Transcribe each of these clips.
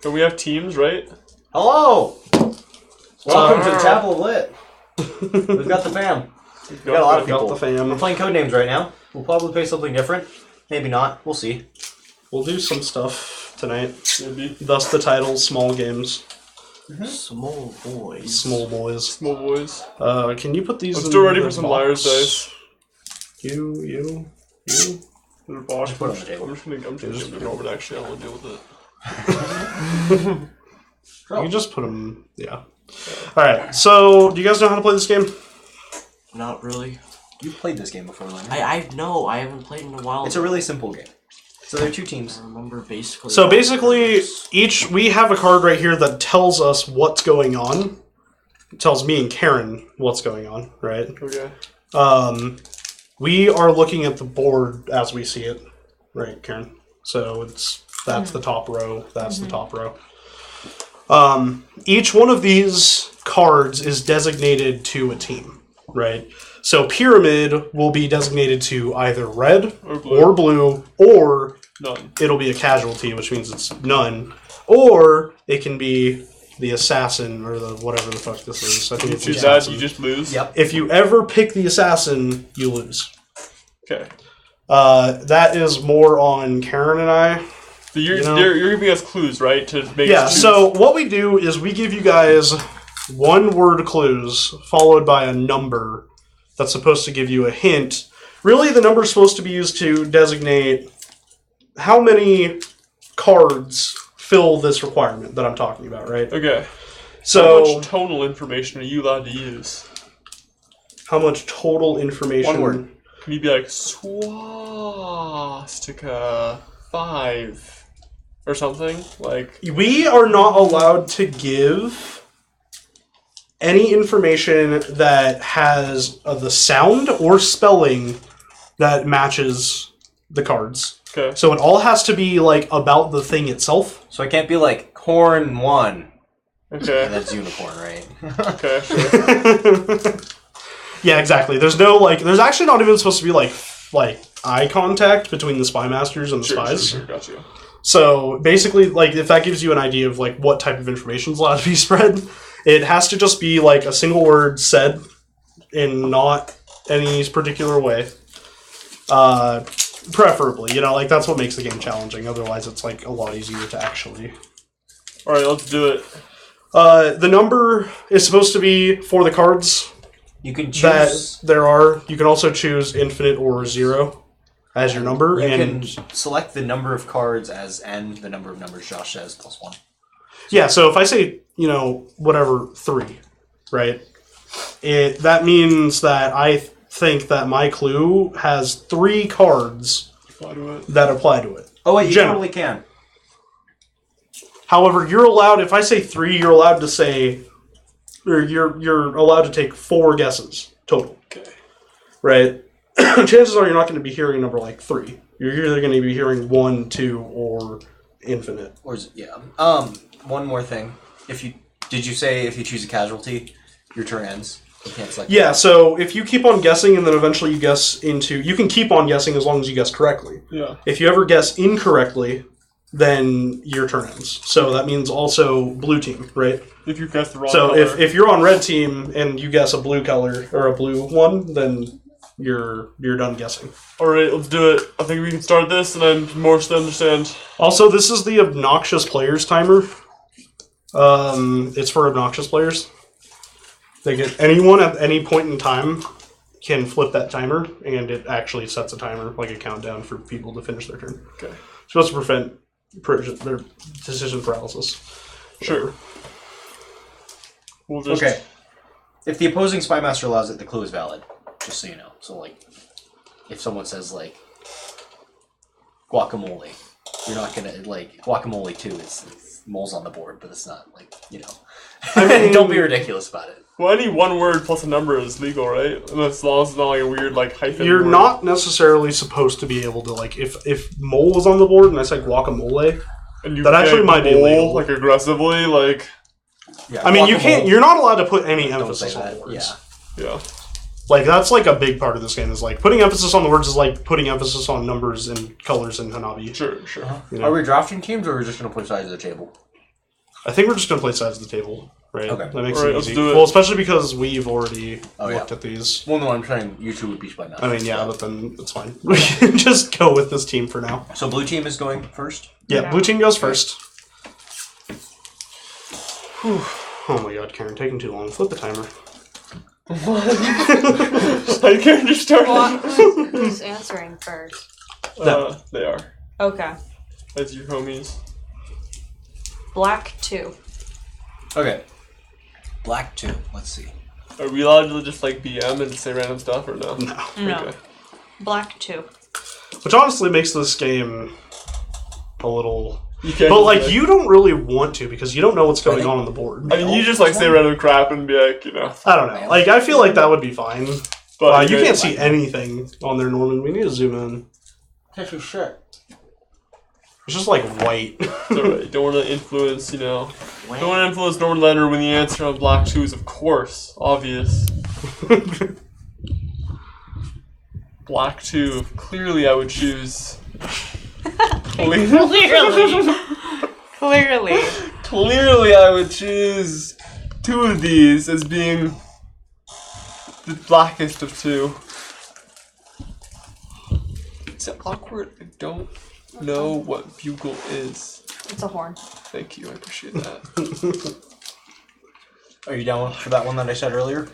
And we have teams, right? Hello! Welcome to Tablet Lit. We've got the fam. We've got a lot of people. Got the fam. We're playing Codenames right now. We'll probably play something different. Maybe not. We'll see. We'll do some stuff tonight. Maybe. Thus the title, Small Games. Mm-hmm. Small boys. Small boys. Small boys. Can you put these Let's in do ready the for some box? liar's dice. You. They're boss. Just put it on the table. I'm just gonna give it over to actually I'll deal with it. You can just put them, yeah. Alright, so do you guys know how to play this game? Not really. You've played this game before, Lenny. I know. I haven't played in a while. It's a really simple game. So there are two teams. I remember basically. So basically, we have a card right here that tells us what's going on. It tells me and Karen what's going on, right? Okay. We are looking at the board as we see it, right, Karen? So that's the top row, that's the top row. Each one of these cards is designated to a team, right? So Pyramid will be designated to either red or blue, or None. it'll be a casualty, which means it's none, or it can be the assassin or the whatever the fuck this is. I think it's the Choose that, assassin. you just lose? Yep. If you ever pick the assassin, you lose. Okay. That is more on Karen and I. So you're giving us clues, right? To make Yeah, us choose. so what we do is we give you guys one-word clues followed by a number that's supposed to give you a hint. Really, the number is supposed to be used to designate how many cards fill this requirement that I'm talking about, right? Okay. So, How much tonal information are you allowed to use? how much total information? One word. Can you be like, swastika 5? or something? Like, We are not allowed to give any information that has the sound or spelling that matches the cards. okay. So it all has to be like about the thing itself. So it can't be like Horn 1. Okay. And that's unicorn, right? Okay, sure. Yeah, exactly. There's no like. There's actually not even supposed to be like eye contact between the spy masters and the spies. Sure, got you. So basically, like, if that gives you an idea of like what type of information is allowed to be spread, it has to just be like a single word said in not any particular way. Preferably, like that's what makes the game challenging. Otherwise, it's like a lot easier to actually. All right, let's do it. The number is supposed to be for the cards You can that choose. there are. You can also choose infinite or 0 as your number, You and can select the number of cards as n, the number of numbers Josh says, plus 1. yeah. So if I say whatever 3, right? That means that I think that my clue has 3 cards Apply to it. that apply to it. Oh, wait, you General. totally can. However, you're allowed. If I say 3, you're allowed to say, or you're allowed to take 4 guesses total. Okay. Right? Chances are you're not going to be hearing a number like 3. You're either going to be hearing 1, 2, or infinite. Or is it, yeah. One more thing. Did you say if you choose a casualty, your turn ends? You can't select. Yeah. So if you keep on guessing and then eventually you guess into, you can keep on guessing as long as you guess correctly. Yeah. If you ever guess incorrectly, then your turn ends. So that means also blue team, right? If you guess the wrong So color. if you're on red team and you guess a blue color or a blue one, then you're done guessing. All right, let's do it. I think we can start this, and I'm more to understand. Also, this is the obnoxious players timer. It's for obnoxious players. Anyone at any point in time can flip that timer, and it actually sets a timer, like a countdown for people to finish their turn. Okay. It's supposed to prevent their decision paralysis. Sure. We'll just... Okay. If the opposing spy master allows it, the clue is valid. Just so you know. So, like, if someone says, like, guacamole, you're not gonna, like, guacamole 2 is moles on the board, but it's not, like, I mean, don't be ridiculous about it. Well, any one word plus a number is legal, right? And as long as it's not like a weird, like, hyphen. You're word. not necessarily supposed to be able to, like, if mole was on the board and I said guacamole, And you that actually pick might be mole, illegal. like, aggressively, like... Yeah, I mean, guacamole, you're not allowed to put any don't emphasis say on that. words. Yeah. Yeah. Like, that's like a big part of this game, is like putting emphasis on the words is like putting emphasis on numbers and colors in Hanabi. Sure, sure. You know? Are we drafting teams, or are we just going to play sides of the table? I think we're just going to play sides of the table, right? Okay. That makes Alright, it let's easy. do it. Well, especially because we've already Oh, yeah. looked at these. Well, no, I'm saying you two would be spy masters. I mean, yeah, but then it's fine. We can just go with this team for now. So blue team is going first? Yeah, blue team goes first. Whew. Oh my god, Karen, taking too long. Flip the timer. I can't just start. Well, who's answering first? They are. Okay. That's your homies. Black 2. Okay. Black 2. Let's see. Are we allowed to just, like, BM and say random stuff, or no? No. No. Okay. Black 2. Which honestly makes this game a little... You can't But, just, like, you don't really want to, because you don't know what's going on the board. I mean, you just, like, say random crap and be like, you know. I don't know. Like, I feel like that would be fine. But You can't see anything on there, Norman. We need to zoom in. That's your shirt. It's just, like, white. It's alright. You don't want to influence, you know. Wait. Don't want to influence Norman Leonard when the answer on Black 2 is, of course, obvious. Black 2. Clearly, I would choose. Clearly. Clearly. Clearly, I would choose 2 of these as being the blackest of 2. Is it awkward? I don't know what bugle is. It's a horn. Thank you, I appreciate that. Are you down for that one that I said earlier?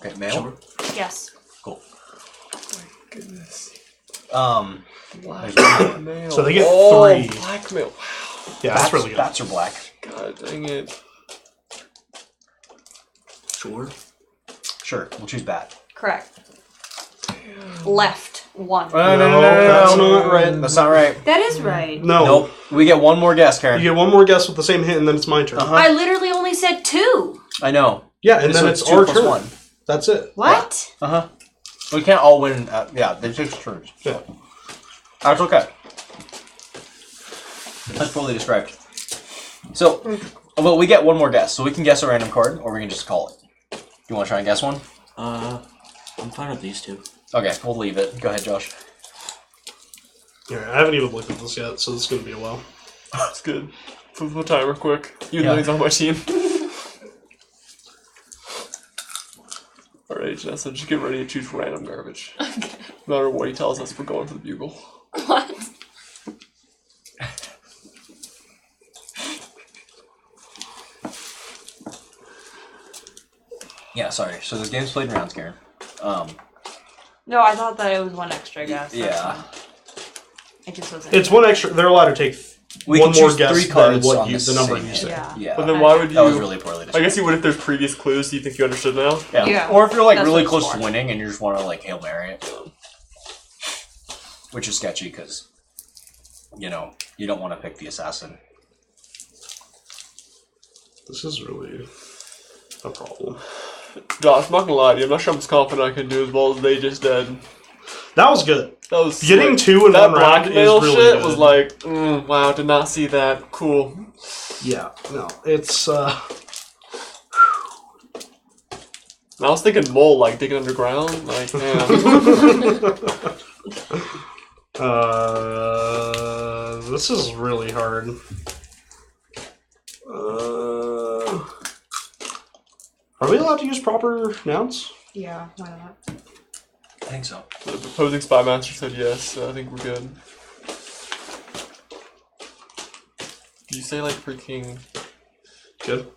Okay, male? Sure. Yes. Cool. Goodness. There's Blackmail. So they get 3. Blackmail. Wow. Yeah, that's really good. Bats are black. God dang it. Sure. Sure, we'll choose bat. Correct. Left. 1. No, that's not right. That's not right. That is right. No. Nope. We get one more guess, Karen. You get one more guess with the same hint, and then it's my turn. Uh-huh. I literally only said 2. I know. Yeah, and then So it's 2 our plus turn. 1. That's it. What? Uh-huh. We can't all win. Yeah, they take turns. Yeah. That's okay. That's fully described. So, well, we get one more guess. So we can guess a random card, or we can just call it. You want to try and guess one? I'm fine with these two. Okay, we'll leave it. Go ahead, Josh. Yeah, I haven't even looked at this yet, so it's going to be a while. That's good. Put the timer quick. You Yeah. know he's on my team. Alright, Janessa, just get ready to choose random garbage. Okay. No matter what he tells us, we're going for the bugle. What? Yeah, sorry. So this game's played in rounds, Karen. No, I thought that it was 1 extra guess. That's Yeah. fine. It just wasn't. It's one extra. They're allowed to take We one can more choose guess 3 than cards what on you, the the number same you hit. say. Yeah. Yeah. But then why would you? That was really poorly I described. guess you would if there's previous clues. Do you think you understood now? Yeah. Yeah. Or if you're like That's really what close it's to for. winning and you just want to like Hail Mary it. Which is sketchy because, you know, you don't want to pick the assassin. This is really a problem. Josh, I'm not gonna lie to you. I'm not sure I'm as confident I can do as well as they just did. That was good. That was Getting like, 2 in that one round is blackmail really shit good. was like, wow, did not see that. Cool. Yeah, no, it's And I was thinking mole, like digging underground. Like, man. this is really hard. Are we allowed to use proper nouns? Yeah, why not? I think so. The opposing spy master said yes, so I think we're good. Do you say like freaking Good.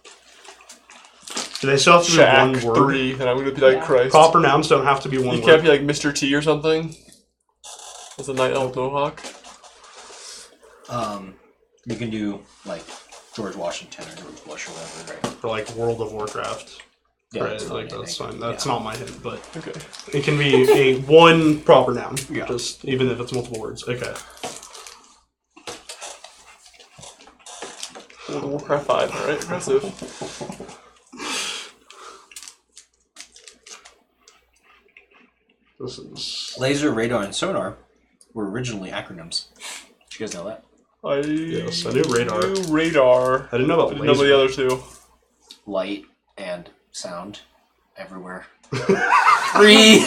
Do they still have to be Shack one word? 3? And I'm gonna be like Yeah. Christ. Proper nouns don't have to be one You word. can't be like Mr. T or something. As a night elf mohawk. You can do like George Washington or George Bush or whatever, right? For like World of Warcraft. Yeah, right, that's like fine, I that's think. fine. That's Yeah. not my hint, but Okay. it can be a one proper noun. Yeah. Just even if it's multiple words. Okay. World of Warcraft 5, alright? Impressive. This is Laser, radar, and sonar were originally acronyms. Did you guys know that? Yes, I knew radar. knew radar. I didn't know I about didn't know about laser. the other two. Light and sound everywhere. Three.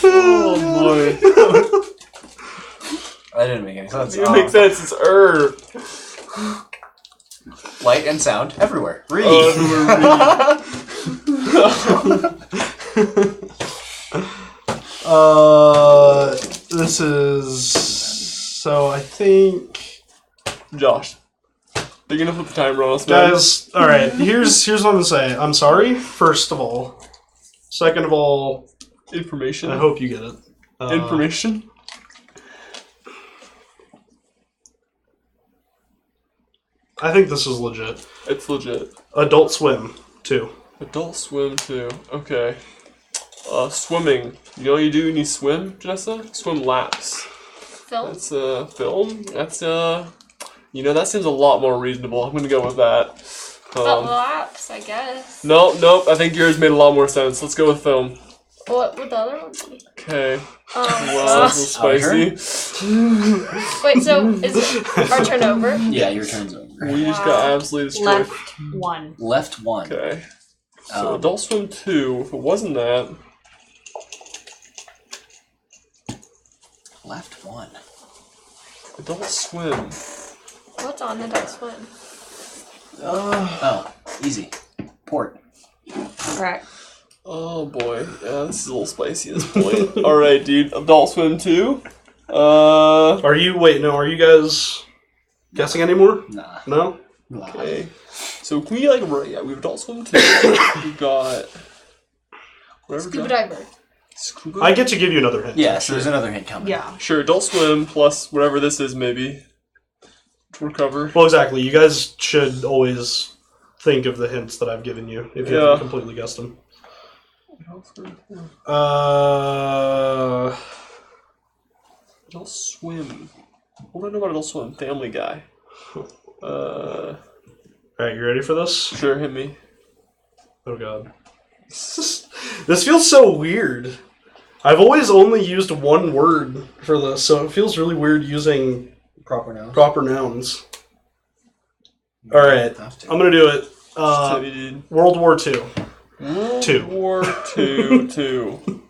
Oh boy. That didn't make any sense. It makes sense, it's Light and sound everywhere. Read. This is so. I think, Josh. They're gonna put the timer on us, man. guys. All right. Here's what I'm gonna say. I'm sorry. First of all. Second of all, Information. I hope you get it. Information. I think this is legit. It's legit. Adult Swim 2. Adult Swim too. Okay. Swimming. You know what you do when you swim, Janessa? Swim laps. Film? That's film. That's you know, that seems a lot more reasonable. I'm gonna go with that. laps, I guess. Nope. I think yours made a lot more sense. Let's go with film. What would the other one be? Okay. Well, that's a little spicy. Wait, so is it our turn over? Yeah, your turn's over. We just got absolutely destroyed. Left 1. Left one. Okay. So Um, Adult Swim 2. If it wasn't that, Left one. Adult Swim. What's on Adult Swim? Oh, easy. Port. Correct. Oh boy, yeah, this is a little spicy at this point. All right, dude. Adult Swim 2. Are you? Wait, no. Are you guys guessing anymore? Nah. No. Okay. So can we yeah, we have Adult Swim 2. We got whatever. Scuba diver. Scuba. I get to give you another hint. Yeah, so there's another hint coming. Yeah. Sure, Adult Swim plus whatever this is, maybe to recover. Well, exactly. You guys should always think of the hints that I've given you if you Yeah. haven't completely guessed them. Adult Swim. What do I know about Adult Swim? Family Guy. Alright, you ready for this? Sure, hit me. Oh god. This feels so weird. I've always only used one word for this, so it feels really weird using Proper noun. proper nouns. Alright, I'm gonna do it. Teddy, dude. World War II. World Two. War II. 2.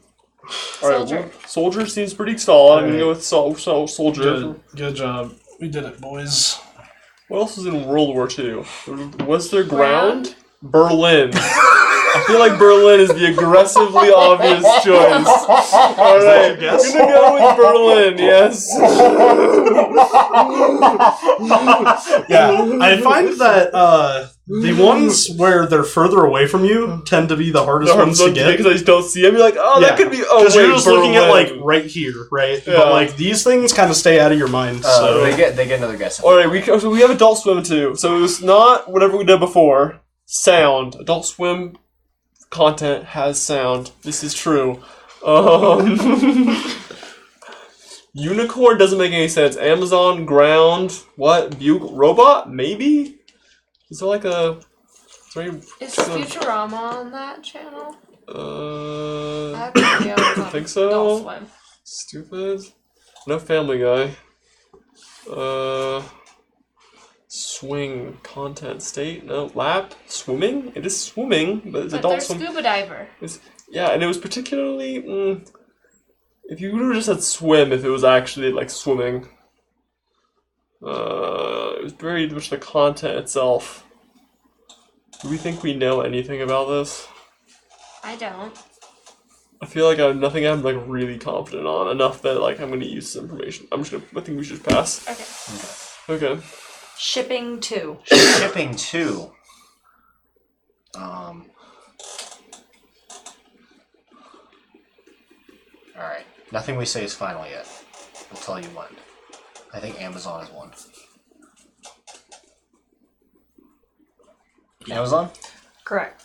Alright, Soldier. Soldier seems pretty solid. I'm gonna Alright. go with Soldier. Good job. We did it, boys. What else was in World War II? Was there ground? Berlin. I feel like Berlin is the aggressively obvious choice. Alright, I'm guess? gonna go with Berlin, yes. Yeah, I find that the ones where they're further away from you tend to be the hardest ones to get. Because I just don't see them. You're like, oh, that could be. Oh, Because wait, you're just looking at Berlin. like right here, right? Yeah. But like these things kind of stay out of your mind. So They get another guess. Alright, so we have Adult Swim too. So it was not whatever we did before. Sound. Adult Swim content has sound. This is true. Unicorn doesn't make any sense. Amazon, ground, what? Bugle, robot? Maybe? Is there like a... Is there any... Is Futurama on that channel? I I have no idea what's on think so. Adult Swim. Stupid. No Family Guy. Swing content state. No lap swimming. It is swimming, but it's But adult there's swim. Scuba Diver. Yeah, and it was particularly. If you would have just said swim, if it was actually like swimming. It was very much the content itself. Do we think we know anything about this? I don't. I feel like I have nothing I'm like really confident on enough that like I'm gonna use this information. I think we should pass. Okay. Okay. Shipping 2. Shipping 2. Alright. Nothing we say is final yet. I'll tell you when. I think Amazon is one. Amazon? Correct.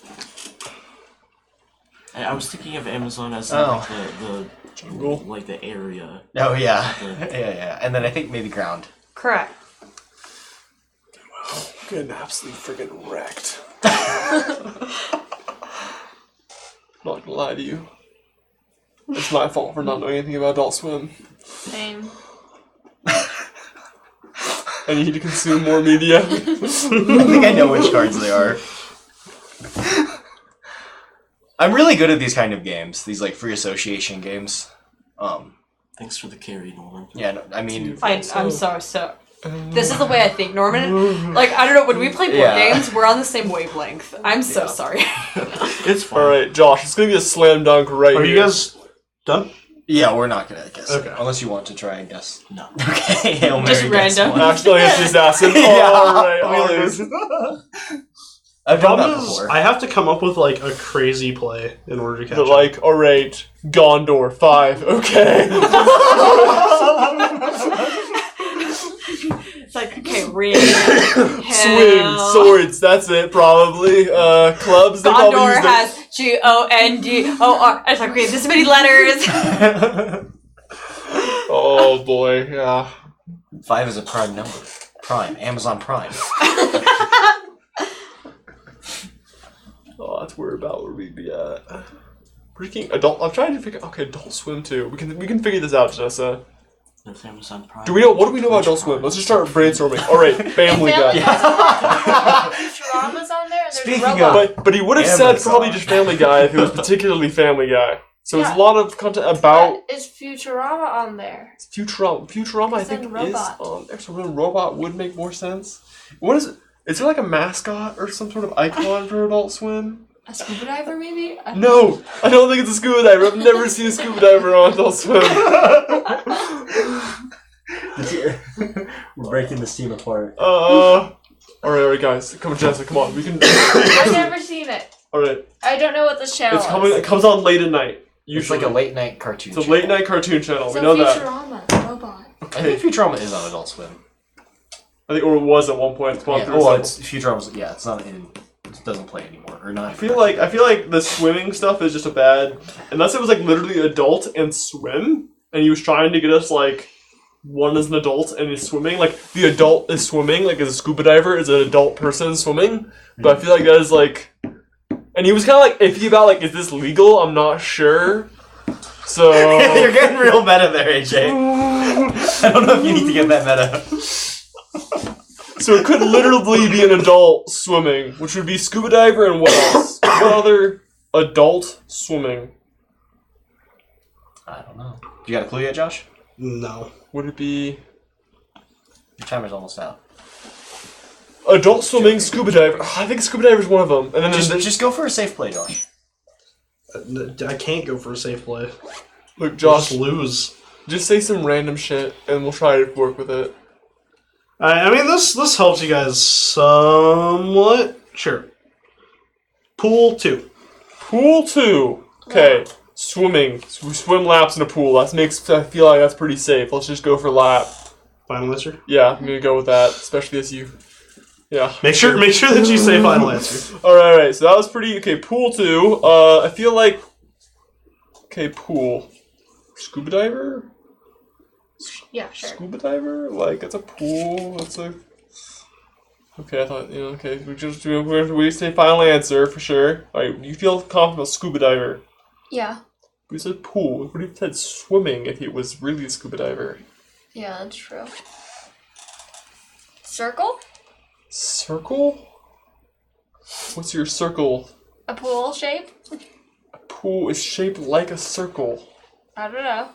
I was thinking of Amazon as Oh. like the Jungle. like the area. Oh, yeah. yeah. And then I think maybe ground. Correct. Getting absolutely freaking wrecked. Not gonna lie to you. It's my fault for not knowing anything about Adult Swim. Same. I need to consume more media. I think I know which cards they are. I'm really good at these kind of games. These like free association games. Thanks for the carry, Norman. Yeah, no, I mean... I'm so. This is the way I think, Norman. Like, I don't know, when we play board Yeah. games, we're on the same wavelength. I'm so sorry. It's fine. Alright, Josh, it's gonna be a slam dunk right are here. you guys done? Yeah, we're not gonna guess. Okay. Unless you want to try and guess. No. Okay, Hail Mary Just guess random. one. Actually, it's just acid. Yeah. Alright, we Alright. lose. I've done Problem that is, before. I have to come up with like a crazy play in order to catch But up. like, alright, Gondor, 5, okay. It's like, okay, ring. Swing, swords, that's it, probably. Clubs, they probably Gondor use has Gondor. It's like, okay, this many letters. Oh boy, yeah. 5 is a prime number. Prime. Amazon Prime. Oh, that's where we'd be at. Freaking adult. I'm trying to figure. Okay, Adult Swim too. We can figure this out, Janessa. That's Amazon Prime. What do we know about Adult Swim? Let's just start brainstorming. All right, Family Guy. Futurama's on there, and there's Speaking robots. But he would have said Amazon. probably just Family Guy if it was particularly Family Guy. So there's Yeah. a lot of content about But is Futurama on there? Futurama. Futurama, I It's think, in is Robot. on there. So then Robot would make more sense. What is it? Is there like a mascot or some sort of icon for Adult Swim? A scuba diver, maybe? No, I don't think it's a scuba diver. I've never seen a scuba diver on Adult Swim. We're breaking this team apart. Alright, guys. Come on, Jessica, come on. We can. I've never seen it. Alright. I don't know what this channel It's coming. is. It comes on late at night. It's Usually. like a late night cartoon. It's a late night cartoon channel. So we know that. Futurama, robot. I think Futurama is on Adult Swim. I think, or it was at one point. It's gone Yeah. through. Oh, several- it's Futurama's. Yeah, it's not in doesn't play anymore, or I not. feel like the swimming stuff is just a bad. Unless it was like literally adult and swim, and he was trying to get us like one is an adult and is swimming. Like the adult is swimming, like as a scuba diver is an adult person swimming. But I feel like that is like, and he was kind of like iffy about like, is this legal? I'm not sure. So You're getting real meta there, AJ. I don't know if you need to get that meta. so it could literally be an adult swimming, which would be scuba diver and what else? What other adult swimming? I don't know. You got a clue yet, Josh? No. Would it be Your timer's almost out. adult swimming, scuba diver? I think scuba diver is one of them. And then Just go for a safe play, Josh. I can't go for a safe play. look, I'll Josh, just lose. just say some random shit and we'll try to work with it. I mean, this helps you guys somewhat. Sure. Pool 2. Pool 2. Okay. Swimming. We swim laps in a pool. I feel like that's pretty safe. Let's just go for lap. Final answer. Yeah, I'm gonna go with that, especially as you. Yeah. Make sure that you say final answer. Alright, so that was pretty. Okay, pool 2. I feel like. Okay, pool. Scuba diver? Yeah, sure. Scuba diver? Like, it's a pool. That's a. Okay, I thought, okay, we say final answer for sure. Alright, you feel confident about scuba diver? Yeah. We said pool. What if he said swimming if he was really a scuba diver? Yeah, that's true. Circle? Circle? What's your circle? A pool shape? A pool is shaped like a circle. I don't know.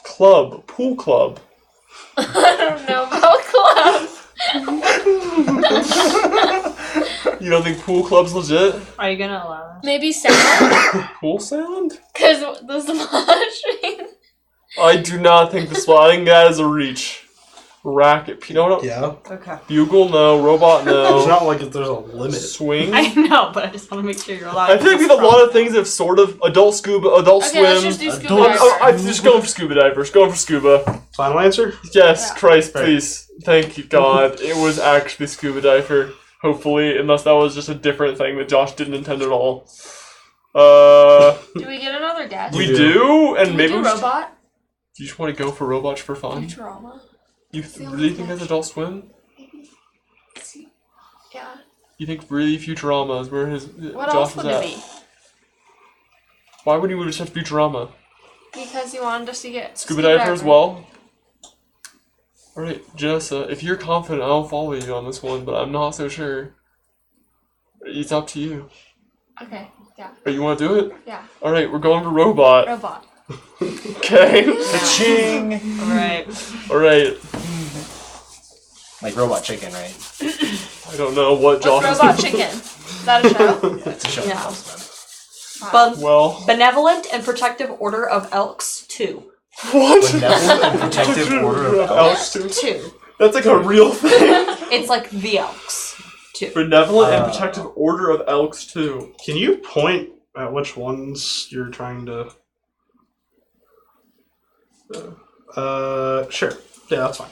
Club. Pool club. I don't know about club. You don't think pool club's legit? Are you gonna allow us? Maybe sound? Pool sound? Because the splashing. I do not think the sliding that is a reach. Racket. You know what? Yeah. Okay. Bugle, no. Robot, It's no. not like there's a limit. Swing. I know, but I just want to make sure you're allowed. I feel like we have a lot of things that have sort of adult scuba, adult Okay, let's swim. just do scuba Adult- diver. I'm just going for scuba divers. Going for scuba. Final answer. Yes, Yeah. Christ, Right. please. Thank you, God. It was actually scuba diver. Hopefully, unless that was just a different thing that Josh didn't intend at all. Do we get another guess? We do. do, and Do we maybe do we should- robot? Do you just want to go for robots for fun? Futurama? You really think that's Adult Swim? Maybe. Yeah. You think really Futurama is where his What Josh else is would at? it be? Why would he just have Futurama? Because he wanted us to get Scuba diver as well? Alright, Jessa, if you're confident, I'll follow you on this one, but I'm not so sure. It's up to you. Okay, yeah. But you want to do it? Yeah. Alright, we're going for robot. Robot. Okay. Ching! Alright. Alright. Like Robot Chicken, right? I don't know what Josh What's is Robot Chicken? Is that a show? Yeah, it's a show. Yeah. Wow. Well, Benevolent and Protective Order of Elks 2. what? Benevolent and Protective Order of Elks. Elks. 2. That's like a real thing. It's like the Elks 2. Benevolent and Protective Order of Elks too. Can you point at which ones you're trying to? Sure. Yeah, that's fine.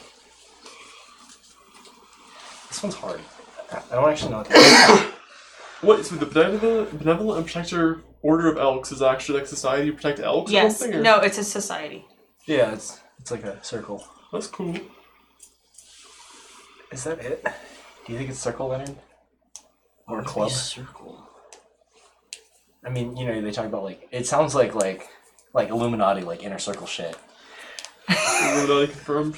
This one's hard. I don't actually know what that is. What? So the Benevolent and Protector Order of Elks is actually like Society to Protect Elks or Yes. something? Or? No, it's a society. Yeah, it's like a circle. That's cool. Is that it? Do you think it's circle, Leonard? Or club? Circle. I mean, you know, they talk about like it sounds like Illuminati, like inner circle shit. Illuminati confirmed.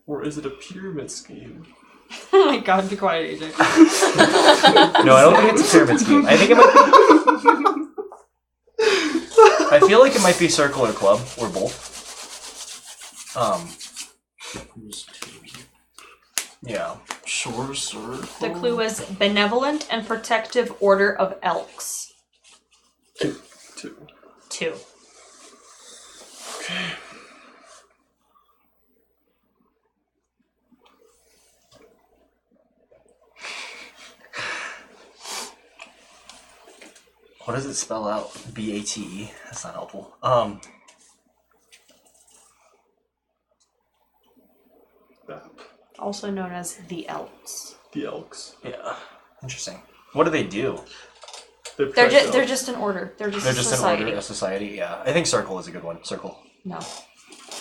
Or is it a pyramid scheme? Oh my god, be quiet, AJ. No, I don't think it's a pyramid scheme. I think it might be. I feel like it might be circle or club or both. Yeah. Shore circle. The clue was Benevolent and Protective Order of Elks Two. 2. Okay. What does it spell out? BATE. That's not helpful. I'll also known as the Elks. The Elks. Yeah. Interesting. What do they do? They They're protect just they're elves. just an order. They're just They're a just society. an order, a society. Yeah. I think Circle is a good one. Circle. No.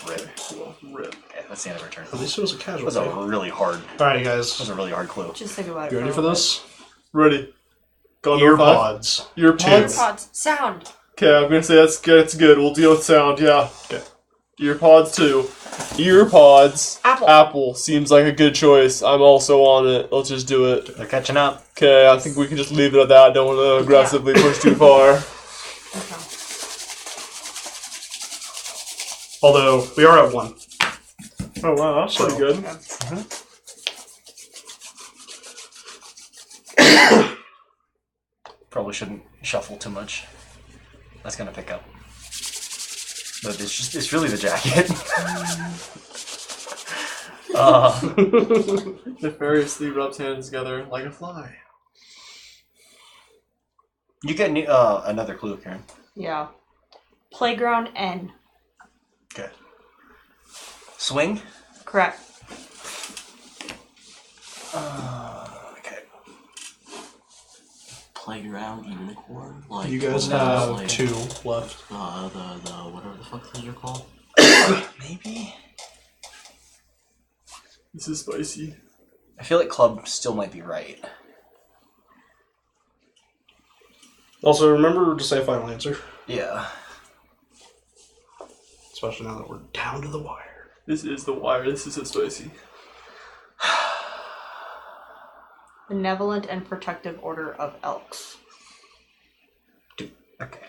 Rip. Well, rip. Okay, that's the end of our turn. At least it was a That casual. was a really hard. Alright, guys. That was a really hard clue. Just think about it. You ready a for little this? Ready. Gone Ear to 5. pods. Ear pods. Pods. Sound. Okay, I'm gonna say that's good. It's good. We'll deal with sound. Yeah. Okay. Ear pods too. Ear pods. Apple. Apple seems like a good choice. I'm also on it. Let's just do it. They're catching up. Okay, I think we can just leave it at that. Don't want to aggressively push too far. Okay. Although, we are at 1. Oh wow, that's pretty good. Probably shouldn't shuffle too much. That's gonna pick up. But it's really the jacket. Nefariously rubs hands together like a fly. You get another clue, Karen. Yeah. Playground N. Okay. Swing. Correct. Okay. Playground unicorn. Like You guys no, have like, 2 left. The whatever the fuck those are called. Maybe. This is spicy. I feel like club still might be right. Also, remember to say final answer. Yeah. Especially now that we're down to the wire. This is the wire. This is so spicy. Benevolent and Protective Order of Elks. Okay.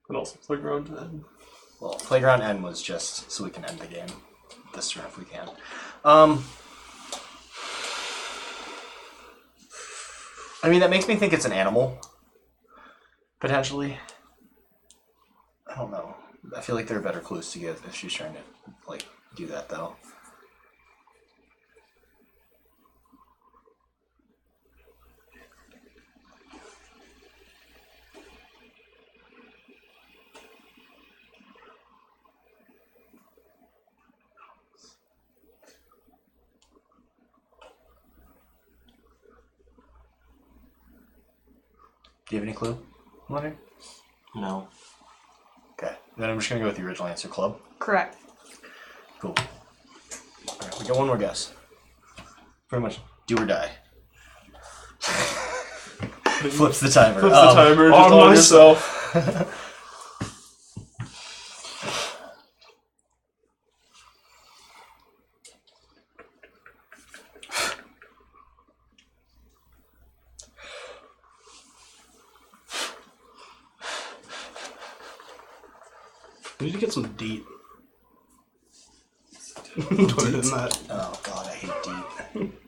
And also playground and Well, Playground N was just so we can end the game this turn if we can. I mean, that makes me think it's an animal. Potentially. I don't know. I feel like there are better clues to give if she's trying to, like, do that, though. Do you have any clue, Leonard? No. Okay. Then I'm just gonna go with the original answer, club. Correct. Cool. Alright, we got one more guess. Pretty much do or die. Flips the timer. flips the timer just on on myself. yourself. We need to get some DEET. Put it in that. Oh god, I hate deep.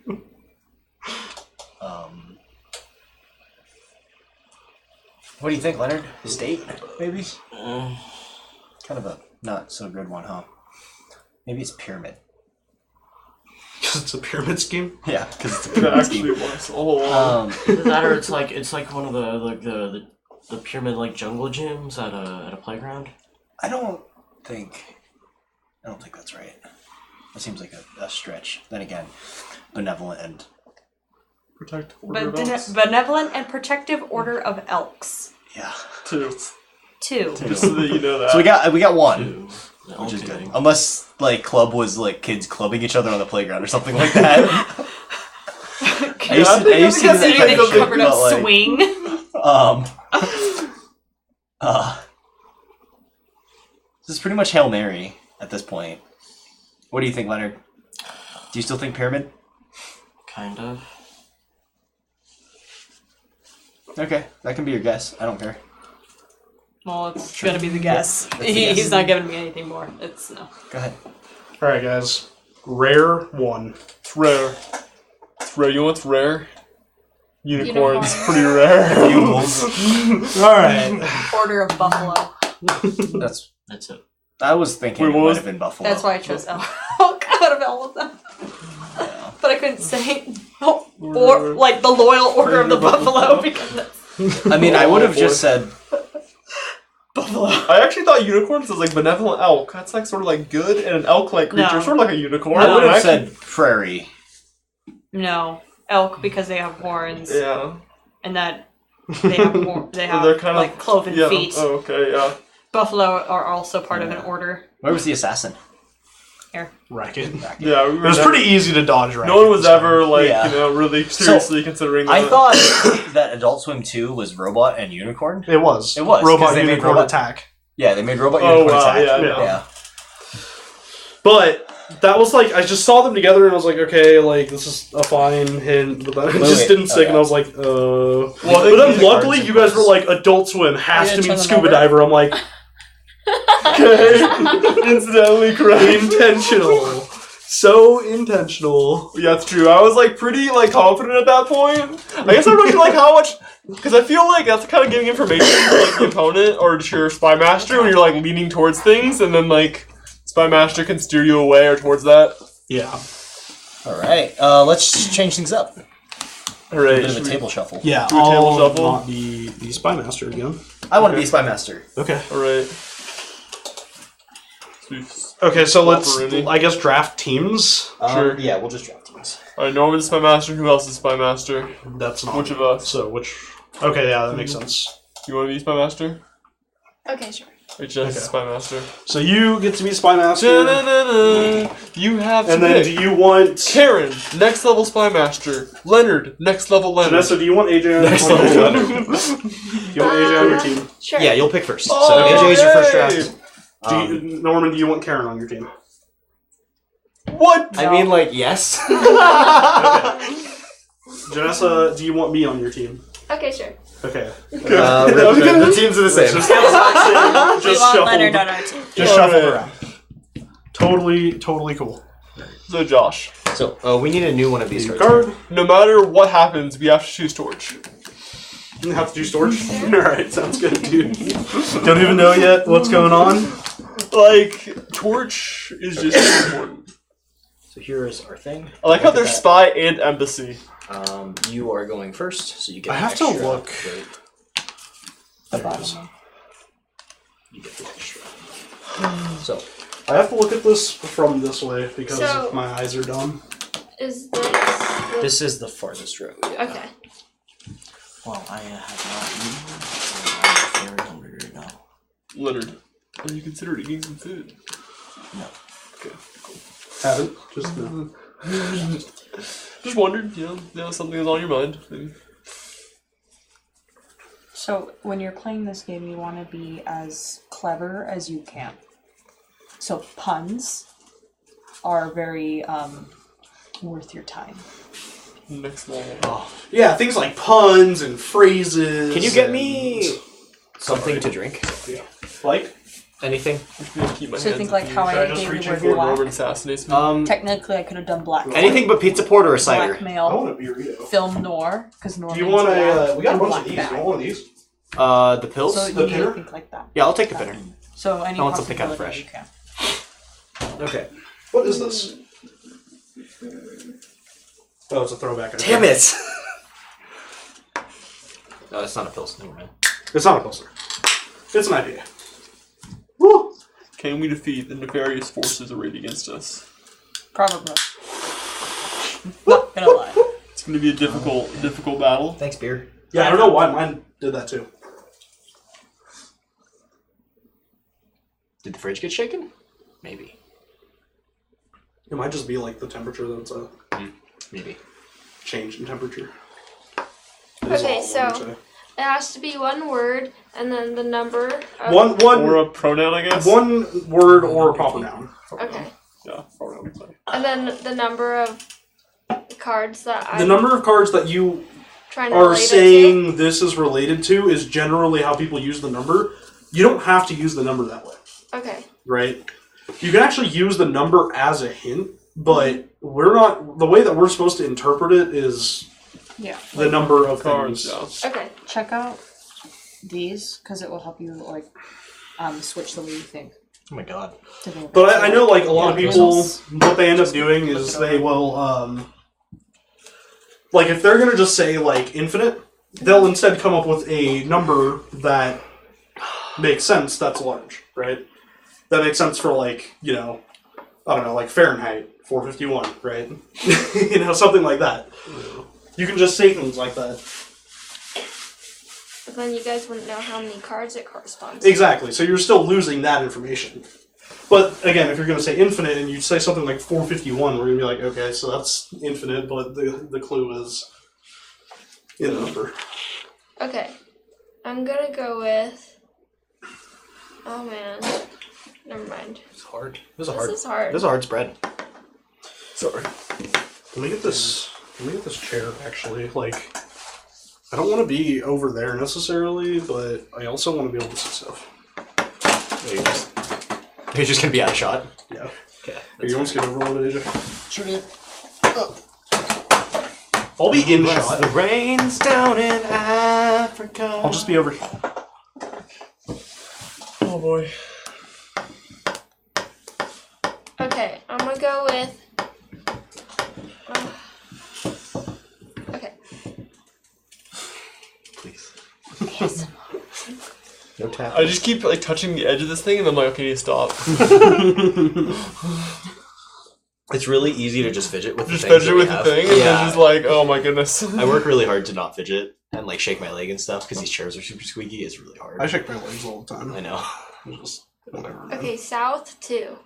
What do you think, Leonard? State, maybe? Kind of a not so good one, huh? Maybe it's pyramid. Because it's a pyramid scheme. Yeah, because it's a That pyramid actually scheme. was all along. Either that or it's like one of the pyramid like jungle gyms at a playground. I don't think that's right. That seems like a stretch. Then again, benevolent and Protect order of elves. Benevolent and Protective Order of Elks. yeah. Two. 2. Just so that you know that. So we got one, Two. which is Okay. good. Unless like club was like kids clubbing each other on the playground or something like that. I used to do that Considering kind they of shit, covered up but, like, swing. This is pretty much Hail Mary at this point. What do you think, Leonard? Do you still think pyramid? Kind of. Okay, that can be your guess. I don't care. Well, it's gonna be the guess. the guess. He's not giving me anything more. It's no. Go ahead. Alright, guys. Rare 1. It's rare. It's rare. You know what's rare? Unicorns. Unicorns. Pretty rare. Bugles. Alright. Order of Buffalo. That's. That's it. I was thinking Wait, it what might was- have been Buffalo. That's why I chose elk out of all of them. But I couldn't say or like the loyal order of the buffalo because that's I mean, I would have just said buffalo. I actually thought unicorns was like benevolent elk. That's like sort of like good, and an elk-like creature, No. sort of like a unicorn. I would have Actually- said prairie. No, elk because they have horns, Yeah. and that they have they have they're kind of- like cloven Yeah. feet. Oh, okay. Yeah. Buffalo are also part of an order. Where was the assassin? Racket. Yeah. We It were was never- pretty easy to dodge racket. No one was ever like Yeah. really seriously considering. I that. thought that Adult Swim 2 was Robot and Unicorn. It was. It was, 'cause Robot they made unicorn robot- attack. Yeah, they made Robot Oh, Unicorn wow, attack. yeah, yeah. But that was like, I just saw them together and I was like, okay, like, this is a fine hint. But then it Wait, just wait. didn't stick Okay. and I was like, Well, But they then made luckily cards you guys in were place. like, Adult Swim has Yeah, to turn mean them Scuba over. Diver. I'm like, Okay. Incidentally correct. intentional. So intentional. Yeah, that's true. I was like pretty like confident at that point. I guess I'm not sure like how much because I feel like that's kind of giving information to like the opponent or to your spy master when you're like leaning towards things, and then like spy master can steer you away or towards that. Yeah. All right. Let's change things up. All A right. bit of a table shuffle. Yeah, Do a table I'll shuffle? not be the Spy Master again. I want to be a spy master. Okay. All right. Okay, so let's, Rooney. I guess, draft teams. Sure. Yeah, we'll just draft teams. All right. Norman's spy master. Who else is spy master? That's not Which of us? So, which... Okay, yeah, that makes sense. You want to be spy master? Okay, sure. Or just Okay. spy master? So you get to be Spy Master. Da-da-da-da. You have to And then do pick. you want... Karen, next level spy master. Leonard, next level Leonard. Vanessa, do you want AJ on Next your team? level. Do you want AJ on your team? Sure. Yeah, you'll pick first. Oh, so AJ is your first yay! draft. Do you, Norman, do you want Karen on your team? What? I mean, like, yes. Janessa, do you want me on your team? Okay, sure. Okay. The teams are the same. Just We shuffled. want Leonard on our team. Just shuffled around. Totally cool. So Josh, So, we need a new one of these New cards. card. no matter what happens, we have to choose Torch. You have to do storage. Alright, sounds good, dude. Don't even know yet what's going on. Like, Torch is just important. So here is our thing. I like how Look at there's that. spy and embassy. You are going first, so you get I an have to extra look. rate. The bottom. You get the extra. So, I have to look at this from this way because So- my eyes are dumb. Is this... the- this is the farthest road. Okay. Well, I have not eaten, so I'm very hungry right now. Leonard, have you considered eating some food? Haven't. Just no. Just wondered, you know, something is on your mind. Maybe. So when you're playing this game, you want to be as clever as you can. So puns are very worth your time. Next level. Yeah, things like puns and phrases. Can you get and- me something to drink? Like? Anything? Keep my So hands think up like to how Should I I just gave reach you in word for Norman black. assassinates me. Technically, I could have done black. Anything but pizza port or a cider. Blackmail. I want a burrito. Film noir because Norman's Do you want a? We got a and bunch black of these. bag. You want one of these? The pills? So The you need pinner? to think like that. Yeah, I'll take the pinner. So any I want something kinda possibility fresh. you can. Okay. What is this? Oh, it's a throwback. Damn it! No, it's not a pills. Never mind. It's not a pilsner. It's an IPA. Woo! Can we defeat the nefarious forces arrayed against us? Probably. Not gonna lie. It's going to be a difficult battle. Thanks, beer. Yeah, I don't know why mine did that too. Did the fridge get shaken? Maybe. It might just be like the temperature that's a Maybe. change in temperature. It is Okay, all so- one, so- It has to be one word and then the number. Of, One Or a pronoun, I guess? one word or a proper noun. Okay. Yeah, pronoun would say. And then the number of cards that The I'm number of cards that you trying to are relate it saying this is related to is generally how people use the number. You don't have to use the number that way, to. Okay. right? You can actually use the number as a hint, but we're not. The way that we're supposed to interpret it is Yeah. the number of Cards, things. yeah. Okay. Check out these because it will help you like switch the way you think. Oh my god. To the But I know, like, a lot of Yeah, people, results. what they end up doing is they will, like, if they're gonna just say, like, infinite, they'll instead come up with a number that makes sense that's large, right? That makes sense for, like, you know, I don't know, like Fahrenheit. 451, right? You know, something like that. You can just say things like that. But then you guys wouldn't know how many cards it corresponds to. Exactly. So you're still losing that information. But again, if you're going to say infinite and you say something like 451, we're going to be like, okay, so that's infinite, but the clue is in the number. Okay. I'm gonna go with. Oh man. Never mind. It's hard. This is hard. This is a hard spread. Sorry. Let me get this chair, actually. Like, I don't want to be over there necessarily, but I also want to be able to see stuff. You're just gonna be out of shot. Yeah. Okay. Here, you want to get over a little bit, AJ? Sure did. I'll be in shot. The rains down in Africa. I'll just be over here. Oh boy. Okay, I'm gonna go with. Okay. Please. Yes. No tap. I just keep like touching the edge of this thing, and I'm like, okay, stop. It's really easy to just fidget with Just the things fidget that we with the have. thing, and Yeah. then just like, oh my goodness. I work really hard to not fidget and like shake my leg and stuff because these chairs are super squeaky. It's really hard. I shake my legs all the time. I know. Just whatever. Okay, South 2.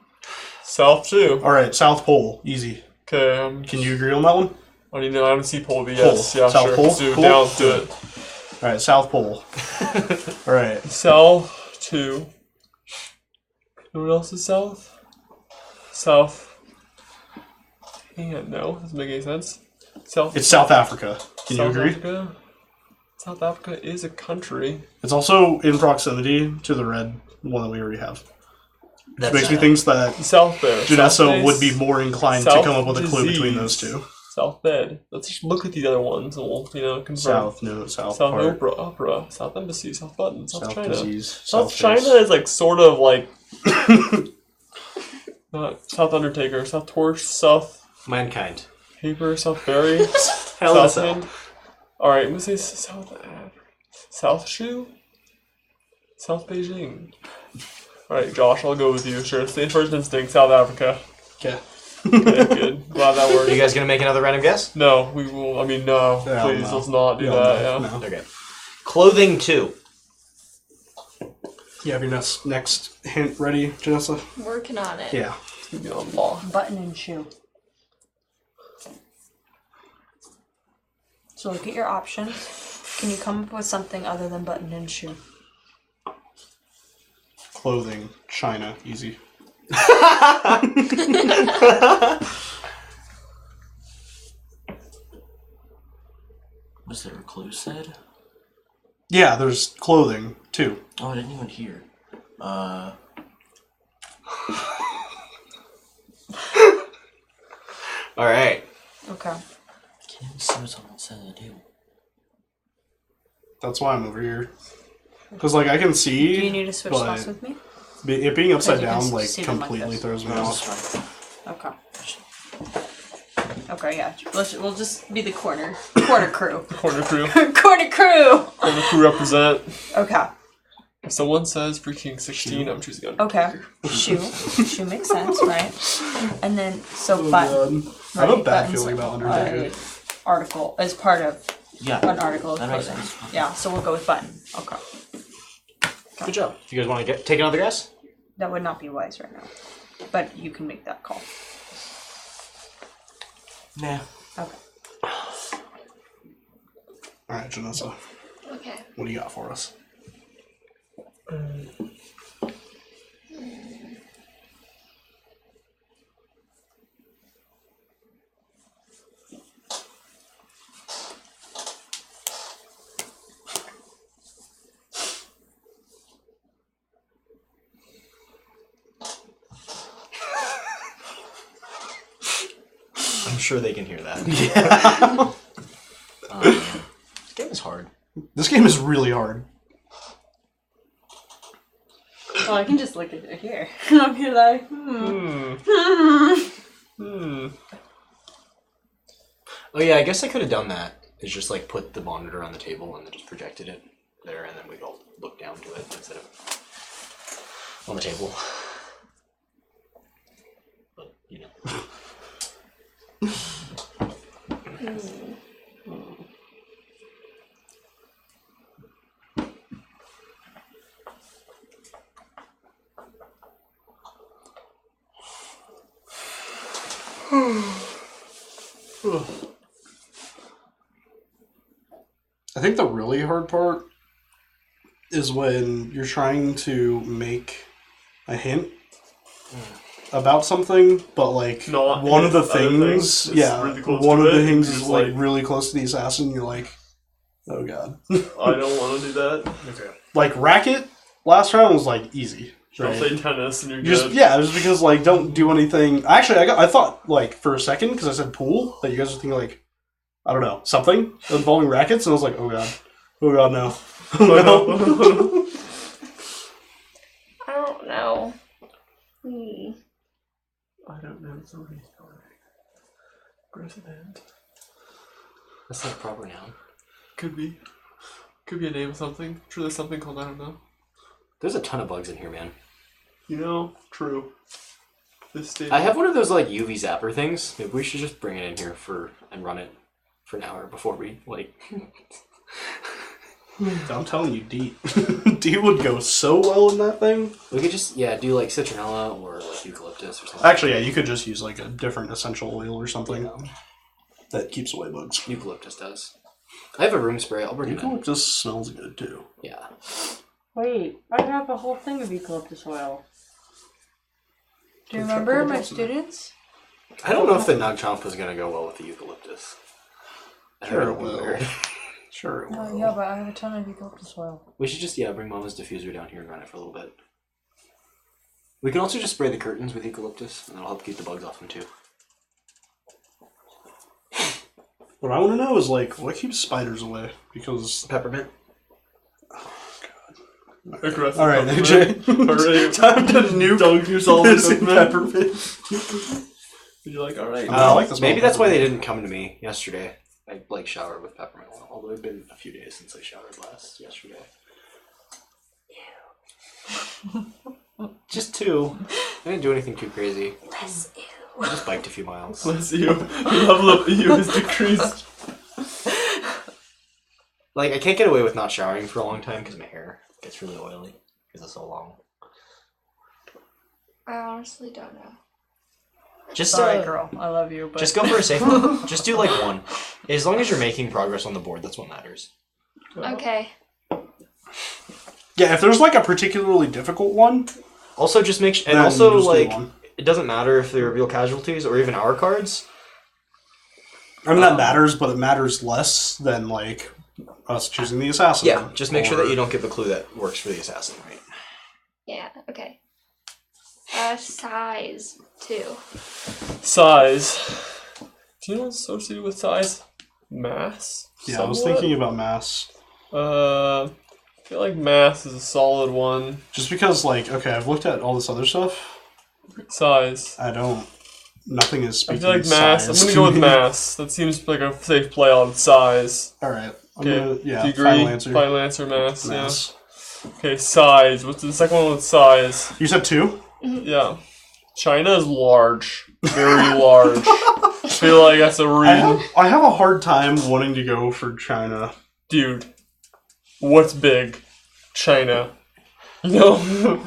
South too. All right, South Pole, easy. Okay. Can you agree on that one? I don't even know. I don't see pole, but yes, Pole. yeah, South sure. pole? Let's do Cool. down to it. All right, South Pole. All right. South 2. What else is south? South. No, doesn't make any sense. South. It's South Africa. Can you South agree? Africa? South Africa is a country. It's also in proximity to the red one that we already have. Which makes me think that South there. Janessa would be more inclined to South come up with a clue between disease. those two. South Bed. Let's just look at the other ones and we'll, confirm. South South part. Opera, South Embassy, South Button, South China. Disease, South face. China is like sort of like not South Undertaker, South Torch, South Mankind. Paper, South Berry, Hell South South. End. All right, I'm gonna say South Shoe, South Beijing. All right, Josh, I'll go with you. Sure, stay first instinct, South Africa. Okay. Okay, good. Glad that Are worked. you guys gonna make another random guess? No, we will. I mean, no. Yeah, Please, no. let's not do Yeah, that. no, Yeah. no. Okay. Clothing 2. You have your next hint ready, Janessa? Working on it. Yeah. It's gonna be on law. Button and shoe. So look at your options. Can you come up with something other than button and shoe? Clothing, China, easy. Was there a clue said? Yeah, there's clothing too. Oh, I didn't even hear. Alright. Okay. Can't even see what's on that side of the table. That's why I'm over here. Because like I can see. Do you need to switch but spots with me? It being upside Because you can down like see them like completely this. throws me No, off. that's fine. Okay. Okay, yeah. We'll just be the corner crew. Corner crew. Corner crew. Corner crew represent. Okay. If someone says freaking 16, I'm choosing Undertaker. Okay. Shoe. Shoe makes sense, right? And then so Oh, button. God. I have a right? bad Buttons feeling about are Undertaker. article as part of Yeah. an article of That makes clothing. sense. Yeah, so we'll go with button. Okay. Good job. If you guys want to take another guess? That would not be wise right now. But you can make that call. Nah. Okay. Alright, Janessa, Okay. what do you got for us? I'm sure they can hear that. Yeah. This game is hard. This game is really hard. Oh, I can just look at it here. I'll be like, Oh yeah, I guess I could have done that. It's just like put the monitor on the table and then just projected it there, and then we'd all look down to it instead of on the table. But you know, I think the really hard part is when you're trying to make a hint about something, but like Not one of the hint other things, things. It's yeah, really close one to of the it, things and is you're like like- really close to the assassin. You're like, oh god. I don't want to do that. Okay. Like racket, last round was like easy. Don't Right? say tennis and you're Just good. yeah, just because like don't do anything. Actually, I thought like for a second because I said pool that you guys were thinking like I don't know something involving rackets, and I was like, oh god, no. Oh, I don't know. I don't know. Somebody's going. Aggressive hand. That's not a proper noun. Could be. Could be a name of something. Sure, there's something called I don't know. There's a ton of bugs in here, man. You know, true. This state. I have one of those like UV zapper things. Maybe we should just bring it in here and run it for an hour before we like. I'm telling you, D. D would go so well in that thing. We could just do like citronella or like eucalyptus or something. Actually, yeah, you could just use like a different essential oil or something that keeps away bugs. Eucalyptus does. I have a room spray. I'll bring it in. Eucalyptus smells good too. Yeah. Wait, I have a whole thing of eucalyptus oil. Do you remember my students? I don't know if the Nag Champa is gonna go well with the eucalyptus. Sure That'd it be will. weird. Sure. It will. Oh, yeah, but I have a ton of eucalyptus oil. We should just bring Mama's diffuser down here and run it for a little bit. We can also just spray the curtains with eucalyptus, and that'll help keep the bugs off them too. What I want to know is like what keeps spiders away because. Peppermint. Aggressive. All right, AJ. Alright. Time to nuke Dunk yourself in this in peppermint. peppermint. You're like, alright. I like the smell Maybe of that's why they peppermint. didn't come to me yesterday. I like showered with peppermint oil, although it's been a few days since I showered last yesterday. Just 2. I didn't do anything too crazy. Bless you. I just biked a few miles. Bless you. Your level of EU has decreased. Like I can't get away with not showering for a long time because my hair gets really oily because it's so long. I honestly don't know. Just Sorry, girl. I love you, but just go for a safe one. Just do like 1. As long as you're making progress on the board, that's what matters. Okay. Yeah, if there's like a particularly difficult one, Also, just make sure, and then also just do like one. it doesn't matter if they reveal casualties or even our cards. I mean that matters, but it matters less than like us choosing the assassin. Yeah, just make sure or- that you don't give the clue that works for the assassin, right? Yeah, okay. Size 2. Size. Do you know what's associated with size? Mass? Yeah, I was Somewhat? thinking about mass. I feel like mass is a solid one. Just because, like, okay, I've looked at all this other stuff. Size. Nothing is I speaking feel like mass. I'm size gonna to go with me. mass. That seems like a safe play on size. Alright. Okay. Yeah, Do you agree? final answer. Final answer, mass. Mass. Yeah. Okay, size. What's the second one with size? You said 2? Yeah. China is large. Very large. I feel like that's a read. I have a hard time wanting to go for China. Dude. What's big? China. You know?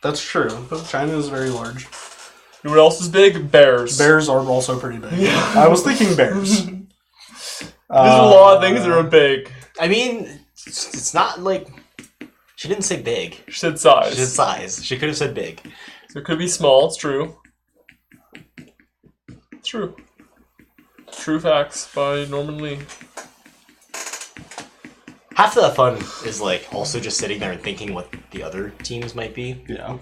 That's true. China is very large. You know what else is big? Bears. Bears are also pretty big. I was thinking bears. There's a lot of things that are big. I mean, it's not like she didn't say big. She said size. She said size. She could have said big. So it could be small, it's true. It's true. True Facts by Norman Lee. Half of the fun is like also just sitting there and thinking what the other teams might be. Yeah.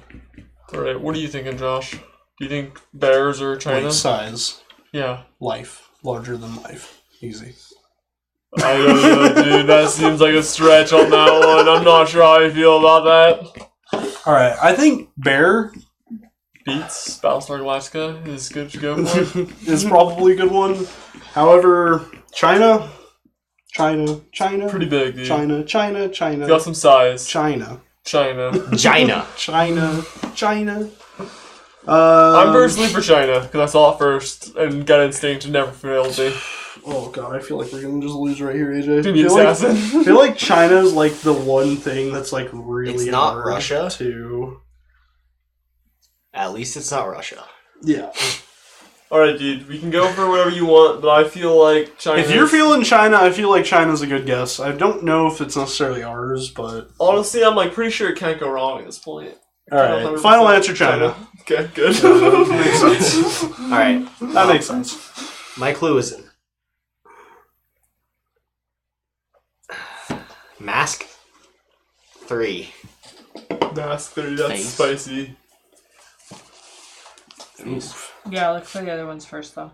Alright, what are you thinking, Josh? Do you think bears or China? Like size. Yeah. Life. Larger than life. Easy. I don't know, dude. That seems like a stretch on that one. I'm not sure how I feel about that. Alright, I think bear Beats Battlestar Galactica is good to go for. is probably a good one. However, China. Pretty big, dude. China. It's got some size. China. China. Gina. China. I'm personally for China because I saw it first and gut instinct never failed me. Oh god, I feel like we're gonna just lose right here, AJ. To be I assassin. feel like China's like the one thing that's like really It's not hard Russia. to. At least it's not Russia. Yeah. Alright, dude, we can go for whatever you want, but I feel like China. If you're feeling China, I feel like China's a good guess. I don't know if it's necessarily ours, but Honestly, I'm like pretty sure it can't go wrong at this point. all right. Final answer, China. Okay, good. Makes sense. Alright. That makes sense. My clue is Mask 3. Mask 3, that's Face. spicy. Yeah, look for the other ones first, though.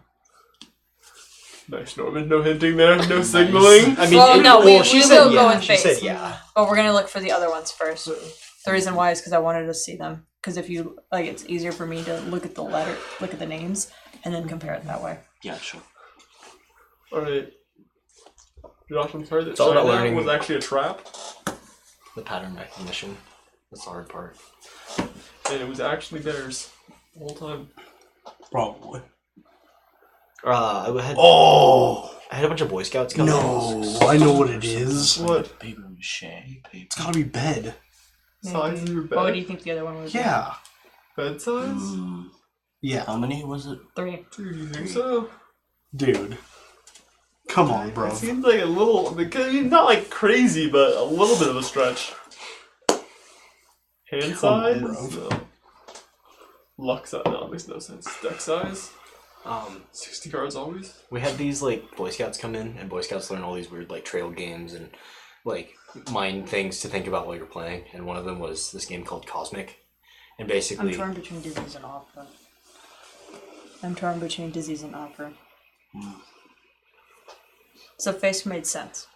Nice, Norman. No hinting there, no signaling. I mean, Well, no, we she will said go yeah. with She face. said yeah. But we're gonna look for the other ones first. The reason why is because I wanted to see them. Because if you like, it's easier for me to look at the names, and then compare it that way. Yeah, sure. Alright. Josh, I'm sorry that It's all about China learning. was actually a trap, The pattern recognition. That's the hard part. and it was actually theirs the whole time. Probably. I had Oh I had a bunch of Boy Scouts come no! I know what it is. What? Paper mache. It's gotta be bed. Size of your bed? What do you think the other one would be? Yeah. Bed size? Yeah. How many was it? 3. Dude, you think so? Dude. Come on, bro. It seems like a little, I mean, not like crazy, but a little bit of a stretch. Hand Come on, size? bro. No. Luck size? No, it makes no sense. Deck size? 60 cards always? We had these like Boy Scouts come in, and Boy Scouts learn all these weird like trail games and like mind things to think about while you're playing. And one of them was this game called Cosmic, and I'm basically torn between disease and opera. So face made sense.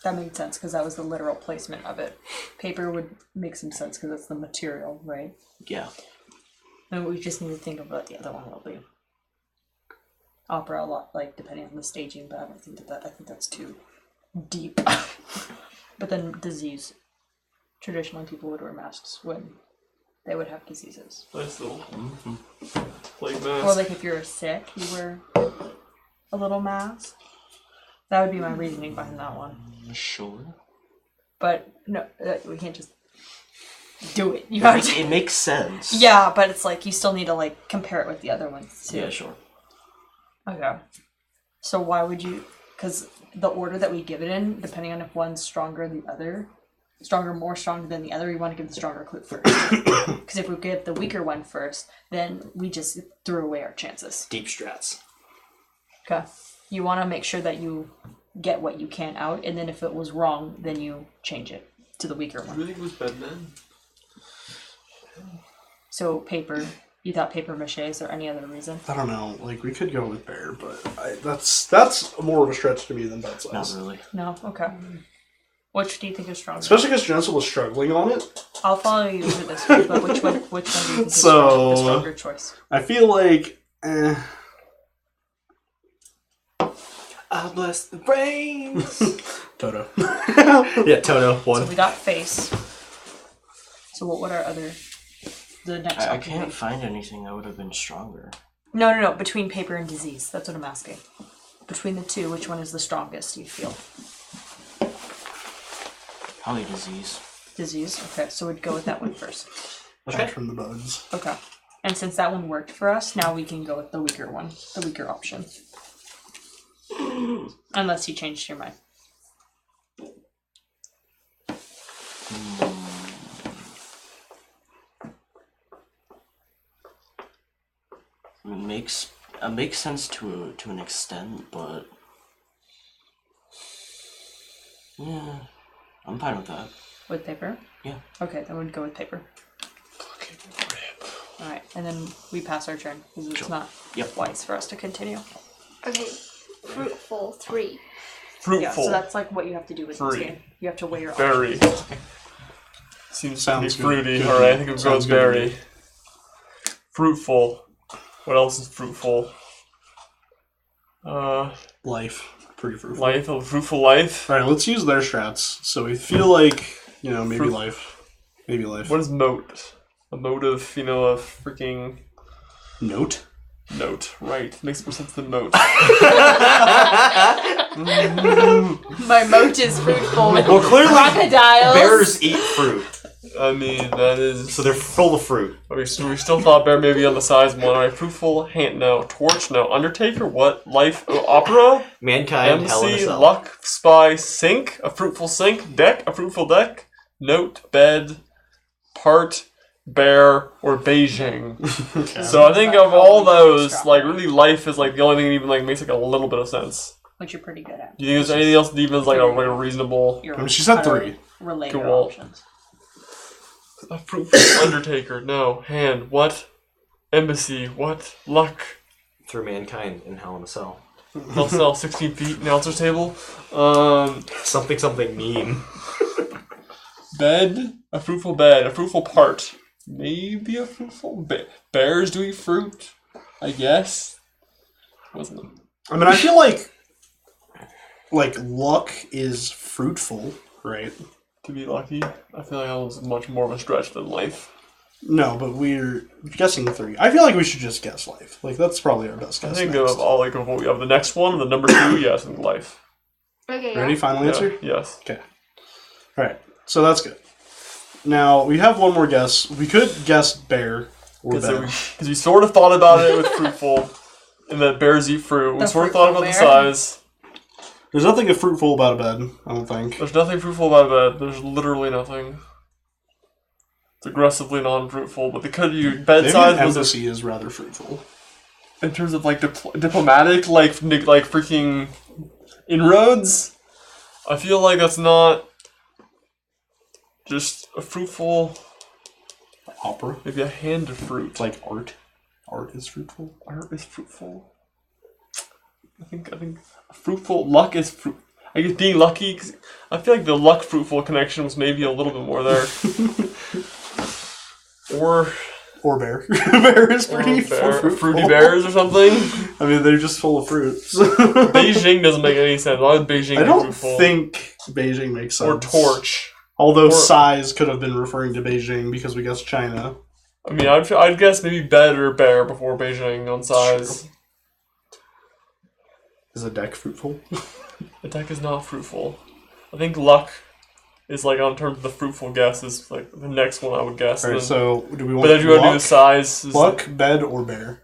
That made sense because that was the literal placement of it. Paper would make some sense because it's the material, right? yeah. And we just need to think of what the other one will be. Opera, a lot, like depending on the staging, but I don't think I think that's too deep. But then disease. Traditionally, people would wear masks when they would have diseases. Nice little plague Or mask. like if you're sick, you wear a little mask. That would be my reasoning behind that one. Sure. But no, we can't just do it. You gotta. It makes sense. Yeah, but it's like you still need to like compare it with the other ones too. Yeah, sure. Okay. So why would you? Because the order that we give it in, depending on if one's stronger than the other, more stronger than the other, we want to give the stronger clue first. Because if we give the weaker one first, then we just threw away our chances. Deep strats. Okay. You want to make sure that you get what you can out, and then if it was wrong, then you change it to the weaker I one. really think it was Bedman. So paper. You thought paper mache? Is there any other reason? I don't know. Like we could go with bear, but that's more of a stretch to me than bed Not size. really. No. Okay. Which do you think is stronger? Especially because Jensen was struggling on it. I'll follow you with this one, but which one do you think is So- the stronger choice? I feel like. I bless the brains. Toto. Yeah, Toto So one. we got face. So what would our other? The next I option can't be? find anything that would have been stronger. No. Between paper and disease. That's what I'm asking. Between the two, which one is the strongest? You feel Probably disease. disease. Okay, so we'd go with that one first. Back from the bugs. Okay. And since that one worked for us, now we can go with the weaker one, the weaker option. Unless you changed your mind. It makes sense to an extent, but yeah, I'm fine with that. With paper? Yeah. Okay, then we'd go with paper. Alright, and then we pass our turn, because it's not Yep. wise for us to continue. Okay, fruitful 3. Fruitful. Yeah, so that's like what you have to do with this Three. game. You have to weigh your Berry. options. Seems Sounds to be good. fruity. Good. Alright, I think it would go Sounds with good to berry. Fruitful. What else is fruitful? Life. Pretty fruitful. Life, a fruitful life. Alright, let's use their strats. So we feel like, maybe Fruit- life. Maybe life. What is moat? motive, you know, a freaking Note. note. Right. Makes more sense than moat. My moat is fruitful with Well, clearly crocodiles. bears eat fruit, I mean, that is... so they're full of fruit. We still thought bear maybe on the size one. Alright, fruitful, hand, no. Torch, no. Undertaker, what? Life, opera? Mankind, Hell in a Embassy, Cell. luck, spy, sink, a fruitful sink, deck, a fruitful deck, note, bed, part, bear, or Beijing. So I think of all those, like, really life is like the only thing that even like makes like a little bit of sense. Which you're pretty good at. Do you think there's anything else that even is like a reasonable Your I mean, she said kinda 3. Related Cool. options. a fruitful undertaker? No. Hand, what? Embassy, what? Luck. Through mankind in Hell in a Cell. They'll sell 16 feet announcer's table. Something meme. Bed, a fruitful part. Maybe a fruitful bears do eat fruit, I guess. Wasn't it? I mean, I feel like luck is fruitful, right? To be lucky, I feel like that was much more of a stretch than life. No, but we're guessing 3. I feel like we should just guess life. Like, that's probably our best guess. I think next. of all like of what we have. The next one, the number 2, yes, and life. Okay. Ready? Final answer? Yeah, yes. Okay. Alright, so that's good. Now, we have one more guess. We could guess bear or bear. Because we sort of thought about it with fruitful, and that bears eat fruit. We The sort of thought about fruitful the bear. size. There's nothing fruitful about a bed, I don't think. There's nothing fruitful about a bed. There's literally nothing. It's aggressively non-fruitful, but because you bed Maybe size an was embassy is rather fruitful. in terms of like diplomatic, like freaking inroads. I feel like that's not just a fruitful. Opera. Maybe a hand of fruit. Like art. Art is fruitful. Art is fruitful. I think fruitful luck is fruit. I guess being lucky. 'Cause I feel like the luck fruitful connection was maybe a little bit more there. Or bear. Bear is pretty fruitful. Fruity bears or something. I mean, they're just full of fruit. Beijing doesn't make any sense. Why would Beijing I be don't fruitful? think Beijing makes sense. Or torch. Although Or- size could have been referring to Beijing because we guessed China. I mean, I'd guess maybe bed or bear before Beijing on size. Is a deck fruitful? The deck is not fruitful. I think luck is like on terms of the fruitful guess is like the next one I would guess. Alright, and then- so do we want but then you want to do the luck, size. luck, bed, or bear?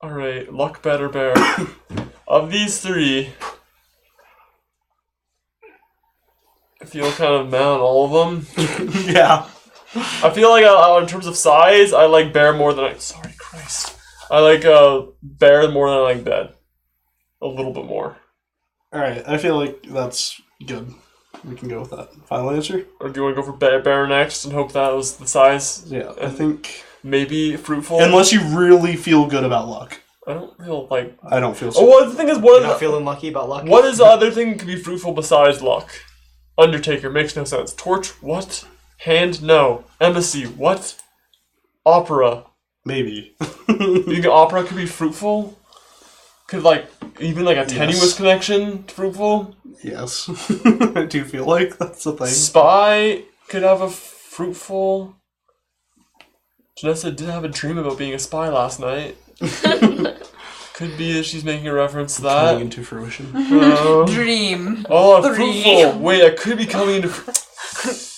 Alright, luck, bed, or bear. Of these 3, I feel kind of mad on all of them. Yeah. I feel like in terms of size, I like bear more than I. Sorry, Christ. I like bear more than I like bed. A little bit more. Alright, I feel like that's good. We can go with that. Final answer? Or do you want to go for bear next and hope that was the size? Yeah, I think... Maybe fruitful. Unless you really feel good about luck. I don't feel like. I don't feel Oh, so. well, the thing is, You're not feeling lucky about luck? what is the other thing that could be fruitful besides luck? Undertaker makes no sense. Torch, what? Hand, no. Embassy, what? Opera. Maybe. You think opera could be fruitful? Could like even like a tenuous Yes. connection fruitful? Yes. I do feel like that's the thing. Spy could have a fruitful. Janessa did have a dream about being a spy last night. Could be that she's making a reference to Coming that. into fruition. Dream. Oh, Three. fruitful. Wait, I could be coming into.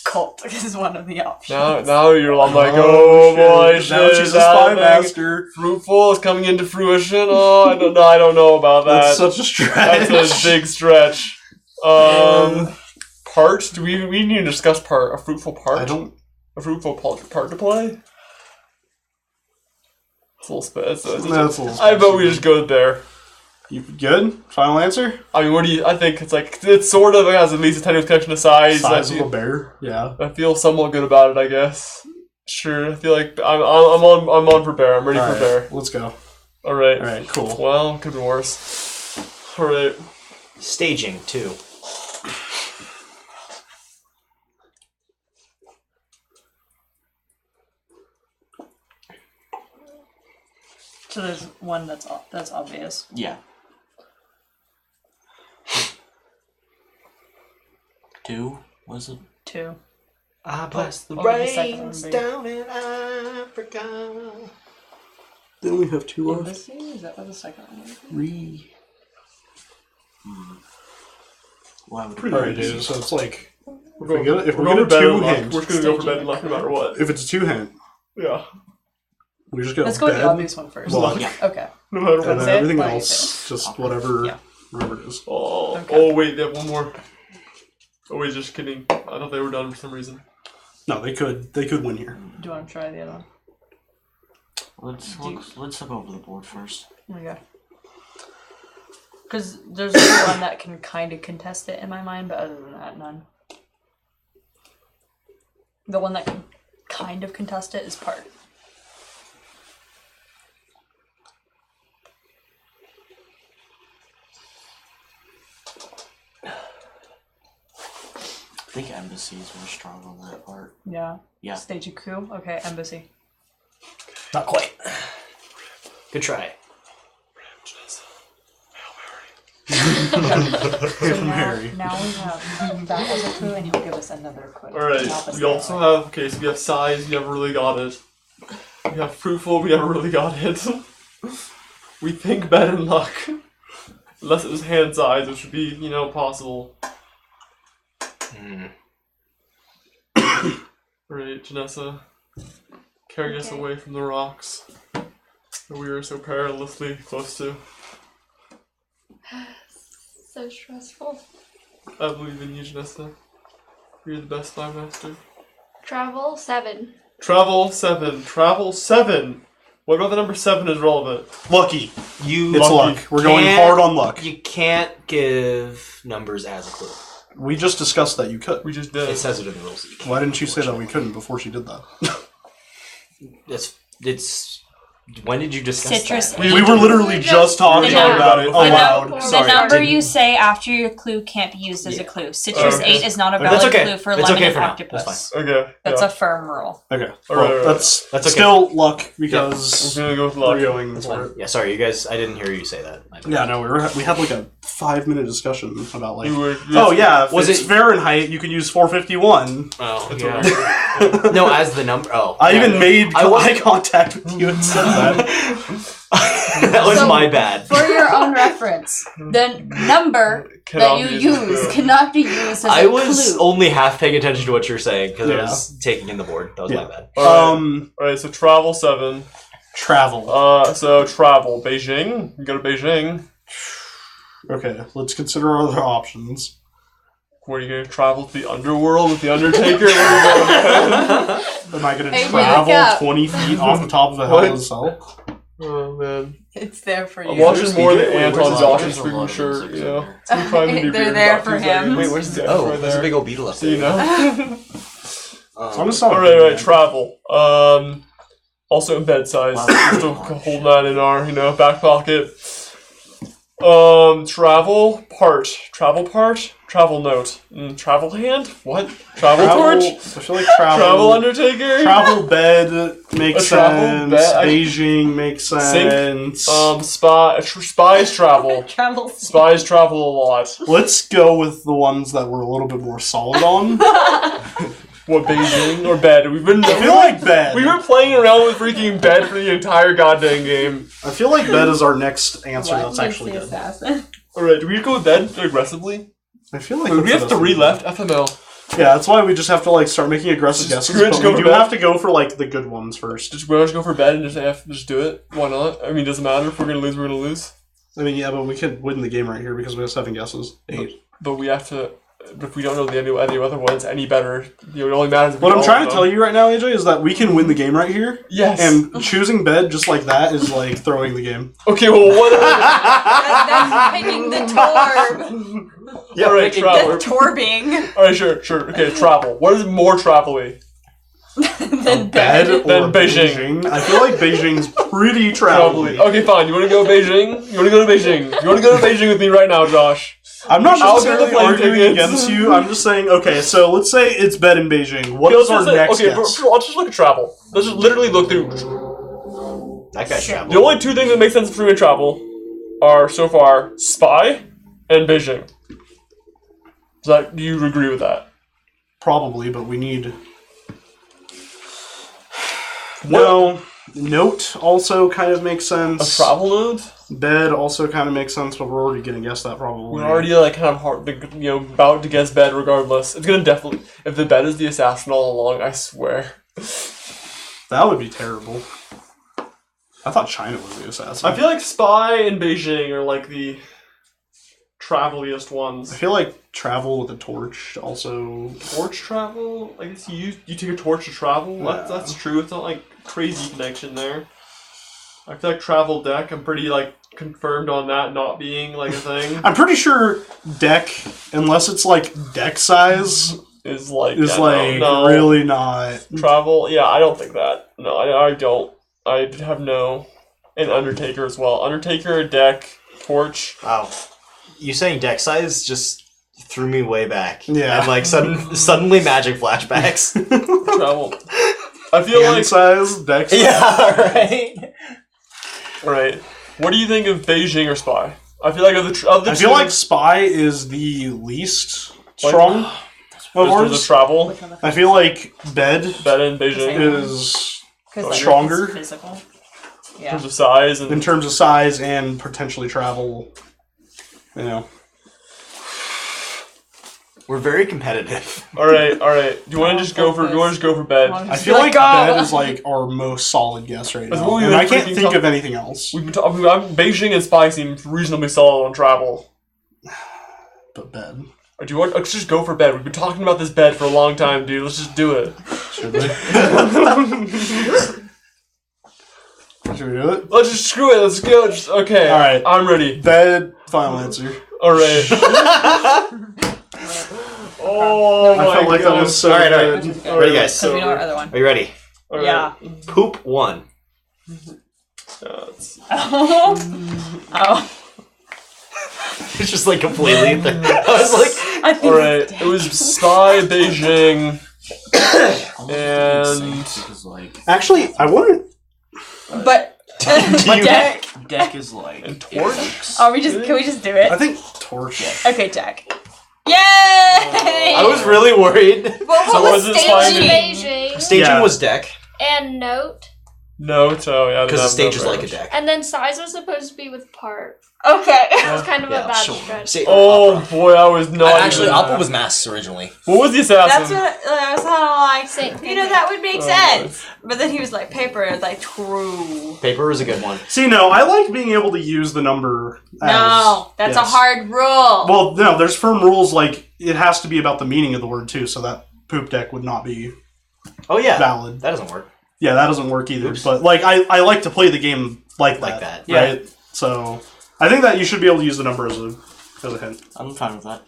Cult is one of the options. Now I'm like, oh boy, Now shit, she's a is spy happening. master. Fruitful is coming into fruition. Oh, I don't know about that. That's such a stretch. That's a big stretch. Part? Do we need to discuss part? A fruitful part? I don't... A fruitful part to play? It's a little spit. That's a little I vote we just go there. You good? Final answer? I mean, what do you? I think it's like it sort of has at least a tenuous connection to size. Size of a bear? Yeah. I feel somewhat good about it, I guess. Sure, I feel like I'm on for bear. I'm ready for Alright, bear. let's go. All right. Alright, cool. Well, could be worse. All right. Staging, 2. So there's one that's obvious. Yeah. 2, was it? 2. I bless the What would the second one rains be? down in Africa. They only have 2 left. Embassy? Is that what the second one would be? Three. Why would Pretty right, dude. So it's like We're we get it- if we're we going get for a bed in 2 luck. hint, We're just going to go for Staging bed in luck no matter what. if it's a 2 hint, Yeah. we just go Let's go with bed, the obvious one first. luck, Okay. No matter and what. then it? everything What do you else just whatever Yeah. whatever it is. Oh, Okay. oh wait, they have one more. Oh wait, just kidding. I thought they were done for some reason. No, they could win here. Do you want to try the other one? let's look over the board first. Okay. Because there's only one that can kind of contest it in my mind, but other than that, none. The one that can kind of contest it is part. I think embassies were strong on that part. Yeah. Yeah. Stage a coup. Okay, embassy. Not quite. Good try. So now, Mary. now we have that as a clue, and he'll give us another clue. Alright, we also have, okay, so we have size, we never really got it. We have fruitful, we never really got it. We think bed and luck. Unless it was hand size, which would be, you know, possible. Alright, Janessa. Carry us Okay. away from the rocks that we are so perilously close to. So stressful. I believe in you, Janessa. You're the best spy master. Travel 7. Travel 7. Travel 7! What about the number 7 is relevant? Lucky. You It's Lucky. luck. We're going can't- hard on luck. You can't give numbers as a clue. We just discussed that you could. We just did. It says it in the rules. that you can't, Why didn't you say that we couldn't before she did that? It's. When did you discuss Citrus that? We were literally just talking The number- about it the aloud. number- Sorry. The number Didn't- you say after your clue can't be used as a clue. Citrus Okay. 8 is not a That's valid okay. clue for It's lemon okay and for now. octopus. That's Okay. That's yeah. a firm rule. Okay. Alright, Well, alright. that's That's okay. still luck I'm because gonna go with we're luck. going That's for fine. it. Yeah, sorry, you guys. I didn't hear you say that. Yeah, no, we had like a 5-minute discussion about like. You were, Oh yeah, if Was it's it- Fahrenheit, you can use 451. Oh, It's yeah. No, as the number. Oh, I yeah, even no. made I was- eye contact with you and said that. That was So- my bad. For your own reference, the number Cannot that be you used as a use clue. cannot be used as I a was clue. only half paying attention to what you're saying because I Yeah. was taking in the board. That was my Yeah. bad. Alright, so travel 7. Travel. So travel. Beijing. You go to Beijing. Okay, let's consider our other options. Where are you gonna travel to the underworld with the Undertaker? Where are you going? Am I going to Hey, look travel up. 20 feet off the top of a What? Hell in a Cell? Oh man. It's there for you. I'm watching more than Wait, Anton where's Josh's the- freaking shirt, you know. They're It's trying to be weird there about for 2 him. seconds. Wait, where's the? Yeah, Oh, right there's there. a big old beetle up So you there. know. So I'm going to stop. Alright, travel. Also in bed size. Still holding that in our, back pocket. Travel part. Travel note. Travel hand? What? Travel torch? I feel like travel. Travel Undertaker? Travel bed makes A travel sense. bed? Beijing makes sense. Spies travel. Travel. Spies travel a lot. Let's go with the ones that we're a little bit more solid on. What, Beijing or bed? I feel like bed. We were playing around with freaking bed for the entire goddamn game. I feel like bed is our next answer. Why That's do you actually say good. assassin? Alright, do we go with bed aggressively? I feel like We have that's 3 good. left. FML. Yeah, that's why we just have to start making aggressive Just guesses. screw it, But just go we for do bed. have to go for the good ones first. Just go for bed and just do it. Why not? I mean, doesn't matter. If we're gonna lose, we're gonna lose. I mean, yeah, but we could win the game right here because we have 7 guesses. 8. But we have to. If we don't know any other ones any better, it only matters. If What I'm trying to tell you right now, AJ, is that we can win the game right here. Yes. And choosing bed just like that is like throwing the game. Okay. Well, what? That's picking the torb. Yeah. Alright. Travel. Torbing. Alright. Sure. Okay. Travel. What is more travel-y? Then Bed bed. Then or Beijing. I feel like Beijing's pretty Travel-y. travel. Okay. Fine. You want to go Beijing? You want to go to Beijing? You want to go to Beijing with me right now, Josh? I'm not I'll get the necessarily plane arguing tickets. against you. I'm just saying, okay, so let's say it's bed in Beijing. What Okay, is our next okay, guess? let's just look at travel. Let's just literally look through. That guy's travel. The only 2 things that make sense for me in travel are so far spy and Beijing. Do you agree with that? Probably, but we need No. Note also kind of makes A sense. travel node? Bed also kind of makes sense, but we're already gonna guess that probably. We're already like kind of hard, about to guess bed regardless. It's gonna definitely. If the bed is the assassin all along, I swear. That would be terrible. I thought China was the assassin. I feel like Spy and Beijing are like the traveliest ones. I feel like travel with a torch also. Torch travel? I guess you take a torch to travel? Yeah. That's true. It's not like crazy connection there. I feel like travel deck, I'm pretty like confirmed on that not being like a thing. I'm pretty sure deck, unless it's like deck size, is like really not. Travel? Yeah, I don't think that. No, I don't. I have no. And Undertaker as well. Undertaker, deck, torch. Wow. You saying deck size just threw me way back. Yeah. And like suddenly magic flashbacks. Travel. I feel Hand like size, deck size. Yeah, right. Right. What do you think of Beijing or Spy? I feel like of the I feel like Spy is the least Like- strong of just for the ours. travel. I feel like Bed in Beijing. is Because stronger physical. In Yeah. terms of size and in terms of size and potentially travel. You know. We're very competitive. all right. Do you want to just go for? Do you want to just go for bed? I feel like Bed is like our most solid guess right That's now, what we've and been I can't freaking think talk- of anything else. We've been talking. Beijing and Spy seem reasonably solid on travel. But Bed. Or do you want? Let's just go for bed. We've been talking about this bed for a long time, dude. Let's just do it. Should we? Should we do it? Let's just screw it. Let's go. Just, okay. All right. I'm ready. Bed. Final answer. All right. Oh I my felt like God. that was so All right. good. All Ready, right, guys? So we know our other one. Are you ready? all right. Yeah. Poop 1. It's- Oh. It's just like completely. I was like, I think all right. It was Spy, Beijing, and Because, like, Actually, I wouldn't. but deck. deck is like. and torch. Can we just do it? I think Torch. Okay, deck. Yay! I was really worried. What So was was it Spy staging? and Beijing Staging Yeah. was deck and note, No, so yeah. because the no, stage no is like a range. deck. and then size was supposed to be with part. Okay. It was kind of Yeah, a bad sure. stretch. See, Oh boy, I was not. actually, even- Opera was masks originally. What was the assassin? That's what I was kind of like. Same You know, thing. that would make Oh, sense. But then he was like paper. It's like true. Paper was a good one. See, no, I like being able to use the number. No, that's a yes. hard rule. Well, no, there's firm rules like it has to be about the meaning of the word too, so that poop deck would not be Oh yeah, valid. that doesn't work. Yeah, that doesn't work either. Oops. But like, I like to play the game like that. Yeah. Right. So I think that you should be able to use the number as a hint. I'm fine with that.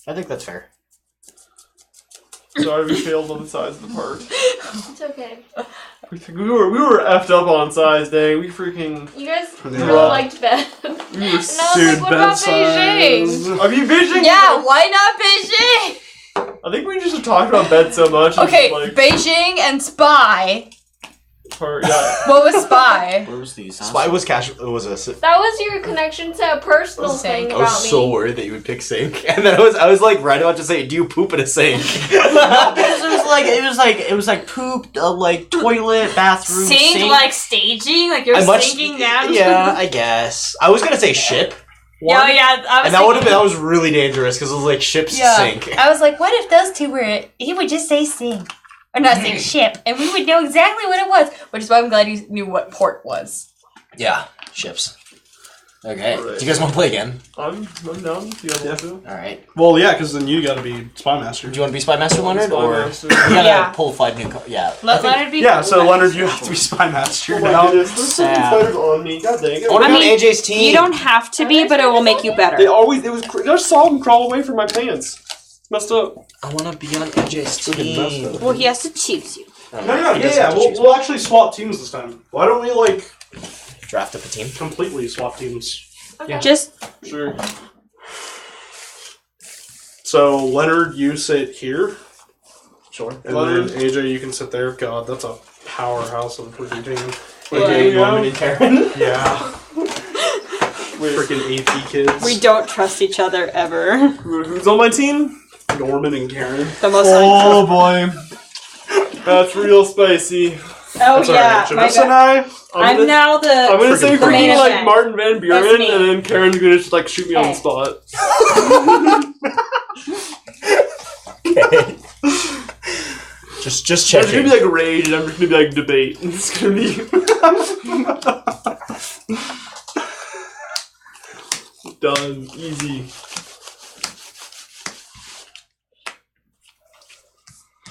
I think that's fair. Sorry, we failed on the size of the part. It's okay. We were effed up on size day. We freaking. You guys Yeah. really liked bed. We were. And I was like, what about Beijing? Are you Beijing? Yeah, why not Beijing? I think we just have talked about bed so much. it's Okay, Like, Beijing and Spy. yeah. What was Spy? Where was the assassin? Spy was cash. It was a. That was your connection to a personal Sink. thing I about was me. so worried that you would pick sink, and then I was like right about to say, "Do you poop in a sink?" Because it was like poop, like toilet, bathroom, Sink like staging, like you're sinking down. Yeah, I guess. I was gonna say ship. Yeah, one, yeah. I was and that would have thinking- been was really dangerous because it was like ships Yeah. sink. I was like, what if those two were? He would just say sink, or not say ship, and we would know exactly what it was. Which is why I'm glad you knew what port was. Yeah, ships. Okay, Alright. do you guys want to play again? I'm down. You guys want to? All right. Well, yeah, because then you got to be Spy Master. Do you want to be Spy Master, Leonard, or Master. we gotta Yeah. pull 5 new cards? Yeah. Let Leonard be. Yeah, so Leonard, you have to be Spy Master Oh my now. goodness, there's so many Sad. players on me. God dang it. I want to I be mean, on AJ's team. You don't have to be, but it will make you better. They always. It was. I just saw them crawl away from my pants. It's messed up. I want to be on AJ's Freaking messed team. up. Well, he has to choose you. No, yeah, we'll actually swap teams this time. Why don't we, like, Draft up a team. completely swap teams? Okay. Just Sure. So, Leonard, you sit here, Sure. and Leonard. then AJ, you can sit there. God, that's a powerhouse of a freaking team. Okay, Norman and Karen. Yeah. Freaking AP kids. we don't trust each other ever. Who's on my team? Norman and Karen. The most Oh boy. That's real spicy. Oh That's yeah, alright. my Janessa and bad. I. I'm now the. I'm gonna say the freaking main like event. Martin Van That's Buren, me. and then Karen's gonna just like shoot me on the Hey. spot. Okay. just There's checking. gonna be like rage, and I'm just gonna be like debate. It's gonna be done, easy.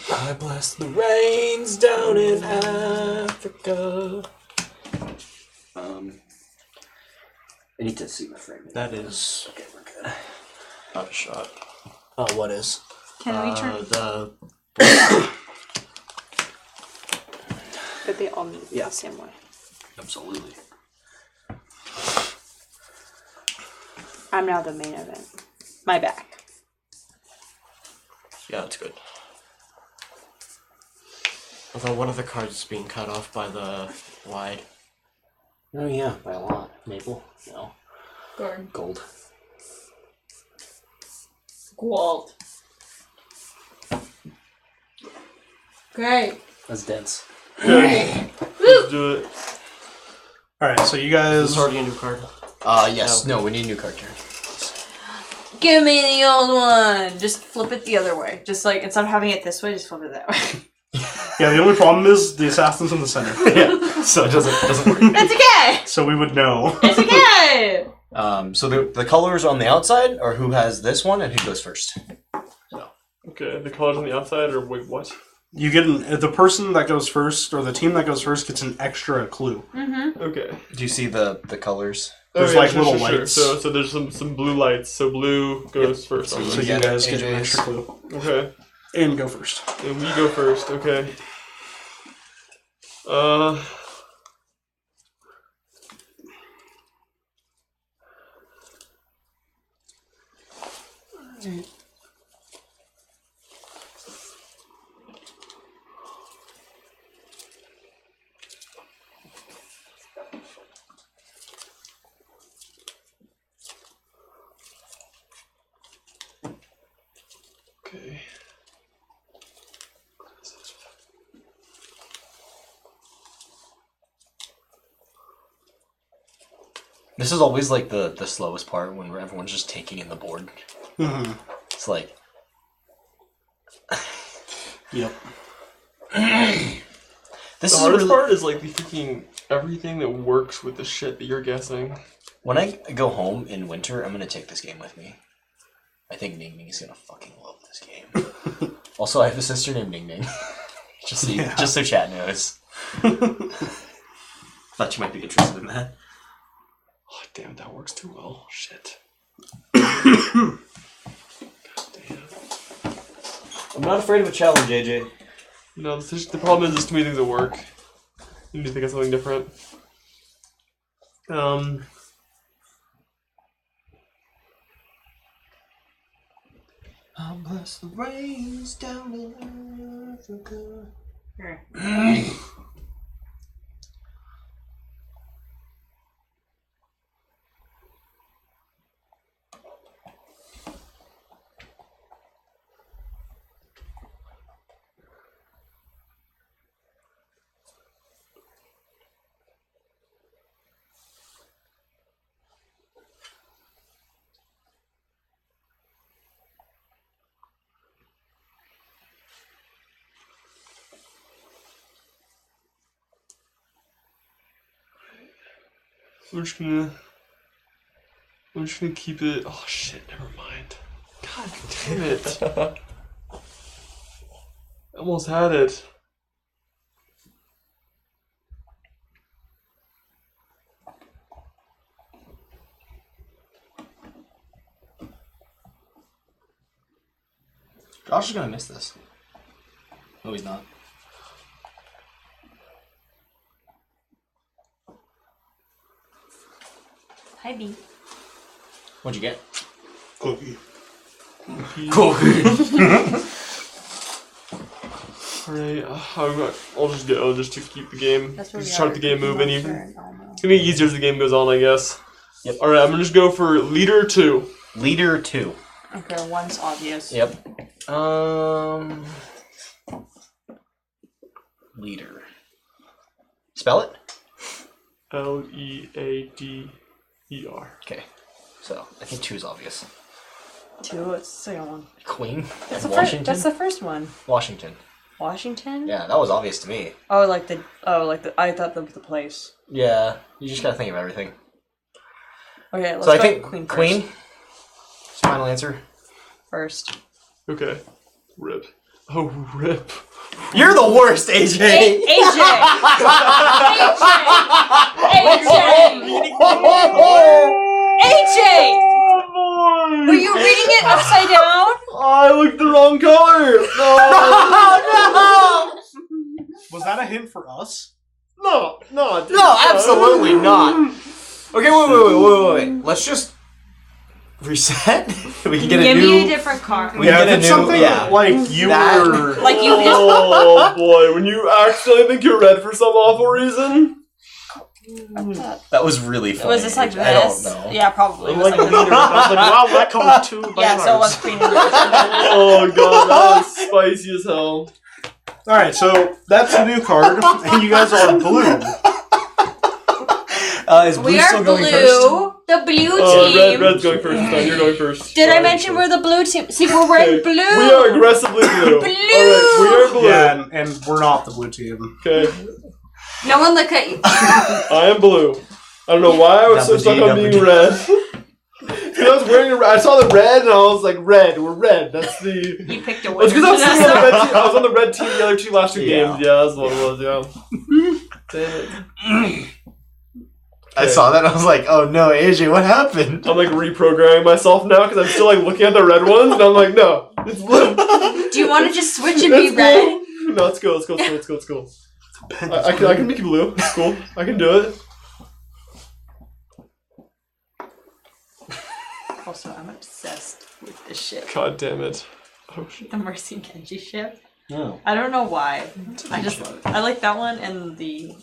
I bless the rains down in Africa. I need to see my frame. That is. Okay, we're good. Not a shot. What is? Can we turn? The. But they all move the same way. Absolutely. I'm now the main event. My back. Yeah, that's good. Although one of the cards is being cut off by the wide. Oh, yeah, by a lot. Maple? No. Gordon. Gold. Gold. Great. That's dense. Let's do it. Alright, so you Is guys. this already a new card? Yes. No, we need a new card here. Give me the old one. Just flip it the other way. Just like instead of having it this way, just flip it that way. Yeah, the only problem is the assassin's in the center. Yeah. So it doesn't work. It's okay. So we would know. It's okay. So the colors on the outside, or who has this one and who goes first? Okay, the colors on the outside, or wait, what? You get the person that goes first, or the team that goes first, gets an extra clue. Okay. Do you see the colors? There's like little lights. So there's some blue lights. So blue goes first. So on So this. you get guys get an AJ's. extra clue. Okay, And go first. and we go first. Okay. Okay. This is always like the slowest part when everyone's just taking in the board. Mm-hmm. It's like Yep. this The is hardest really, part is like the freaking everything that works with the shit that you're guessing. when I go home in winter, I'm gonna take this game with me. I think Ning Ning is gonna fucking love this game. Also, I have a sister named Ning Ning. just so chat knows. Thought you might be interested in that. Oh damn, that works too well. Shit. I'm not afraid of a challenge, AJ. No, the problem is there's too many things that work. You need to think of something different. I'll bless the rains down in Africa. I'm just gonna keep it. Oh shit, never mind. God damn it. I almost had it. Josh is gonna miss this. No, he's not. Hi, B. What'd you get? Cookie. Alright, I'll just go just to keep the game. That's where Just we start are. the game moving. Sure, Even. Elmo. It's gonna be easier as the game goes on, I guess. Yep. Alright, I'm gonna just go for leader 2. Leader 2. Okay, one's obvious. Yep. Leader. Spell it. Leader. Okay. So I think 2 is obvious. 2. It's the second one. Queen. That's and the Washington. That's the first one. Washington. Washington. Yeah, that was obvious to me. Oh, like the. I thought the place. Yeah, you just gotta think of everything. Okay, let's So I go think Queen. Queen. First. Final answer. First. Okay. Rip. Oh, rip. You're the worst, AJ. AJ. AJ. Were you reading it upside down? I looked the wrong color. No. Was that a hint for us? No, No, absolutely not. Okay, wait. Let's just reset. We can get Give a new. me a different card. We can if get a it's new. something Yeah. like you That- were. Like you. Oh boy, when you accidentally think you're red for some awful reason. That was really funny. Was this like I don't this? know. Yeah, probably. It was Like, like I was like, wow, that comes 2 by yeah, so it was cards. Queen. Oh god, that was spicy as hell. Alright, so that's a new card, and you guys are blue. Is blue We are still going blue. first? The blue team. Red's going first this time. You're going first. Did I mention we're the blue team? See, we're wearing blue. We are aggressively blue. Blue. Alright, we are blue. Yeah, and we're not the blue team. Okay. No one look at you. I am blue. I don't know why I was so stuck on being red. Because I was wearing I saw the red and I was like, red, we're red. That's the. You picked a It's winner. because I was sitting on the red team. I was on the red team the other 2 last 2 Yeah. games. Yeah, that's what it was. Yeah. Damn it. I saw that. I was like, oh no, AJ, what happened? I'm like reprogramming myself now because I'm still like looking at the red ones and I'm like, no, it's blue. Do you want to just switch and be It's red? blue. No, let's go. I can make you blue. It's cool. I can do it. Also, I'm obsessed with this ship. God damn it. Oh shit. The Mercy Genji ship. No. I don't know why. I like that one and the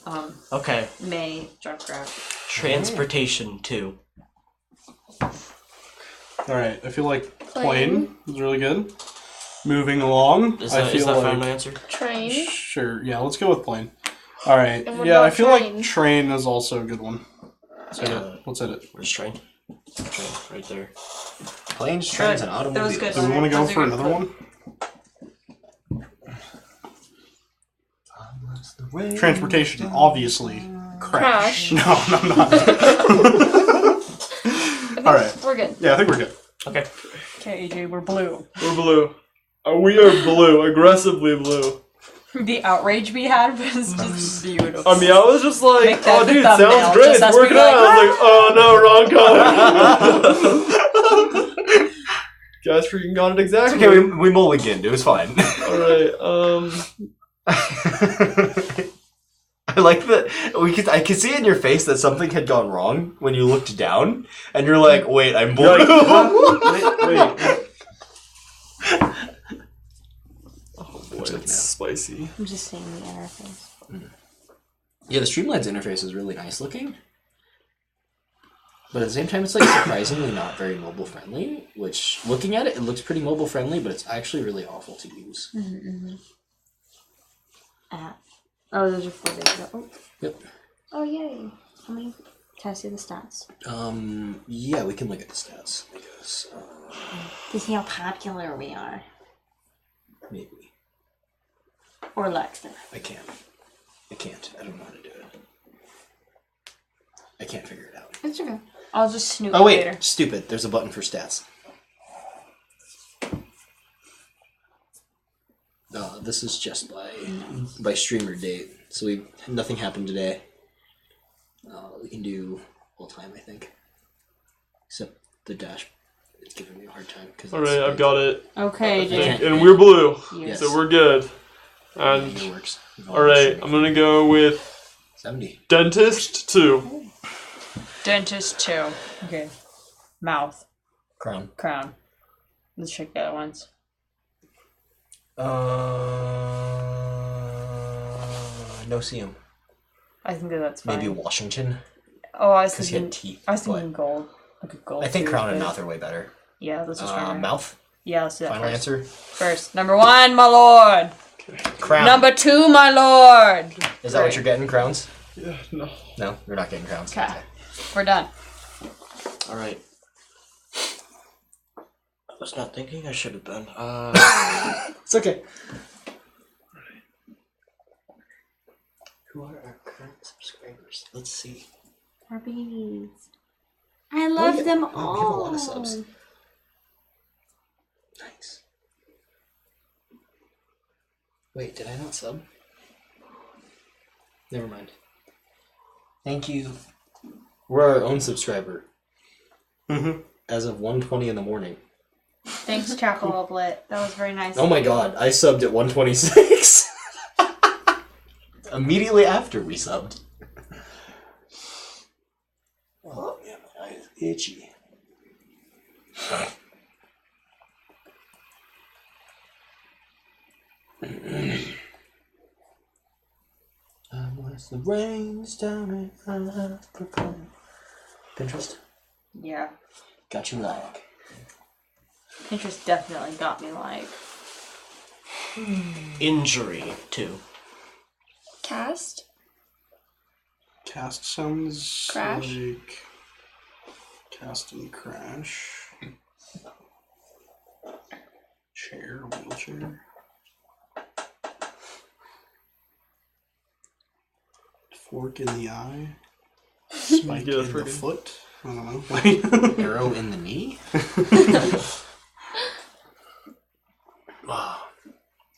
Okay. May Junkrat. Transportation 2. Alright, I feel like plane is really good. Moving along, Is I that, feel is that like... final answer? Train. Sure, yeah, let's go with plane. Alright, And what yeah, I about feel train? like train is also a good one. Let's hit Yeah. it. Let's hit it. Where's train? Train, right there. Planes, trains, and That was automobiles. good. Do we want to go Those are for good. another one? Transportation, obviously. Crash. No, I'm not. Alright. We're good. Yeah, I think we're good. Okay. Okay, AJ, we're blue. We're blue. We are blue. Aggressively blue. The outrage we had was just beautiful. I mean, I was just like, Make that oh, the dude, thumbnail, sounds great. just It's us working being out. like, I was like, oh, no, wrong color. Guys freaking got it It's exactly. okay, we mulliganed. It was fine. Alright, I like that I could see in your face that something had gone wrong when you looked down, and you're like, "Wait, I'm blue." You're like, wait. Oh boy, that's spicy. I'm just seeing the interface. Yeah, the Streamlabs interface is really nice looking, but at the same time, it's like surprisingly not very mobile friendly. Which, looking at it, it looks pretty mobile friendly, but it's actually really awful to use. Oh, those are 4 days ago. Oh. Yep. Oh, yay. How many? Can I see the stats? Yeah, we can look at the stats, I guess. To see how popular we are. Maybe. Or Lexter. I can't. I don't know how to do it. I can't figure it out. It's okay. I'll just snoop Oh wait, later. stupid. There's a button for stats. This is just by streamer date. So nothing happened today. We can do all time, I think. Except the dash. It's giving me a hard time because. Alright, I've got it. Okay, And, Jay. and we're blue, Yes. so we're good. And it works. alright, I'm gonna go with 70. Dentist 2. Dentist 2. Okay. Mouth. Crown. Crown. Let's check the other ones. No CM. I think that's fine. Maybe Washington. Oh, I was Because he had thinking. teeth. I was thinking but gold. Like a gold. I think tooth, crown and but- mouth are way better. Yeah, let's just try Mouth. Yeah, let's do that Final first. answer. First, number 1, my lord. Crown. Number 2, my lord. Is that what you're getting? Crowns. Yeah, no. No, you're not getting crowns. Okay. We're done. All right. I was not thinking I should have been. It's okay. Who are our current subscribers? Let's see. Our babies. I love them all. Oh, we have a lot of subs. Nice. Wait, did I not sub? Never mind. Thank you. We're our own subscriber. Mm-hmm. As of 1:20 in the morning. Thanks, Chocolate. That was very nice. Oh my god, I subbed at 1:26. Immediately after we subbed. Oh man, my eye is itchy. Once the rain's down and Africa. Pinterest? Yeah. Got you like. Pinterest definitely got me like. Injury, too. Cast? Cast sounds Crash? like cast and crash. Chair, wheelchair. Fork in the eye. Spike Yeah, in the freaking- foot. I don't know. Arrow in the knee?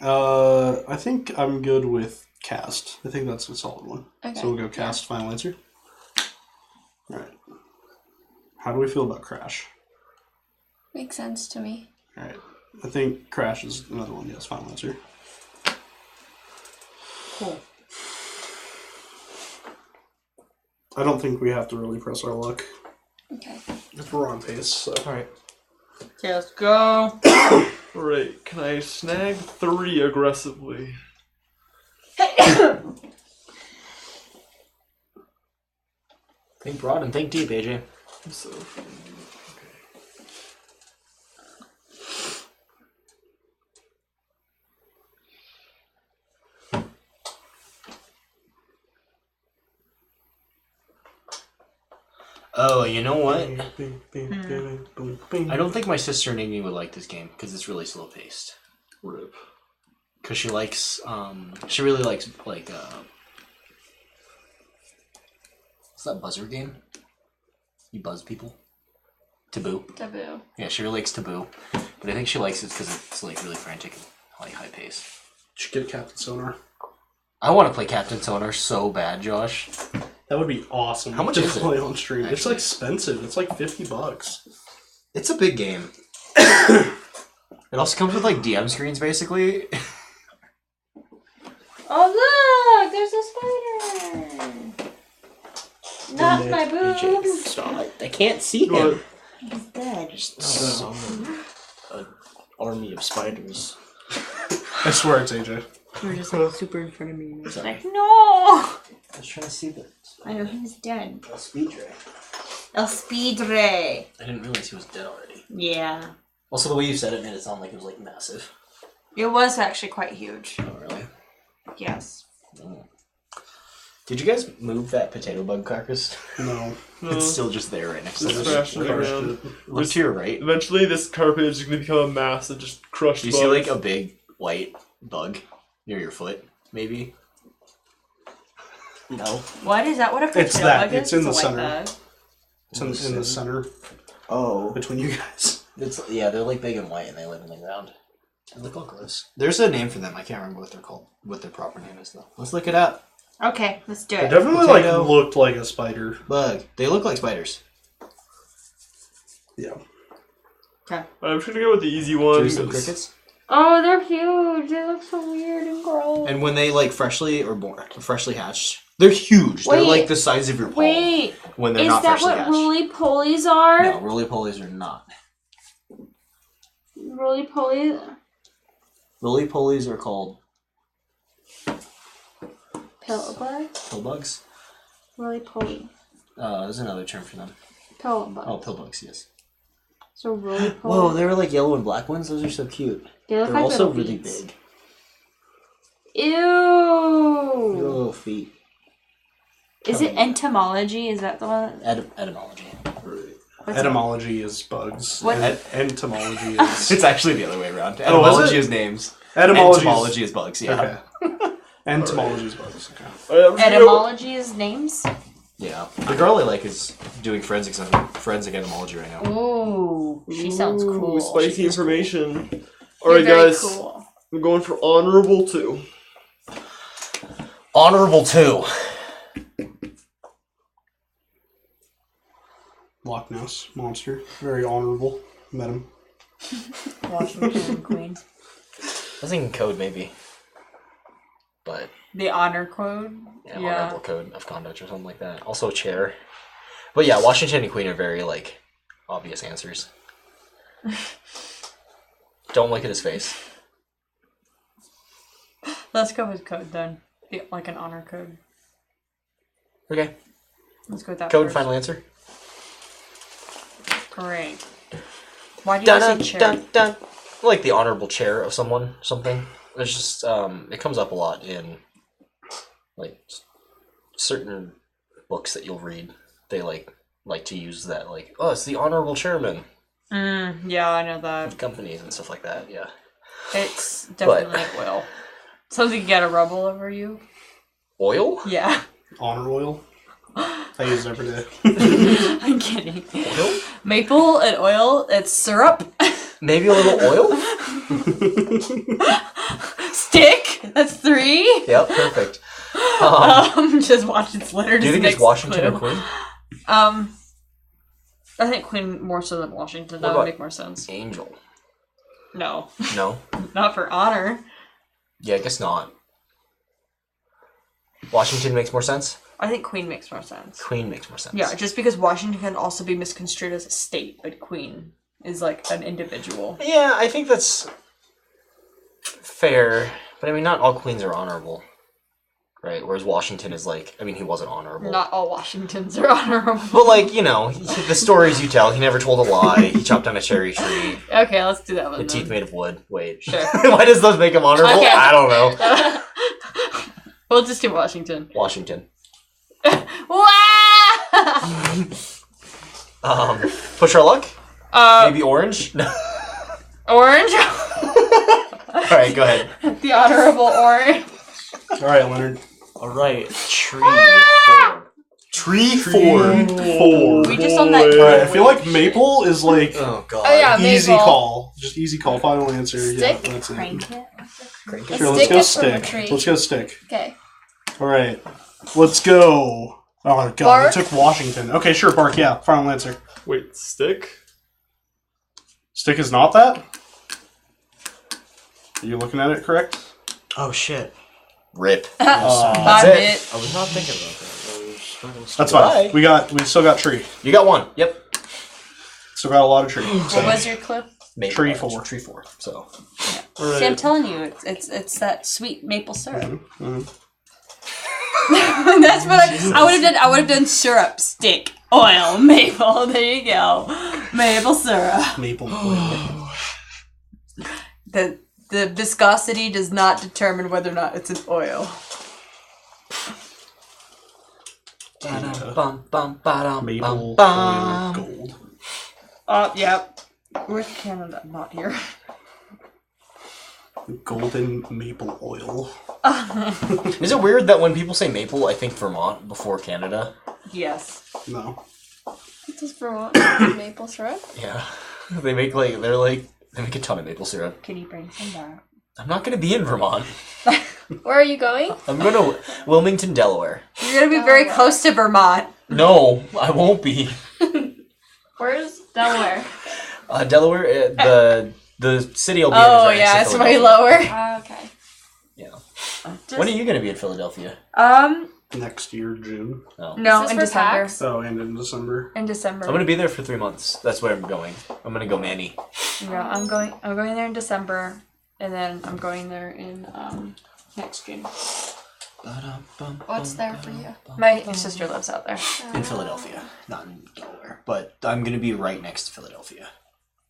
I think I'm good with cast. I think that's a solid one. Okay. So we'll go cast, final answer. Alright. How do we feel about crash? Makes sense to me. Alright. I think crash is another one, yes, final answer. Cool. I don't think we have to really press our luck. Okay. If we're on pace, so. Alright. Okay, let's go. Alright, can I snag 3 aggressively? Think broad and think deep, AJ. So, Oh, you know what? I I don't think my sister and Amy would like this game because it's really slow paced. Rip. Because she likes, she really likes, what's that buzzer game? You buzz people? Taboo. Taboo. Yeah, she really likes Taboo. But I think she likes it because it's, like, really frantic and, like, high pace. Should get Captain Sonar. I want to play Captain Sonar so bad, Josh. That would be awesome. How much to is it? play on stream? It's Actually. expensive. It's like $50. It's a big game. It also comes with, like, DM screens, basically. Oh look, there's a spider. Not my boobs. Stop. I can't see Go him. He's dead. Just summon an army of spiders. I swear it's AJ. You were just like super in front of me. And I was like, No. I was trying to see the I know he's dead. speed ray. El Speedray. I didn't realize he was dead already. Yeah. Also, the way you said it made it sound like it was, like, massive. It was actually quite huge. Oh, really? Yes. Oh. Did you guys move that potato bug carcass? No. It's still just there right next to Just it. thrashing it around. Look to your right. Eventually, this carpet is going to become a mass of just crushed Do you bugs. see, like, a big white bug near your foot, maybe? No. What is that? What a potato It's that. bug is? It's in the a white center. bug. It's in the center Oh. between you guys. Yeah, they're, like, big and white, and they live in the ground. They look all gross. There's a name for them. I can't remember what they're called. What their proper name is, though. Let's look it up. Okay, let's do It it. definitely Potato. like looked like a spider. Bug. They look like spiders. Yeah. I'm just going to go with the easy one. Should we some 'cause- crickets? Oh, they're huge. They look so weird and gross. And when they, like, freshly hatched, they're huge. They're, Wait. like, the size of your palm. Wait, When they're is not that freshly what hatched. roly polies are? No, roly-polies are not. Roly polies. Roly-polies are called Pillbug. pillbugs. Roly poly. There's another term for them. Pillbug. Oh, pillbugs, yes. So roly poly. Whoa, they were like yellow and black ones. Those are so cute. They look They're like also little really beads. big. Ew. Little feet. Is it entomology? Is that the one? Etymology. What's Etymology is bugs. What? Entomology is. It's actually the other way around. Oh, is Etymology it? is names. Etymology is bugs. Yeah. Okay. Entomology is bugs. Okay. Etymology is names? Yeah. The girl I like is doing forensic etymology right now. Ooh, she sounds cool. Spicy information. You're Alright, very guys. cool. I'm going for honorable 2. Honorable 2. Loch Ness monster, very honorable. Met him. Washington Queens. I was thinking code maybe. But The honor code. yeah, Yeah. honorable code of conduct or something like that. Also chair. But yeah, Washington and Queen are very like obvious answers. Don't look at his face. Let's go with code then. Like an honor code. Okay. Let's go with that. Code first. final answer. Great. Why do you Dun, say dun, chair? dun, dun. Like the honorable chair of something. It's just it comes up a lot in like certain books that you'll read. They like to use that like, oh, it's the honorable chairman Yeah, I know that. of companies and stuff like that. Yeah. It's definitely oil. Something you gotta rub all over you. Oil? Yeah. Honor oil. I use it every day. I'm kidding. Oil? Maple and oil, it's syrup. Maybe a little oil? Stick, that's 3. Yep, perfect. Just Washington letter. Do you think it's Washington or Queen? I think Queen more so than Washington. That What would about make more sense. Angel. No, No? not for honor. Yeah, I guess not. Washington makes more sense? I think Queen makes more sense. Queen makes more sense. Yeah, just because Washington can also be misconstrued as a state, but Queen is like an individual. Yeah, I think that's fair. But I mean, not all queens are honorable. Right? Whereas Washington is like, I mean, he wasn't honorable. Not all Washingtons are honorable. But like, you know, the stories you tell, he never told a lie. He chopped down a cherry tree. Okay, let's do that one. The then. teeth made of wood. Wait. Sure. Why does those make him honorable? Okay. I don't know. We'll just do Washington. Washington. Wow! Push our luck? Maybe orange? No. Orange? Alright, go ahead. The honorable orange. Alright, Leonard. Alright, tree 4. Tree 4. We just on that. Alright, I feel like maple is like Oh, God. Oh yeah, easy maple. call. Just easy call. Final answer. Stick? Yeah, that's it. Crank it. Crank A it. Sure, let's stick go is from a stick. tree. Let's go stick. Okay. Alright. Let's go. Oh god, Bark? they took Washington. Okay, sure, bark, yeah. Final answer. Wait, stick? Stick is not that? Are you looking at it correct? Oh shit. Rip. Bye, it. bit. I was not thinking about that. I was fucking That's stupid. fine. We still got tree. You got one. Yep. Still got a lot of tree. What was your clue? Maple Tree orange. 4. Tree 4. So. Alright. See, I'm telling you, it's that sweet maple syrup. That's what I would have done. I would have done syrup, stick, oil, maple. There you go. Maple syrup. Maple oil. The viscosity does not determine whether or not it's an oil. Maple oil gold. Yep. Where's Canada? Not here. Golden maple oil. Is it weird that when people say maple, I think Vermont before Canada? Yes. No. What does Vermont maple syrup? Yeah. They make they make a ton of maple syrup. Can you bring some back? I'm not gonna be in Vermont. Where are you going? I'm going to Wilmington, Delaware. You're gonna be very close to Vermont. No, I won't be. Where's Delaware? Delaware, the city will be in Oh is right yeah, next it's to way Philadelphia. lower. Okay. Yeah. When are you going to be in Philadelphia? Next year, June. Oh. No, Is this in for December. PAX? Oh, and in December. In December. I'm going to be there for 3 months. That's where I'm going. I'm going to go Manny. Yeah, I'm going there in December, and then I'm going there in next June. What's there for you? My sister lives out there. In Philadelphia, not in Delaware. But I'm going to be right next to Philadelphia.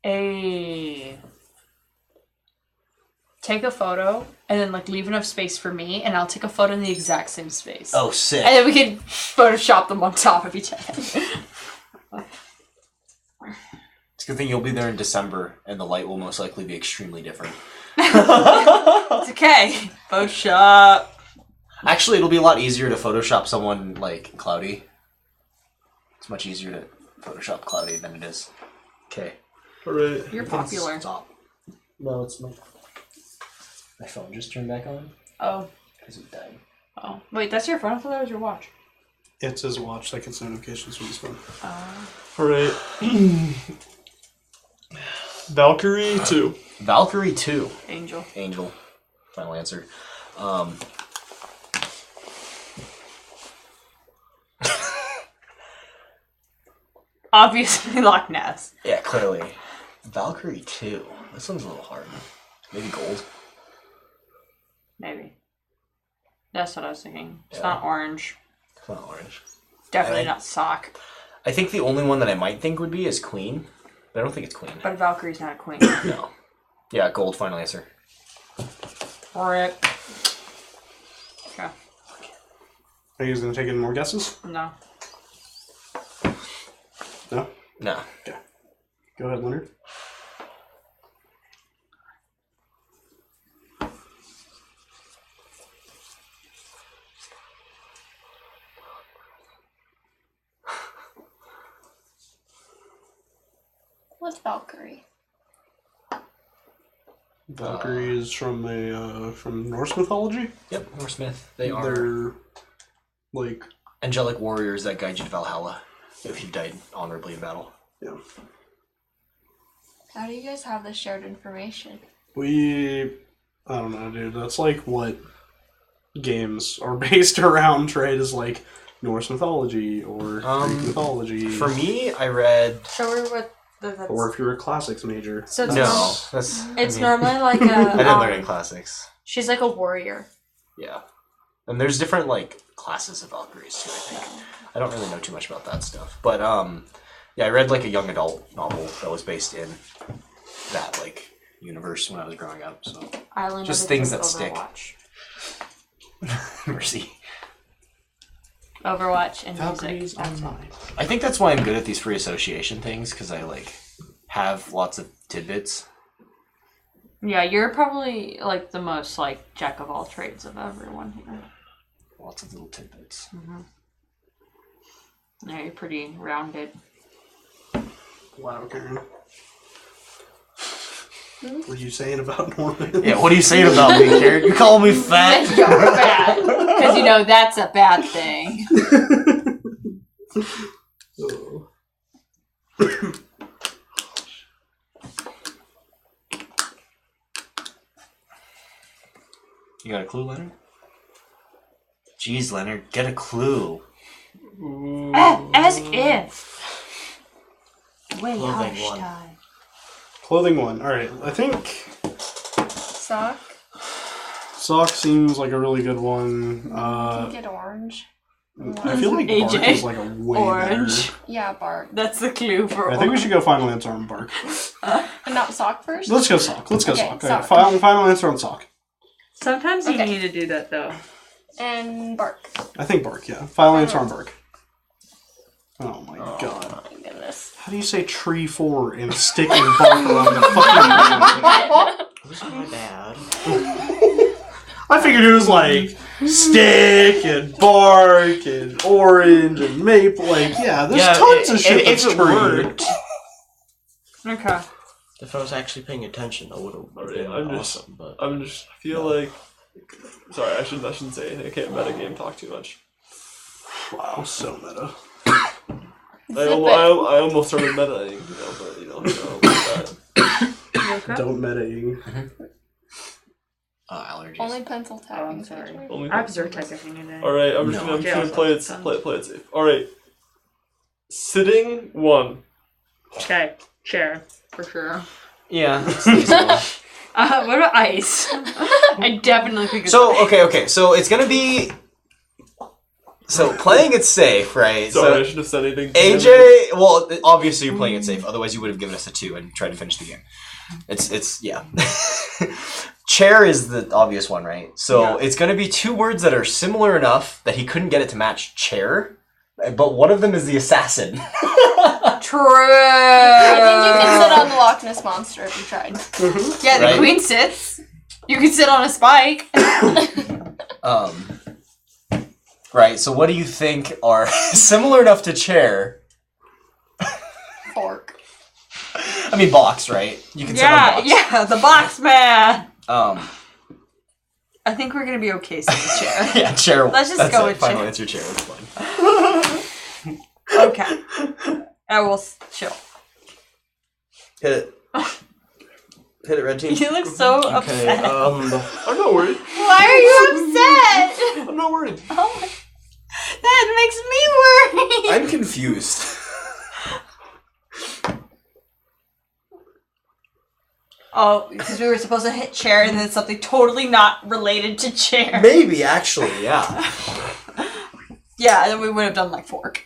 Hey. take a photo and then like leave enough space for me, and I'll take a photo in the exact same space. Oh, sick. And then we can Photoshop them on top of each other. It's a good thing you'll be there in December, and the light will most likely be extremely different. It's okay. Photoshop. Actually, it'll be a lot easier to Photoshop someone like cloudy. It's much easier to Photoshop cloudy than it is. Okay. Alright. You're popular. Stop. No, it's my phone just turned back on Oh. because it died. Oh. Wait, that's your phone? I thought that was your watch. It's his watch that gets notifications from his phone. Alright. Valkyrie 2. Valkyrie 2. Angel. Angel. Final answer. Obviously Loch Ness. Yeah, clearly. Valkyrie 2. This one's a little hard. Maybe gold. Maybe. That's what I was thinking. It's Yeah. not orange. It's not orange. Definitely And I- not sock. I think the only one that I might think would be is Queen. But I don't think it's Queen. But Valkyrie's not a queen. No. Yeah, gold. Final answer. Rip. Okay. Are you guys going to take any more guesses? No. No? No. Go ahead, Leonard. What's Valkyrie? Valkyrie is from Norse mythology. Yep, Norse myth. They are They're like angelic warriors that guide you to Valhalla if you died honorably in battle. yeah. How do you guys have this shared information? I don't know, dude. That's like what games are based around, right? Is like Norse mythology or Greek mythology. For me, I read. Show her what that's. Or if you're a classics major. So it's No, that's. It's I mean, normally like a. I didn't learn in classics. She's like a warrior. Yeah, and there's different like classes of Valkyries too. I think I don't really know too much about that stuff, but yeah, I read like a young adult novel that was based in that like universe when I was growing up. So Island just of things the that stick. Overwatch. Mercy. Overwatch and Valkyries music. That's all. online. I think that's why I'm good at these free association things because I like have lots of tidbits. Yeah, you're probably like the most like jack of all trades of everyone here. Lots of little tidbits. Yeah, you're pretty rounded. Wow, Karen. What are you saying about Norman? Yeah, what are you saying about me, Karen? You calling me fat? You're bad. Because you know that's a bad thing. Oh. You got a clue, Leonard? Jeez, Leonard, get a clue. As if. Wait, Clothing hush one. time. Clothing one. Alright, I think Sock? sock seems like a really good one. Can you get orange? I feel like bark AJ. is like a way Orange. better. Yeah, bark. That's the clue for I think we should go final answer on bark. And not sock first? Let's go sock. Let's go Okay, sock. sock. Final answer on sock. Sometimes you Okay. need to do that though. And bark. I think bark, yeah. Final answer on bark. Oh my god. My goodness. How do you say tree 4 and sticking bark around the fucking It was my bad. I figured it was like stick and bark and orange and maple. Like, yeah, there's tons of shit that's if it tree. worked, Okay. if I was actually paying attention, I would have been I'm just- awesome. But I feel like. Sorry, I shouldn't say anything. I can't metagame talk too much. Wow, so meta. I almost started metaing, but that. Don't metaing. Allergies. Only pencil Oh, tapping. I'm sorry. Only I have Zyrtec if you need it. Alright, I'm just gonna play it safe. Alright. Sitting 1. Okay. Chair. For sure. Yeah. That's the easy one. What about ice? I definitely think it's So okay. So it's gonna be So playing it safe, right? Sorry, I So should have said anything. AJ, well, obviously you're playing it safe. Otherwise, you would have given us a 2 and tried to finish the game. It's yeah. Chair is the obvious one, right? So it's going to be 2 words that are similar enough that he couldn't get it to match chair, but one of them is the assassin. True. I think you can sit on the Loch Ness Monster if you tried. Yeah, the Right. queen sits. You can sit on a spike. Right. So what do you think are similar enough to chair? Fork. I mean, box, right? You can sit on box. Yeah, the box man. Um. I think we're gonna be okay saying chair. Yeah, chair. Let's just that's go it. with Final chair. answer, chair. That's fine. Okay. I will chill. Hit it. Hit it, red team. You look so Okay. upset. I'm not worried. Why are you upset? I'm not worried. Oh my. That makes me worry. I'm confused. Oh, because we were supposed to hit chair and then something totally not related to chair. Maybe, actually, yeah. Yeah, then we would have done like fork.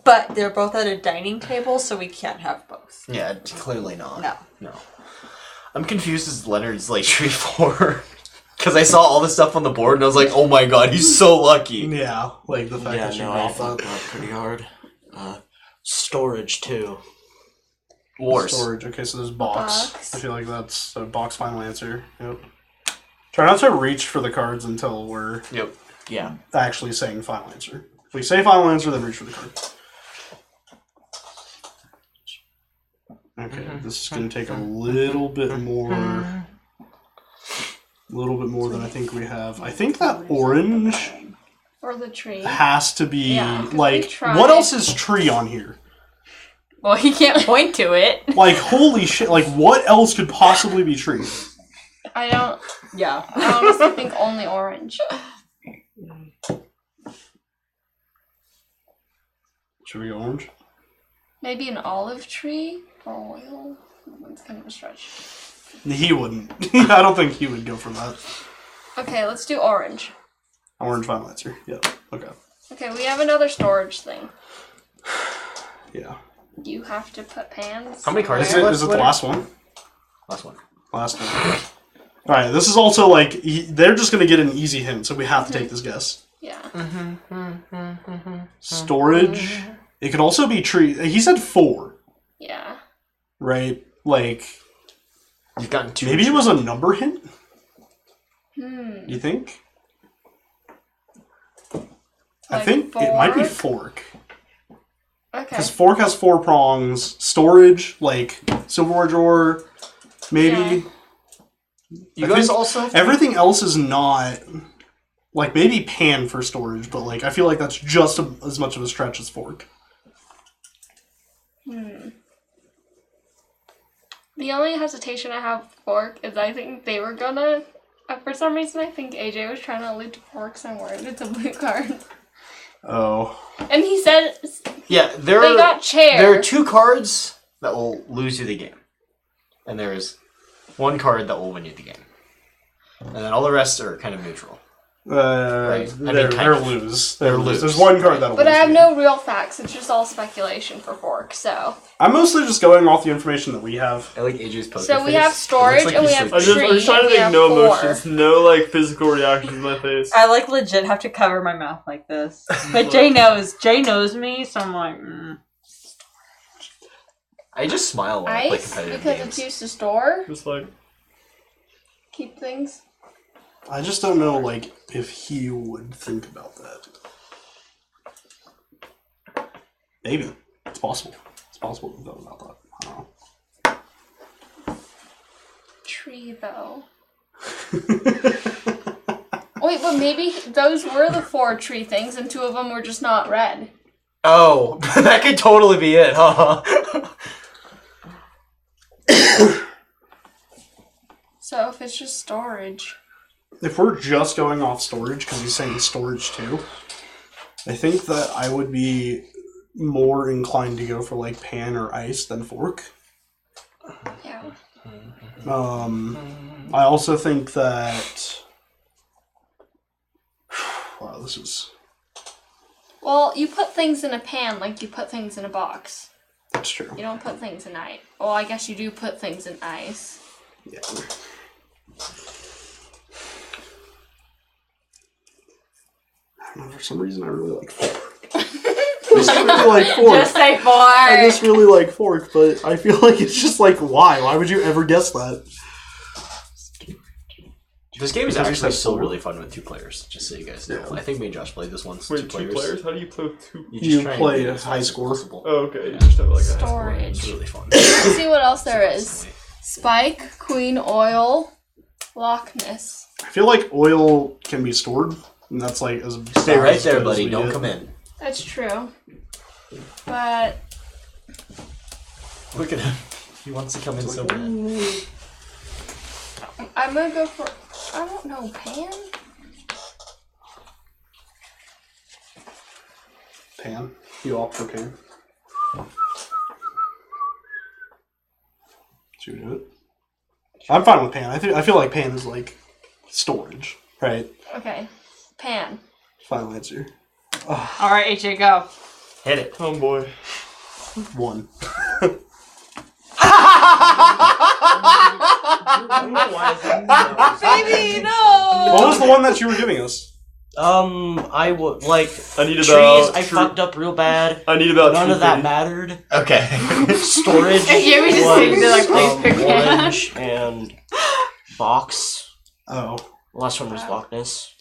But they're both at a dining table, so we can't have both. Yeah, clearly not. No. I'm confused as Leonard's like tree 4. Because I saw all this stuff on the board and I was like, oh my god, he's so lucky. Yeah, like the fact Yeah, that you no, I got thought that. that pretty hard. Storage, too. Wars. Storage. Okay, so there's box. Box. I feel like that's a box final answer. Yep. Try not to reach for the cards until we're Yep. Yeah. actually saying final answer. If we say final answer, then reach for the card. Okay, this is going to take a little bit more than I think we have. I think that orange Or the tree. has to be Yeah, 'cause we like tried. what else is tree on here? Well, he can't point to it. Like holy shit! Like what else could possibly be tree? I don't. Yeah. I honestly think only orange. Should we go orange? Maybe an olive tree or oil. That's kind of a stretch. He wouldn't. I don't think he would go for that. Okay, let's do orange. Orange final answer. Yeah. Okay. Okay, we have another storage thing. Yeah. You have to put pans. How many cards Is are it, left? is it the last one? Last one. Last one. Alright, this is also like, they're just going to get an easy hint, so we have to take this guess. Yeah. Storage. It could also be tree. He said 4, Yeah. right? Like, You've gotten 2. maybe it was a number hint? Hmm. You think? I Like think it might be fork? fork. Okay. Because fork has 4 prongs. Storage, like silverware drawer, maybe. You I guys think also have to everything else is not like maybe pan for storage, but like I feel like that's just as much of a stretch as fork. The only hesitation I have with fork is I think they were gonna. For some reason, I think AJ was trying to allude to fork somewhere. It's a blue card. Oh, And he said Yeah, they got chair. There are 2 cards that will lose you the game. And there is 1 card that will win you the game. And then all the rest are kind of neutral. Right. I mean, they're kind of. lose. They're They're lose. lose. There's 1 card that'll. But I lose have the no real facts. It's just all speculation for fork. So I'm mostly just going off the information that we have. I like AJ's poker So we face. have storage It looks like and we he's have I'm just tree trying to and we make have no 4. emotions, no like physical reactions in my face. I like legit have to cover my mouth like this. But Jay knows. Jay knows me, so I'm like, I just smile when I play Ice competitive because games. it's used to store, Just like keep things. I just don't know, like, if he would think about that. Maybe it's possible. It's possible to think about that. I don't know. Tree though. Wait, but maybe those were the 4 tree things, and 2 of them were just not red. Oh, that could totally be it, huh? So if it's just storage. If we're just going off storage, because he's saying storage too, I think that I would be more inclined to go for like pan or ice than fork. Yeah. I also think that Wow, this is... Well, you put things in a pan like you put things in a box. That's true. You don't put things in ice. Well, I guess you do put things in ice. Yeah. I don't know, for some reason I really like fork. I just really like fork. Just say fork. I just really like fork, but I feel like it's just like, why? Why would you ever guess that? This game is Did you actually say still four? really fun with 2 players, just so you guys know. I think me and Josh played this once. Wait, 2 players? How do you play with 2? You try and play make it a as high as score. possible. Oh, okay. You just have like a Storage. It's really fun. Let's see what else there is. Spike, Queen, Oil, Loch Ness. I feel like oil can be stored, and that's like as Stay about right as there, good as buddy. we Don't get. come in. That's true. But Look at him. He wants to come in so bad. I'm gonna go for, I don't know, pan? Pan. You opt for pan. Should we do it? I'm fine with pan. I feel like pan is like storage, right? Okay. Pan. Final answer. All right, AJ, go. Hit it. Oh boy. 1. Baby, no. What was the one that you were giving us? I would like I need trees. about. I fucked up real bad. I need about. None of that 250. mattered. Okay. Storage. Yeah, we just was, need to, like, please pick one. orange and box. Oh. The last one was Loch Ness.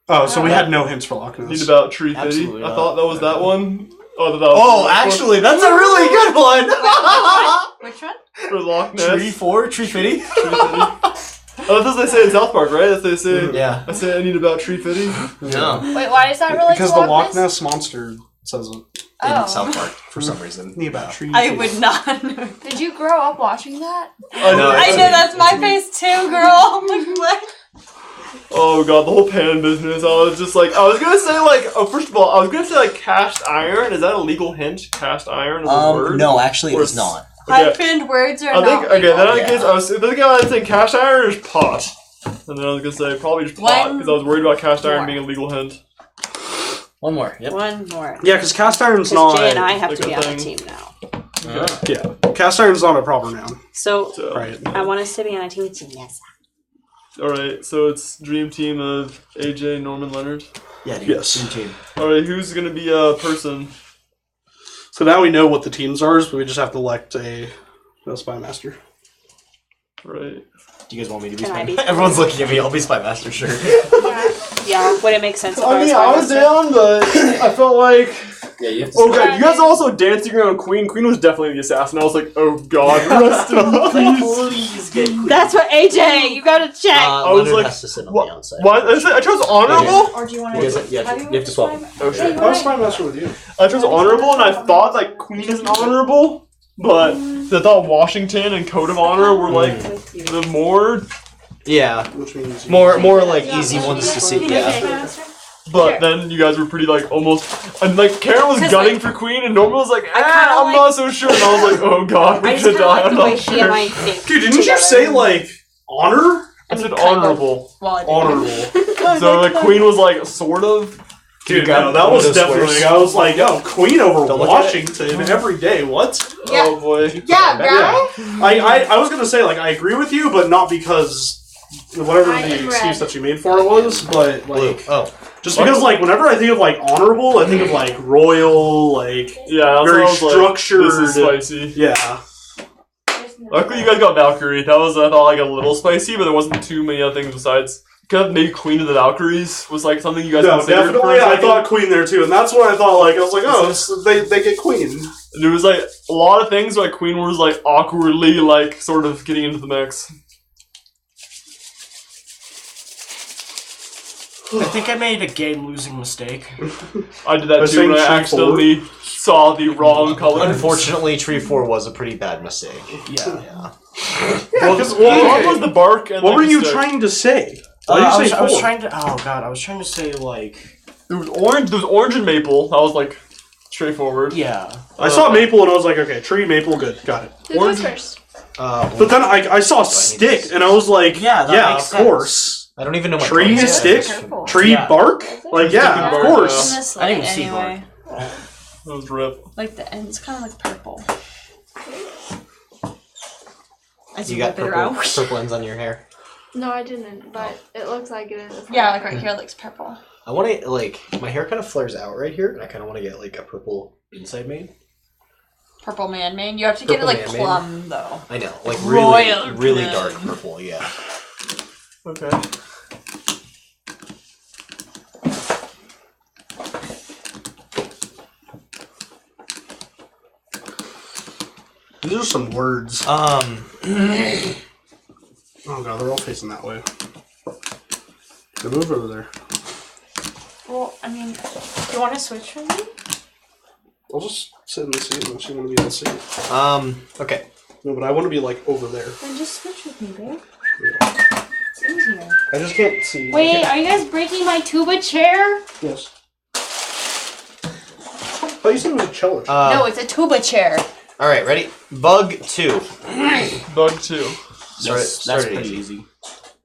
Oh, so we had no hints for Loch Ness. Need about Tree Fitty. Absolutely I not. thought that was that one. Oh, that was Oh, actually, that's a really good one. Which one? for Loch Ness. Tree 4, Tree Fitty. Tree Fitty. Oh, that's what they say in South Park, right? That's what they say. Yeah. I say I need about Tree Fitty. No. Wait, why is that related Because to the Loch Loch Ness? Ness monster says it. In Oh. South Park, for some reason. Need about tree. I would not know. Did you grow up watching that? No, I know that's my face too, girl. Like, what? Oh god, the whole pan business. I was just like, I was gonna say like, oh, first of all, I was gonna say like cast iron. Is that a legal hint? Cast iron is a word? No, actually, Or it's not. Okay. Hyphened words are I think not okay. Then I Yeah. guess I was thinking I was saying cast iron is pot, and then I was gonna say probably just pot One because I was worried about cast iron more. being a legal hint. One more. Yep. One more. Yeah, because cast iron's Because not. Jay and I have like to a be on thing. a team now. Yeah, cast iron's not a proper noun. So So, Right. I want us to be on a team with Yes. all right. So it's dream team of AJ, Norman, Leonard. Yeah, dude. Yes. Team. All right, who's gonna be a person? So now we know what the teams are, so we just have to elect a spy master. Right. Do you guys want me to be Can I Spy? be- Everyone's looking at me. I'll be Spy Master, sure. Yeah, would it make sense if I mean, was I was down, but I felt like. Yeah, you have to. Okay, you guys are also dancing around Queen. Queen was definitely the assassin. I was like, oh god, rest in peace. Please get Queen. That's what AJ. You gotta check. I was Leonard like, has to sit on what- the outside. What? I chose honorable? Or do you want You guys- you have to swap. Oh shit. I was spy master with you. I chose honorable, and I thought like Queen isn't honorable, but I thought Washington and Code of Honor were like the more. Yeah. Which means More like easy ones to see. Yeah. But then you guys were pretty like almost, and like Karen was 'Cause, gunning like, for Queen, and Norman was like, kinda I'm like- not so sure, and I was like, oh god, I we just could kinda die. like I'm the way not she and sure. I think. Dude, didn't you together. say like honor? I said kind of. honorable. Well, I did. Honorable. So the Queen was like sort of. Dude, grab no, that one of was those definitely. squares? I was like, yo, Queen over Don't look at Washington every day. What? Yeah. Oh boy. Yeah, right? I was gonna say like I agree with you, but not because whatever I the am excuse red. that you made for it was, but Blue. like Oh. just because like whenever I think of like honorable, I think of like royal, like Yeah, that's Very what I was like, structured. This is spicy. yeah. Luckily, you guys got Valkyrie. That was I thought like a little spicy, but there wasn't too many other things besides. Kind of maybe Queen of the Valkyries was like something you guys No, considered. definitely. For a I second. thought Queen there too, and that's what I thought. Like I was like, oh, they get Queen. There was like a lot of things where like Queen was like awkwardly like sort of getting into the mix. I think I made a game-losing mistake. I did that By too, saying and I tree accidentally saw the wrong color. Unfortunately, Tree 4 was a pretty bad mistake. Yeah. Well, what was the bark? And What like, were the you stick? trying to say? Why I did you say was four? trying to. Oh god, I was trying to say like. There was orange. There was orange and maple. That was like straightforward. Yeah. I saw maple and I was like, okay, tree, maple, good, got it. Who goes first? But then I saw stick and I was like, Yeah, that yeah, makes of sense. course. I don't even know what Tree cards stick? are. Purple. Tree Yeah. bark? Like, yeah, Stick of and bark, course. In this I didn't light, see anyway. Those rip. Like the end's kind of like purple. As You you got whip it purple, around. purple ends on your hair. No, I didn't, but it looks like it is. Yeah, like right here looks purple. I want to, like, my hair kind of flares out right here, and I kind of want to get, like, a purple inside made. Purple man. You have to get it Purple like man-made. plum though. I know, like, Royal really blue. dark purple, yeah. Okay. These are some words. Oh god, they're all facing that way. They move over there. Well, I mean, you want to switch from me? I'll just sit in the seat unless you want to be in the seat. Okay. No, but I want to be like over there. Then just switch with me, babe. Yeah. It's easier. I just can't see. Wait, are you guys breaking my tuba chair? Yes. Oh, you said it was a cello. No, it's a tuba chair. Alright, ready? Bug 2. Bug 2. That's pretty easy.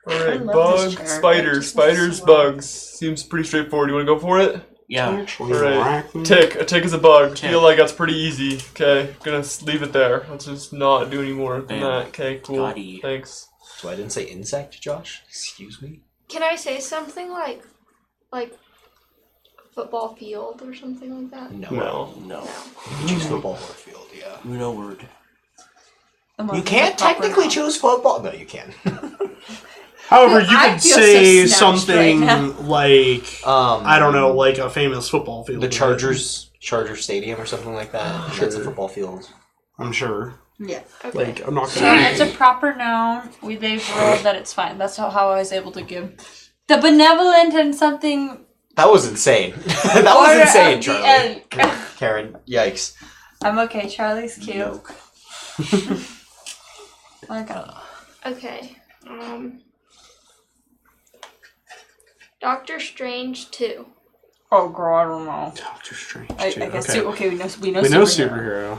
Alright, I love bug, this chair. It spider, just spiders, makes it so bugs. Seems pretty straightforward. You want to go for it? Yeah. Alright. Tick. A tick is a bug. Tick. Feel like that's pretty easy. Okay, gonna leave it there. Let's just not do any more than Bam. that. Okay, cool. Got-y. Thanks. So I didn't say insect, Josh? Excuse me? Can I say something like football field or something like that? No. No. No. You can choose football or field, yeah. No word. You can't technically choose football. No, you can. However, you I could feel say so snatched something right now. like, I don't know, Um, like a famous football field. the Charger Stadium or something like that. That's a football field. I'm sure. Yeah. Okay. Like, I'm not So gonna. it's a proper noun. They've ruled that it's fine. That's how I was able to give the benevolent and something. That was insane. That was order insane, of the Charlie. elk. Karen, yikes. I'm okay. Charlie's cute. Okay. Okay. Doctor Strange 2. Oh, girl, I don't know. Doctor Strange. I too. guess okay. we know We know superhero. superhero.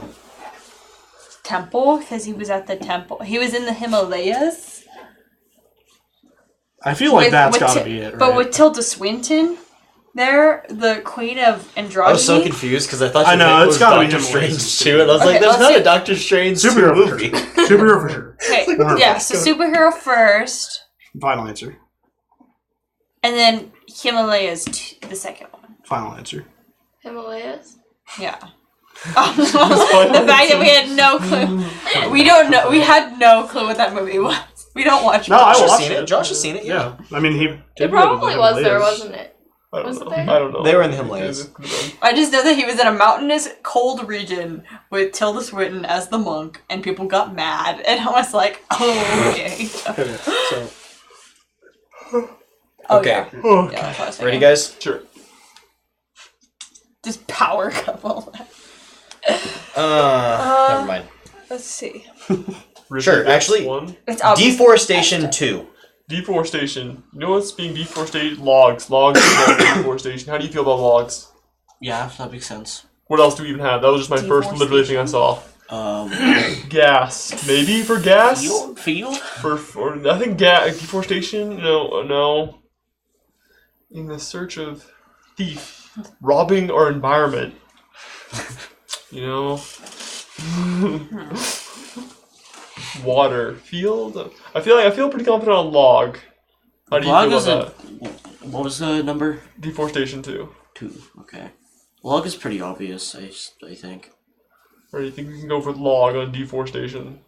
Temple, because he was at the temple. He was in the Himalayas. I feel like With- that's with gotta Ti- be it, right? But with Tilda Swinton, there, the queen of Androgyny. I was so confused because I thought I your know, pick it's was gotta be Doctor Himalayas. Strange too, and I was like, Okay, "There's let's not see. a Doctor Strange Superhero 2 for movie." sure. Superhero for sure. Okay, Alright, yeah, let's so go. superhero first, Final answer. and then Himalayas the second one. Final answer. Himalayas? Yeah. the fact that we had no clue. We don't know. We had no clue what that movie was. We don't watch. No, I Josh has watched seen it. Josh has seen it. Yeah. Yeah. I mean, he. It did probably live was in the there, Himalayas. wasn't it? I don't Was it know. there? I don't know. They were in the Himalayas. I just know that he was in a mountainous, cold region with Tilda Swinton as the monk, and people got mad, and I was like, "Oh, okay." Okay, so. Oh, Okay. yeah. Oh, Yeah, that's what I was Ready, thinking. guys? Sure. Just power couple. Never mind. Let's see. Sure, actually, one. It's obvious. Deforestation 2. Deforestation. You know what's being deforested? Logs. Logs is deforestation. How do you feel about logs? Yeah, that makes sense. What else do we even have? That was just my first literally thing I saw. Gas. Maybe for gas? Field? For I think deforestation? No. In the search of thief. Robbing our environment. You know? Water. Field? I feel pretty confident on log. How do you Log feel is about what was the number? that? Deforestation 2. 2. Okay. Log is pretty obvious, I think. Or do you think we can go for log on deforestation?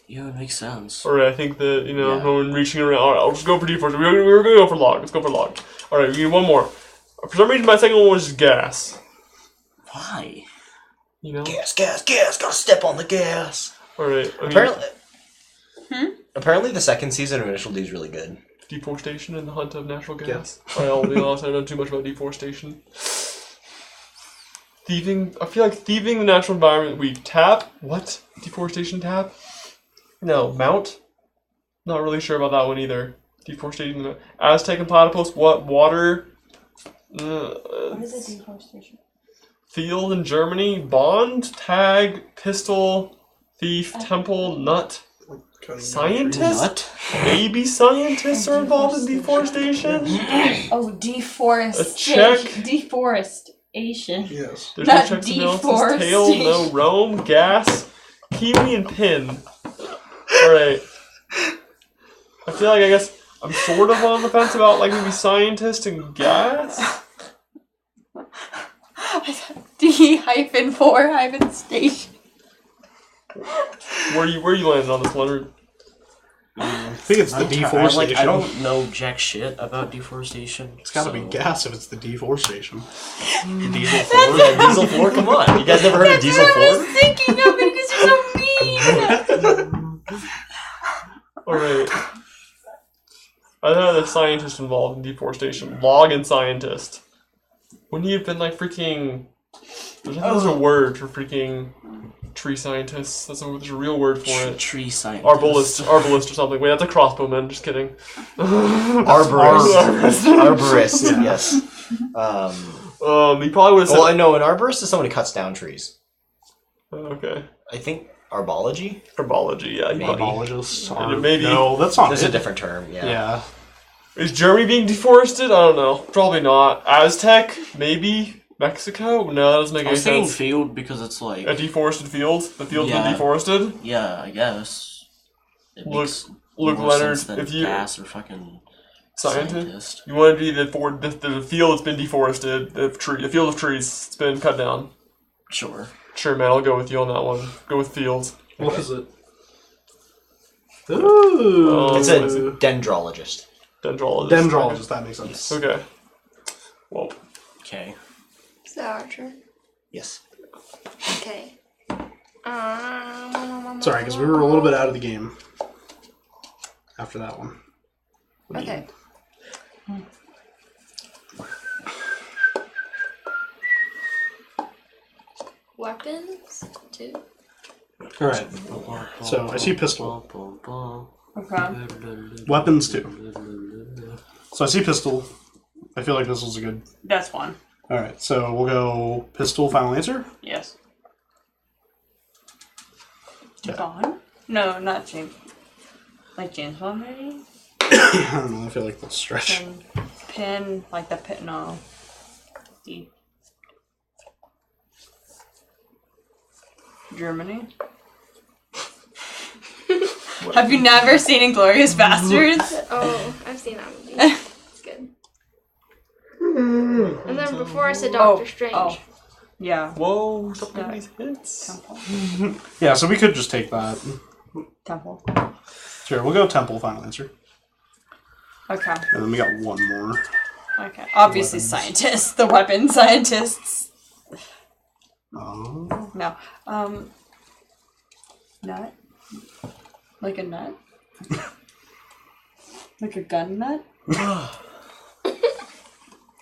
Yeah, it makes sense. Or I think that, Yeah. no one reaching around. Alright, I'll just go for deforestation. We're gonna go for log. Let's go for log. Alright, we need one more. For some reason, my second one was just gas. Why? You know? Gas, gotta step on the gas. Alright, Apparently the second season of Initial D is really good. deforestation and the hunt of natural gas. Alright, I'll be honest, I don't know too much about deforestation. Thieving. I feel like thieving the natural environment. We tap. What? Deforestation tap? No. Mount? Not really sure about that one either. Deforestation. Aztec and platypus. What? Water? What is a deforestation? Field in Germany. Bond. Tag. Pistol. Thief. Temple. Nut. Scientists? Maybe scientists are involved in deforestation? Oh, deforestation. A check. Deforestation. Yes. There's no Not checks and balances. Tail, no Rome, gas, kiwi, and pin. Alright. I feel like I guess I'm sort of on the fence about like maybe scientist and gas. D-4-station. Where you landing on this, Leonard? I think it's the deforestation. I don't know jack shit about deforestation. It's gotta be gas if it's the deforestation. Diesel 4? Yeah, Diesel 4? Come on. You guys never heard of Diesel 4? I was thinking of it because you're so mean. Alright. I know the scientist involved in deforestation. Log and scientist. Wouldn't he have been like freaking... There's a word for freaking tree scientists. There's a real word for it. Tree scientist. Arbalist or something. Wait, that's a crossbowman. Just kidding. Arborist, yes. He probably would have said... Well, I know an arborist is someone who cuts down trees. Okay. I think arbology? Arbology, yeah. Maybe. Arbologists are... Maybe. No, that's not There's it. a different term, yeah. Yeah. Is Germany being deforested? I don't know. Probably not. Aztec? Maybe. Mexico? No, that doesn't make I any was saying sense. field because it's like... A deforested field? The field's been Yeah. deforested? Yeah, I guess. It makes Look, more Leonard, sense than if you... gas or fucking Scientist? You want to be the field that's been deforested, a field of trees, it's been cut down. Sure. Sure, man, I'll go with you on that one. Go with fields. What is it? Ooh. It's a dendrologist. Dendrologist, that makes sense. Okay. Well. Okay. Is that our turn? Yes. Okay. Sorry, because we were a little bit out of the game after that one. Okay. Weapons? 2. Alright. So, I see pistol. Okay. Weapons 2. So, I see pistol. I feel like pistol's a good... That's one. Alright, so we'll go pistol, final answer? Yes. Bond? No, not James. Like James Bond, maybe? I don't know, I feel like that's stretch. Pin, like the pin, no. Germany? Have you never seen Inglourious Bastards? Oh, I've seen that movie. It's good. And then before I said Doctor Strange. Oh. Yeah. Whoa, stop getting these hits. Temple. Yeah, so we could just take that. Temple. Sure, we'll go temple, final answer. Okay. And then we got one more. Okay. Obviously scientists. The weapon scientists. Oh. No. Nut? Like a nut? Like a gun nut?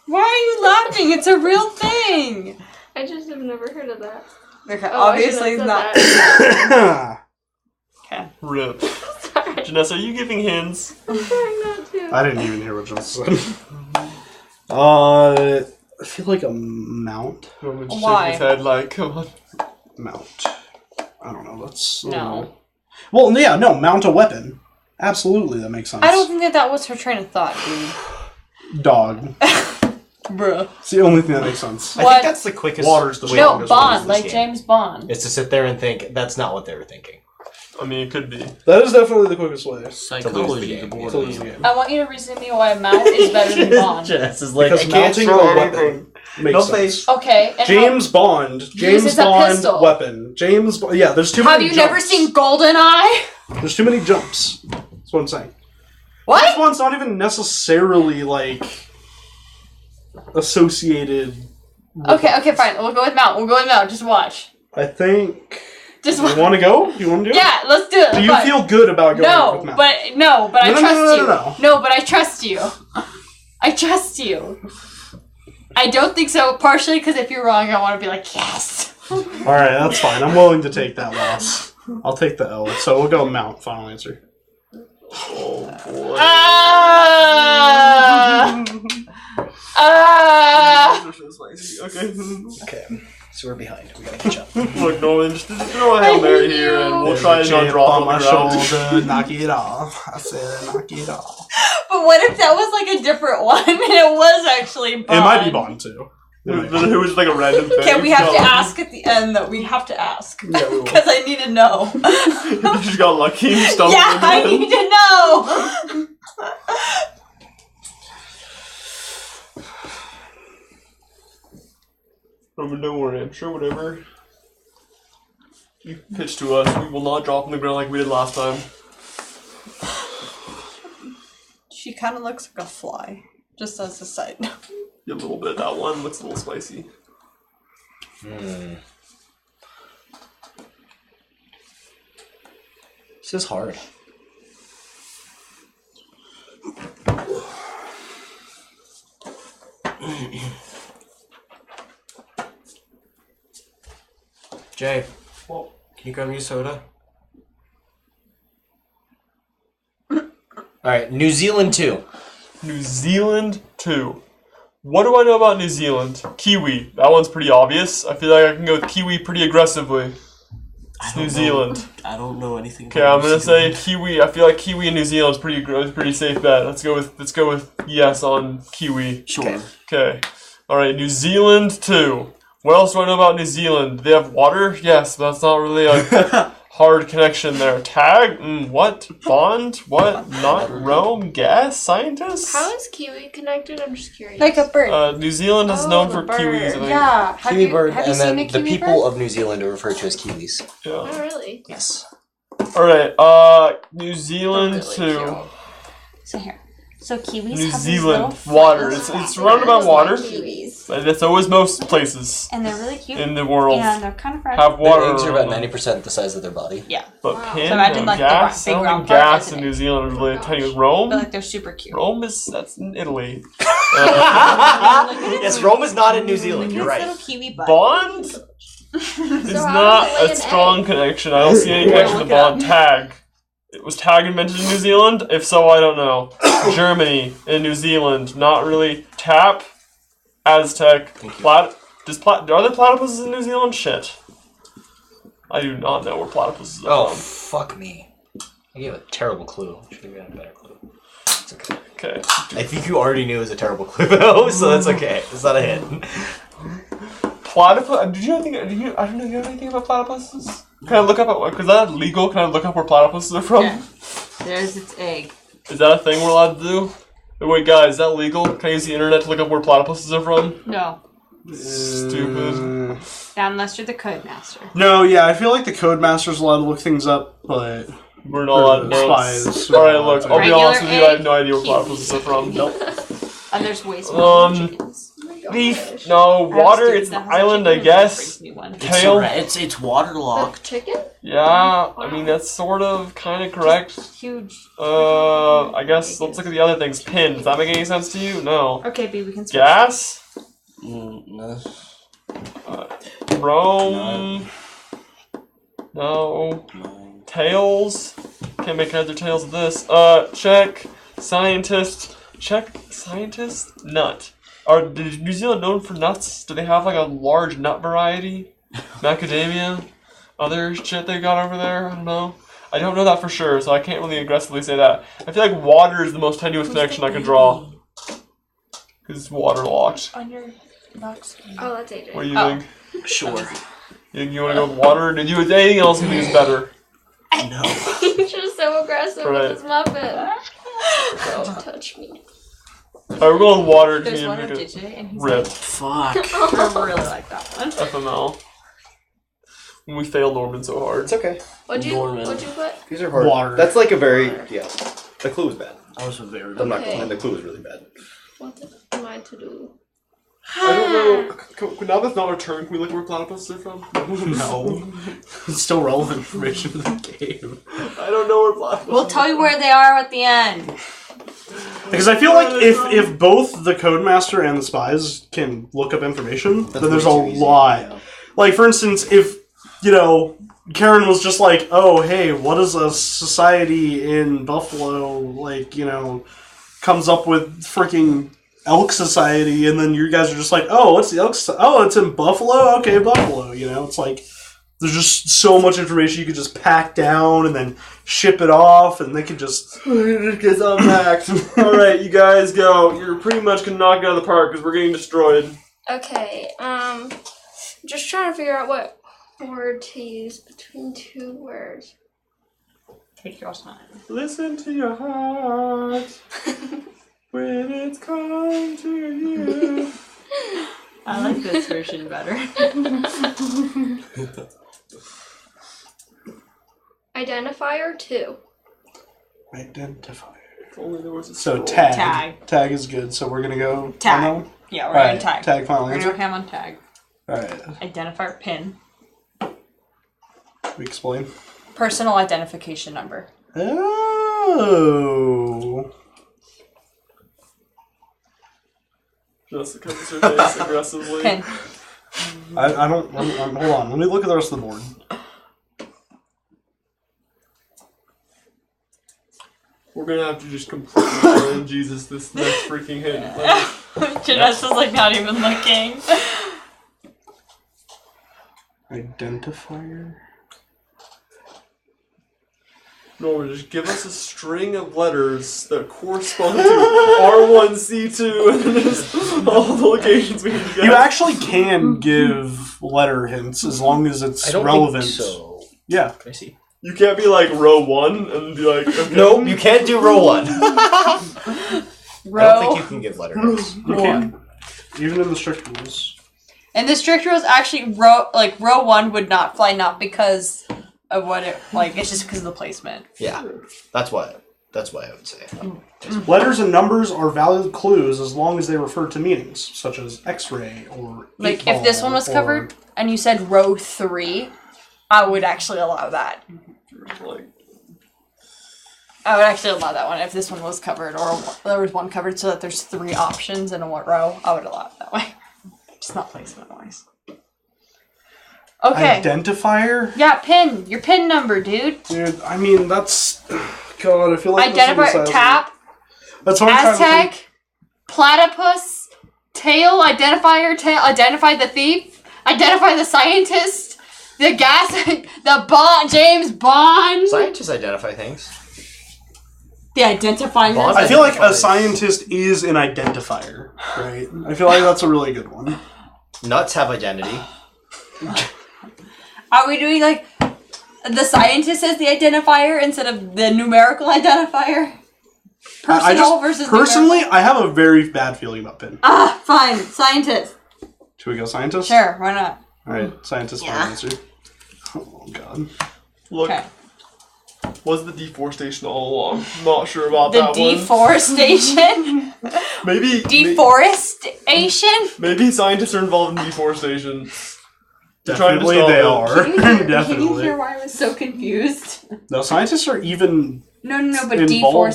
Why are you laughing? It's a real thing! I just have never heard of that. Okay, Oh, obviously it's not. Okay. Rip. Janessa, are you giving hints? I'm trying not to. I didn't even hear what Janessa said. I feel like a mount. Why? His head like, come on. Mount. I don't know, that's... No. Well, yeah, no, mount a weapon. Absolutely, that makes sense. I don't think that was her train of thought, dude. Dog. Bruh. It's the only thing that makes sense. I think that's the quickest. Water's the way No, to Bond, lose this like game. James Bond. Is to sit there and think that's not what they were thinking. I mean, it could be. That is definitely the quickest way. Psychology, the To board lose the game. game. I want you to reason me why a mount is better than Bond. Jess is like, Because I can't mounting throw a anything. weapon makes No sense. face. Okay. And James Bond. James uses a Bond pistol. weapon. James Bond. Yeah, there's too Have many you jumps. never seen GoldenEye? There's too many jumps. That's what I'm saying. What? James Bond's not even necessarily, like, associated... Okay, fine. We'll go with mount. Just watch. I think... Just You watch. want to go? You want to do it? Yeah, let's do it. Do you Fine. feel good about going No, with Mount? but I No, trust you. no. No, but I trust you. I trust you. I don't think so. Partially because if you're wrong, I want to be like yes. Alright, that's fine. I'm willing to take that loss. I'll take the L. So we'll go Mount, final answer. Oh, boy. Ah! Okay. Okay. So we're behind. We gotta catch up. Look, Norman, just throw a Hail Mary here and we'll try and not drop on the ground. shoulder, knock it off. I said, knock it off. But what if that was like a different one and it was actually Bond? It might be Bond too. It was like a random thing. Okay, we have to ask at the end though. We have to ask. Yeah, we will. Because I need to know. You just got lucky and stumbled Yeah, into I it. need to know. Roman, don't worry. I'm sure whatever you pitch to us, we will not drop on the ground like we did last time. She kind of looks like a fly, just as a side note. Yeah, a little bit. That one looks a little spicy. This is hard. Jay, Well, can you grab me a soda? Alright, New Zealand 2. New Zealand 2. What do I know about New Zealand? Kiwi. That one's pretty obvious. I feel like I can go with Kiwi pretty aggressively. It's New Zealand. I don't know anything. Okay, I'm gonna say Kiwi. I feel like Kiwi and New Zealand's pretty safe bet. Let's go with yes on Kiwi. Sure. Okay. All right, New Zealand 2. What else do I know about New Zealand? Do they have water? Yes, but that's not really a hard connection there. Tag? What? Bond? What? Not Rome? Gas? Scientist? How is Kiwi connected? I'm just curious. Like a bird. New Zealand is known for the kiwis, I bird. think. Yeah. Have Kiwi you, bird, have you and seen then a the kiwi people bird? of New Zealand are referred to as Kiwis. Yeah. Oh, really? Yes. Alright, New Zealand Really 2. cute. So here. So kiwis New have these Zealand. little Water. flies. It's surrounded by Just water. like kiwis. And that's always most places And they're really cute. in the world And they're kind of fresh. have water. Their eggs are about around them. 90% the size of their body. Yeah. But Wow. pin, So imagine, like, the gas, big I don't round think part, gas isn't in it? New Zealand is really Oh, tiny. gosh. Rome? But like they're super cute. That's in Italy. Yes, Rome is not in New Zealand. You're This right. little kiwi butt. Bond is how not does it lay a an strong egg? connection. I don't see any connection to Look it up. Bond. Tag. Was Tag invented in New Zealand? If so, I don't know. Germany and New Zealand, not really. Tap, Aztec, are there platypuses in New Zealand? Shit. I do not know where platypuses Oh, are from. fuck me. I gave a terrible clue. Should have given a better clue. It's okay. Okay. I think you already knew it was a terrible clue, though, so that's okay. It's not a hit. Platypus? I don't know, you know anything about platypuses? Can I look up, because that legal, can I look up where platypuses are from? Yeah. There's its egg. Is that a thing we're allowed to do? Wait, guys, is that legal? Can I use the internet to look up where platypuses are from? No. Stupid. Not unless you're the Codemaster. No, yeah, I feel like the Codemaster's allowed to look things up, but We're not allowed to know. spies. Alright, look, I'll be Regular honest with you, I have no idea where egg, platypuses are from. Nope. And there's way smaller chickens. Beef? No, I have a water, student it's that an has a island, chicken I and guess. brings me one. Tail? It's waterlogged. Chicken? Yeah, I mean, that's sort of kind of correct. Huge. I guess, let's look at the other things. Pin, does that make any sense to you? No. Okay, B, we can switch. Gas? No. Rome? No. Tails? Can't make heads or tails of this. Check. Scientist. Check. Scientist? Nut. Is New Zealand known for nuts? Do they have like a large nut variety? Macadamia? Other shit they got over there? I don't know. I don't know that for sure, so I can't really aggressively say that. I feel like water is the most tenuous connection I can draw. Because it's waterlocked. On your box. Oh, that's AJ. What do you Oh. think? Sure. You want to go with water? Did you anything else you think is better? No. You're just so aggressive Right. with this muffin. Don't touch me. Alright, we're going with water. There's Just one need of to DJ, and he's rip. Fuck. like, I really like that one. FML. We failed Norman so hard. It's okay. What'd you Norman. put? These are hard. Water. That's like a very The clue was bad. I was a very. I'm not Okay. gonna lie. The clue was really bad. What am I to do? I don't know. Now that's not our turn. Can we look where platypuses are from? No. It's still relevant information to the game. I don't know where platypuses We'll tell you where they are at the end. Because I feel like if both the Codemaster and the spies can look up information, then there's a way too easy. lot. Like, for instance, if, Karen was just like, oh, hey, what is a society in Buffalo, comes up with freaking Elk Society, and then you guys are just like, oh, what's the Elk Society? Oh, it's in Buffalo? Okay, Buffalo. You know, it's like, there's just so much information you could just pack down and then ship it off, and they could just... It gets unpacked. Alright, you guys go. You're pretty much gonna knock it out of the park because we're getting destroyed. Okay, just trying to figure out what word to use between two words. Take your time. Listen to your heart when it's come to you. I like this version better. Identifier 2. Identifier. If only there was a So scroll. tag. Tag. Tag is good, so we're gonna go... Tag. on that one? Yeah, we're Alright, going tag. Tag final We're answer. gonna go ham on tag. Alright, Identifier pin. we explain. Personal identification number. Oh. Jessica covers her face aggressively. Pin. I don't... hold on, let me look at the rest of the board. We're gonna have to just completely throw in Jesus this next freaking hint. Like, Janessa's like not even looking. Identifier? Norman, just give us a string of letters that correspond to R1C2 and then just all the locations we can get. You actually can give letter hints as long as it's I don't relevant. think so. Yeah. I see. You can't be like row 1 and be like, okay. No, you can't do row 1. I don't think you Row. can give letter hints. You can. Even in the strict rules. And the strict rules actually row 1 would not fly, not because of what it it's just because of the placement. Yeah, that's why I would say. Letters and numbers are valid clues as long as they refer to meanings, such as X-ray or Like if this one was covered and you said row 3, I would actually allow that. Like, I would actually allow that one if this one was covered, or there was one covered so that there's 3 options in a row. I would allow it that way. Just not placement wise. Okay. Identifier? Yeah, pin. Your pin number, dude. Dude, I mean, that's... God, I feel like this Identifier is tap. That's what I'm trying to think. Aztec. Platypus. Tail. Identifier. Tail. Identify the thief. Identify the scientist. The gas. The Bond. James Bond. Scientists identify things. The identifying. Bond I feel like a identifies. scientist is an identifier, right? I feel like that's a really good one. Nuts have identity. Are we doing like the scientist as the identifier instead of the numerical identifier? Personal versus personally, numerical? I have a very bad feeling about pin. Ah, fine. Scientist. Should we go scientist? Sure, why not? Alright, scientist final answer. Oh god. look, Okay. was the deforestation all along? Not sure about The that one. deforestation? Maybe Deforestation? maybe scientists are involved in deforestation. They're trying to Definitely stop they it. are. Can you hear Definitely. why I was so confused? No, scientists are even No, but Involved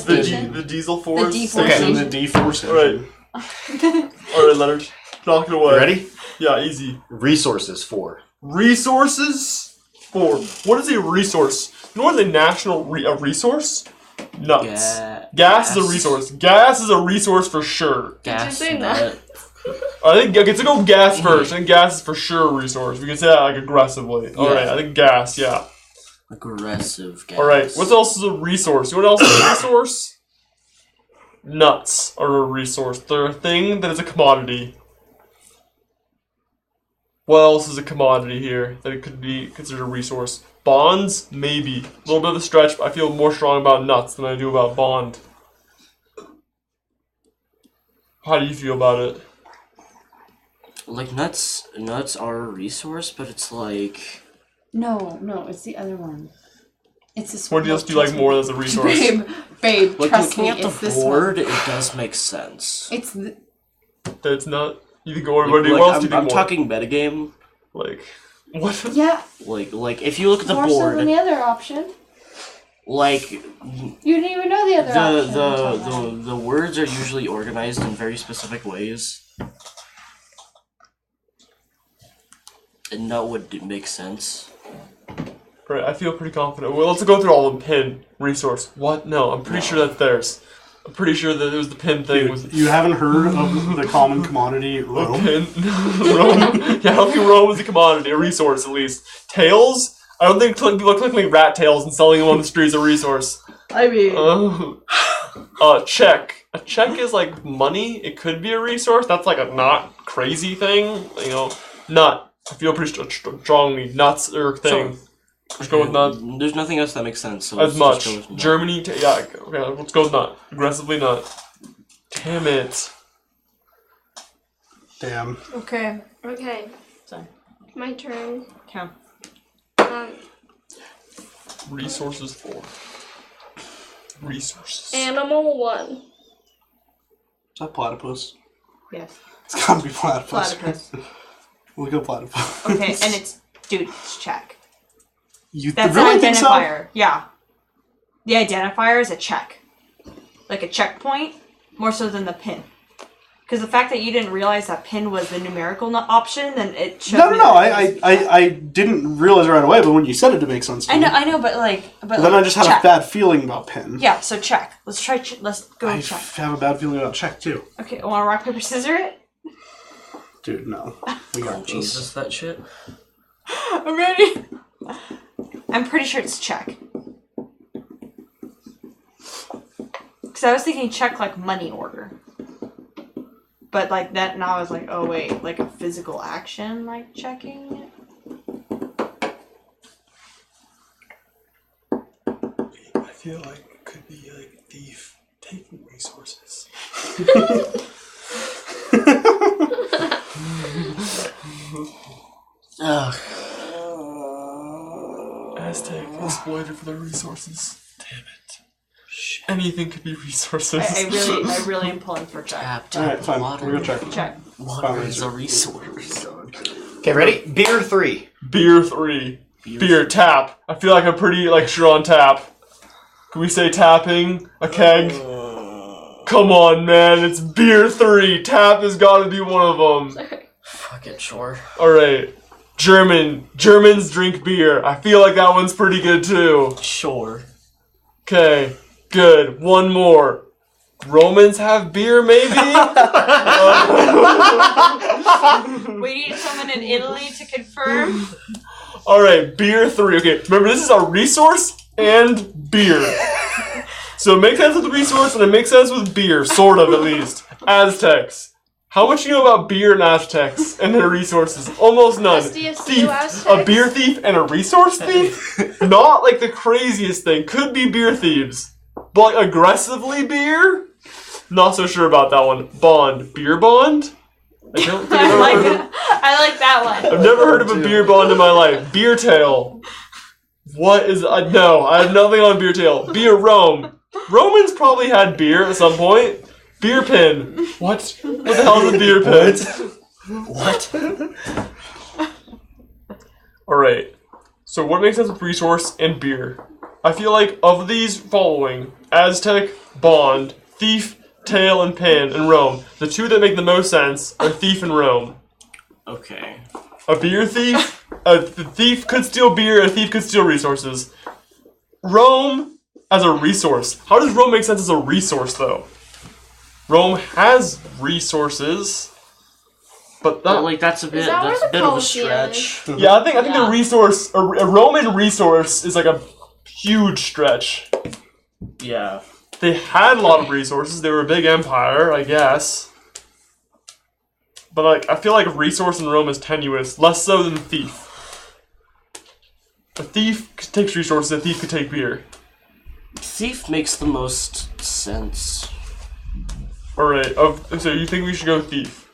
deforestation. The diesel force. in the deforestation. Alright, Leonard. Knock it away. You ready? Yeah, easy. Resources 4. Resources 4. What is a resource? You know what is a national a resource? Nuts. Gas is a resource. Gas is a resource for sure. Gas say that? I think let's go gas first. I think gas is for sure a resource. We can say that like aggressively. Alright, I think gas, yeah. Aggressive gas. Alright, what else is a resource? You know what else is a resource? Nuts are a resource. They're a thing that is a commodity. What else is a commodity here that it could be considered a resource? Bonds? Maybe. A little bit of a stretch, but I feel more strong about nuts than I do about bond. How do you feel about it? Like nuts are a resource, but it's like No, it's the other one. It's this What else do you like more as a resource? Babe, like trust looking me, at it's the this board, one. it does make sense. It's the... That's not. You think what else do you think I'm more? talking metagame. Like what? Yeah. Like if you look at the More so board, than the other option. like You didn't even know the other option. the words are usually organized in very specific ways. And that would make sense. Right, I feel pretty confident. Well, let's go through all of them. Pin, resource. What? No, I'm pretty sure that's theirs. I'm pretty sure that it was the pin thing. Dude, you haven't heard of the common commodity Rome? Pin. Rome. Yeah, I don't think Rome was a commodity, a resource at least. Tails? I don't think people are collecting rat tails and selling them on the streets a resource. I mean, check. A check is like money. It could be a resource. That's like a not crazy thing. You know, nut. I feel pretty strongly. Nuts are a thing. Let's go with nut. There's nothing else that makes sense. So As let's much. just go with nut. Germany. Yeah. Okay. Let's go with nut. Aggressively nut. Damn it. Damn. Okay. Okay. Sorry. My turn. Count. Resources 4. Resources. Animal 1. Is that platypus? Yes. It's gotta be platypus. Platypus. We'll go platypus. Okay, and it's check. You That's really an think so? identifier. Yeah. The identifier is a check. Like a checkpoint, more so than the pin. Because the fact that you didn't realize that pin was the numerical option, then it showed No. me that I didn't realize it right away, but when you said it, it makes sense to me. I know, but like, But then I just had check. a bad feeling about pin. Yeah, so check. Let's try. Let's go I check. have a bad feeling about check too. Okay, want to rock paper scissors it? Dude, no. We got this. Jesus, that shit. I'm ready. I'm pretty sure it's check. Because I was thinking check like money order. But like that, now I was like, oh wait, like a physical action, like checking it? I feel like it could be like a thief taking resources. Aztec exploited for their resources. Damn it. Anything could be resources. I really am pulling for check. Alright, fine. We're gonna check. Check. Water is a resource. Okay, ready? Beer 3. Beer 3. Beer tap. I feel like I'm pretty like sure on tap. Can we say tapping? A keg? Come on, man. It's beer 3. Tap has got to be one of them. Fuck it, sure. Alright. Germans drink beer. I feel like that one's pretty good too. Sure. Okay. Good. One more. Romans have beer, maybe? We need someone in Italy to confirm. Alright, beer 3. Okay, remember this is a resource and beer. So it makes sense with the resource and it makes sense with beer, sort of at least. Aztecs. How much do you know about beer and Aztecs and their resources? Almost none. SDSU Thief. Aztecs? A beer thief and a resource thief? Not like the craziest thing. Could be beer thieves. But like aggressively beer? Not so sure about that one. Bond. Beer bond? I don't think I've ever heard of I like that one. I've never heard of a beer bond in my life. Beer tail. What is... no, I have nothing on beer tail. Beer Rome. Romans probably had beer at some point. Beer pin. What? What the hell is a beer pin? What? Alright. So what makes sense with resource and beer? I feel like of these following, Aztec, Bond, Thief, Tail, and Pin, and Rome, the two that make the most sense are Thief and Rome. Okay. A beer thief? The thief could steal beer, a thief could steal resources. Rome as a resource. How does Rome make sense as a resource, though? Rome has resources, but that... But like that's a bit that where that's a the bit of a Colosseum stretch. yeah, I think the resource, a Roman resource is like a huge stretch. Yeah. They had a lot of resources. They were a big empire, I guess. But like, I feel like resource in Rome is tenuous, less so than thief. A thief takes resources. A thief could take beer. Thief makes the most sense. All right. So you think we should go thief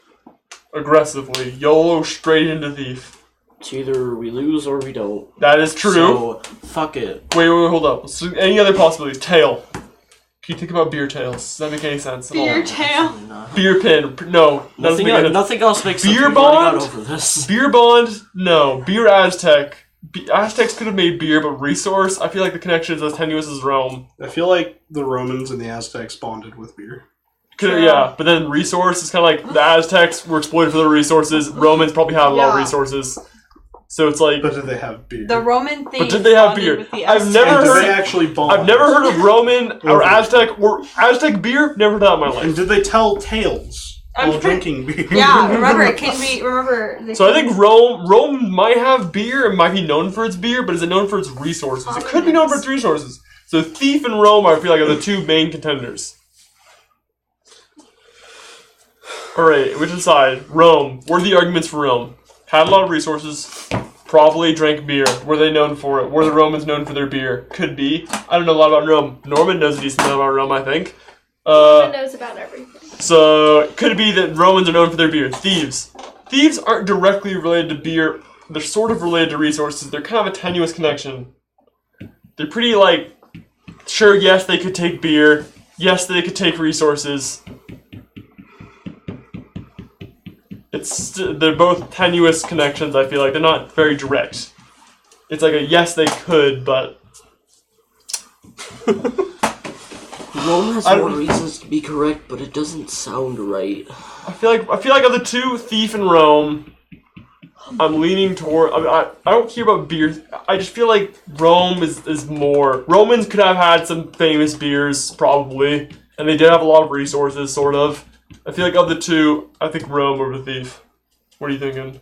aggressively? YOLO straight into thief. It's either we lose or we don't. That is true. So fuck it. Wait, hold up. So any other possibilities? Tail. Can you think about beer tails? Does that make any sense at all? Beer tail. Beer pin. No. Nothing else makes sense. Beer We've already bond? got over this. Beer bond? No. Beer Aztec. Aztecs could have made beer, but resource? I feel like the connection is as tenuous as Rome. I feel like the Romans and the Aztecs bonded with beer. Yeah, but then resource is kind of like the Aztecs were exploited for their resources. Romans probably had a lot of resources. So it's like. But did they have beer? The Roman thing. But did they have beer? I've never Did heard. they actually bond? I've never heard of Roman or Aztec beer. Never heard that in my life. And did they tell tales I'm while pretty- drinking beer? Yeah, remember it can be. Remember. So I think Rome might have beer. It might be known for its beer, but is it known for its resources? It could be known for its resources. So Thief and Rome, I feel like, are the two main contenders. Alright, which side? Rome. What are the arguments for Rome? Had a lot of resources. Probably drank beer. Were they known for it? Were the Romans known for their beer? Could be. I don't know a lot about Rome. Norman knows a decent amount about Rome, I think. Everyone knows about everything. So, it could be that Romans are known for their beer. Thieves. Thieves aren't directly related to beer. They're sort of related to resources. They're kind of a tenuous connection. They're pretty, like... Sure, yes, they could take beer. Yes, they could take resources. They're both tenuous connections, I feel like. They're not very direct. It's like a yes, they could, but... Rome has more reasons to be correct, but it doesn't sound right. I feel like of the two, Thief and Rome, I'm leaning toward... I don't care about beer. I just feel like Rome is more... Romans could have had some famous beers, probably. And they did have a lot of resources, sort of. I feel like of the two, I think Rome over Thief. What are you thinking?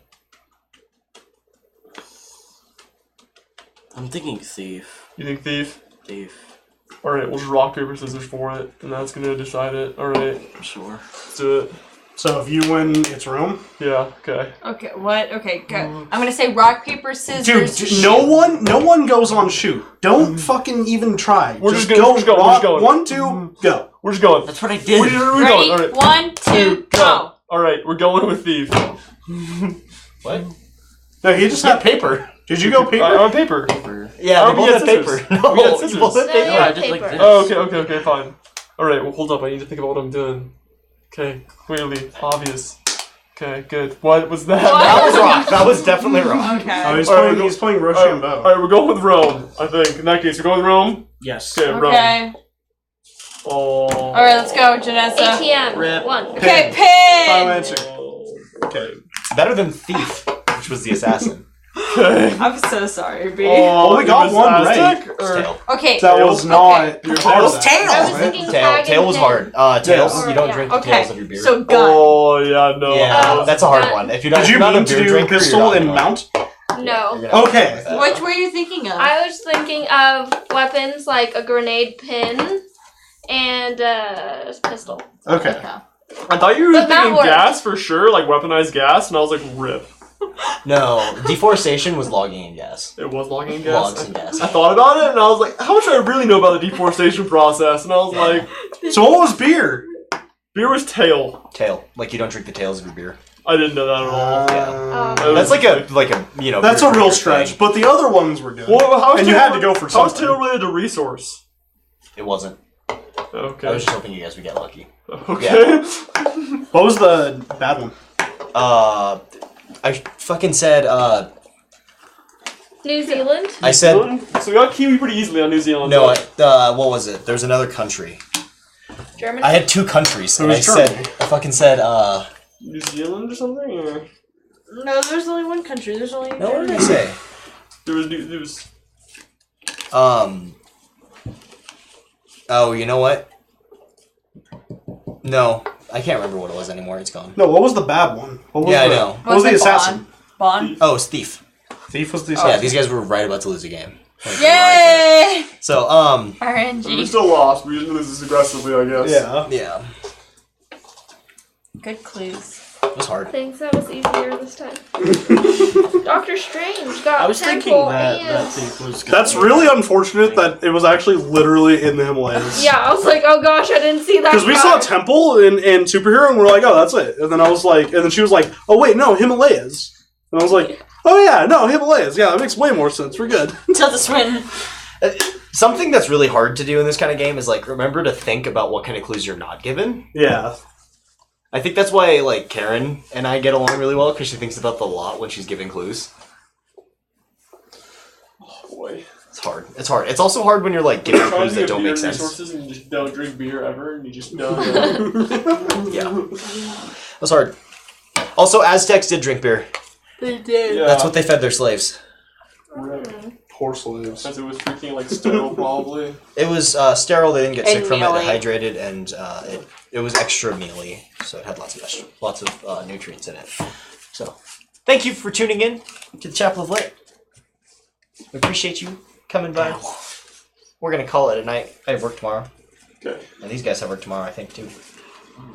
I'm thinking Thief. You think Thief? Thief. Alright, we'll just rock, paper, scissors for it. And that's gonna decide it. Alright. Sure. Let's do it. So if you win, it's Rome? Yeah, okay. Okay, what? Okay, good. I'm gonna say rock, paper, scissors. Dude, no one goes on shoot. Don't fucking even try. We're just go. going. We're just going. 1, 2, go. We're just going. That's what I did. We're Ready? going. All right. 1, 2, go. Alright, we're going with Thief. What? No, he just had paper. Did you go paper? On paper. Yeah, we they both had had scissors. paper. No, We had you scissors. both had No, paper. yeah, I did like paper. this. Oh, okay, fine. Alright, well, hold up. I need to think about what I'm doing. Okay, clearly, obvious. Okay, good. What was that? That was wrong. That was definitely wrong. Okay. Oh, he's Alright, playing Rochambeau. Alright, we're going with Rome, I think. In that case, we're going with Rome? Yes. Okay, Rome. Okay. Oh. Alright, let's go, Janessa. ATM. Rip. 1. Okay, Final pin! answer. Okay. It's better than Thief, which was the assassin. Okay. I'm so sorry, B. Well, we got it was one Aztec, right. or- Tail. Okay. That was not. Okay. Your That was tail. I was right? thinking Tail. tag Tail and was pin. hard. Tails. Or- You don't yeah. drink the Okay, tails of your beer. so gun. Oh, yeah, no. yeah, Oh, that's a hard gun. one. If you're not, Did if you you're not mean a to beer do drinker, pistol you're and not mount? No. gonna- Okay. Which were you thinking of? I was thinking of weapons like a grenade pin and a pistol. Okay. I thought you were But that thinking worked. gas for sure, like weaponized gas, and I was like, rip. No, deforestation was logging in gas. It was logging gas. Logs and gas. I thought about it, and I was like, how much do I really know about the deforestation process? And I was like, So what was beer? beer was tail. Tail. Like you don't drink the tails of your beer. I didn't know that at all. Oh. That's like a you know. That's beer a real drinker stretch, thing. but the other ones were good. Well, how's And you tail- had to go for How's something. tail related to resource? It wasn't. Okay. I was just hoping you guys would get lucky. Okay. What was the bad one? I fucking said. New Zealand. I said So we got Kiwi pretty easily on New Zealand. no. What was it? There's another country. Germany. I had two countries, and I was said Germany. I fucking said. New Zealand or something? Or No, there's only one country. There's only. No, what did I say? there was Oh, you know what? No, I can't remember what it was anymore. It's gone. No, what was the bad one? What was Yeah, I the, know. What was the assassin? Bond. Oh, it's Thief. Thief was the Yeah, assassin. these guys were right about to lose a game. Like, Yay! So, we RNG. still lost. We didn't lose this aggressively, I guess. Yeah. yeah, Good clues. it was hard. Thanks, that was easier this time. Doctor Strange got I was thinking temple that and... Thief was. That's really unfortunate that it was actually literally in the Himalayas. Yeah, I was like, oh gosh, I didn't see that. Because we saw Temple in Superhero and we're like, oh, that's it. And then I was like, and then she was like, oh, wait, no, Himalayas. And I was like, oh, yeah, no, Himalayas. Yeah, that makes way more sense. We're good. Tilda Swinton. Something that's really hard to do in this kind of game is like remember to think about what kind of clues you're not given. Yeah. I think that's why like Karen and I get along really well because she thinks about the lot when she's giving clues. Oh boy. It's hard. It's hard. It's also hard when you're like giving Trying clues to that get don't beer make sense. resources and you just don't drink beer ever, and you just don't. Yeah, that's hard. Also, Aztecs did drink beer. They did. Yeah. That's what they fed their slaves. Poor slaves. Because it was freaking like sterile, probably. It was sterile. They didn't get sick And from it. mealy. Dehydrated, and it was extra mealy, so it had lots of nutrients in it. So, thank you for tuning in to the Chapel of Lit. We appreciate you coming by. We're gonna call it a night. I have work tomorrow. Okay. And these guys have work tomorrow, I think, too.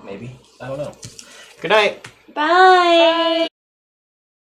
Maybe. I don't know. Good night. Bye.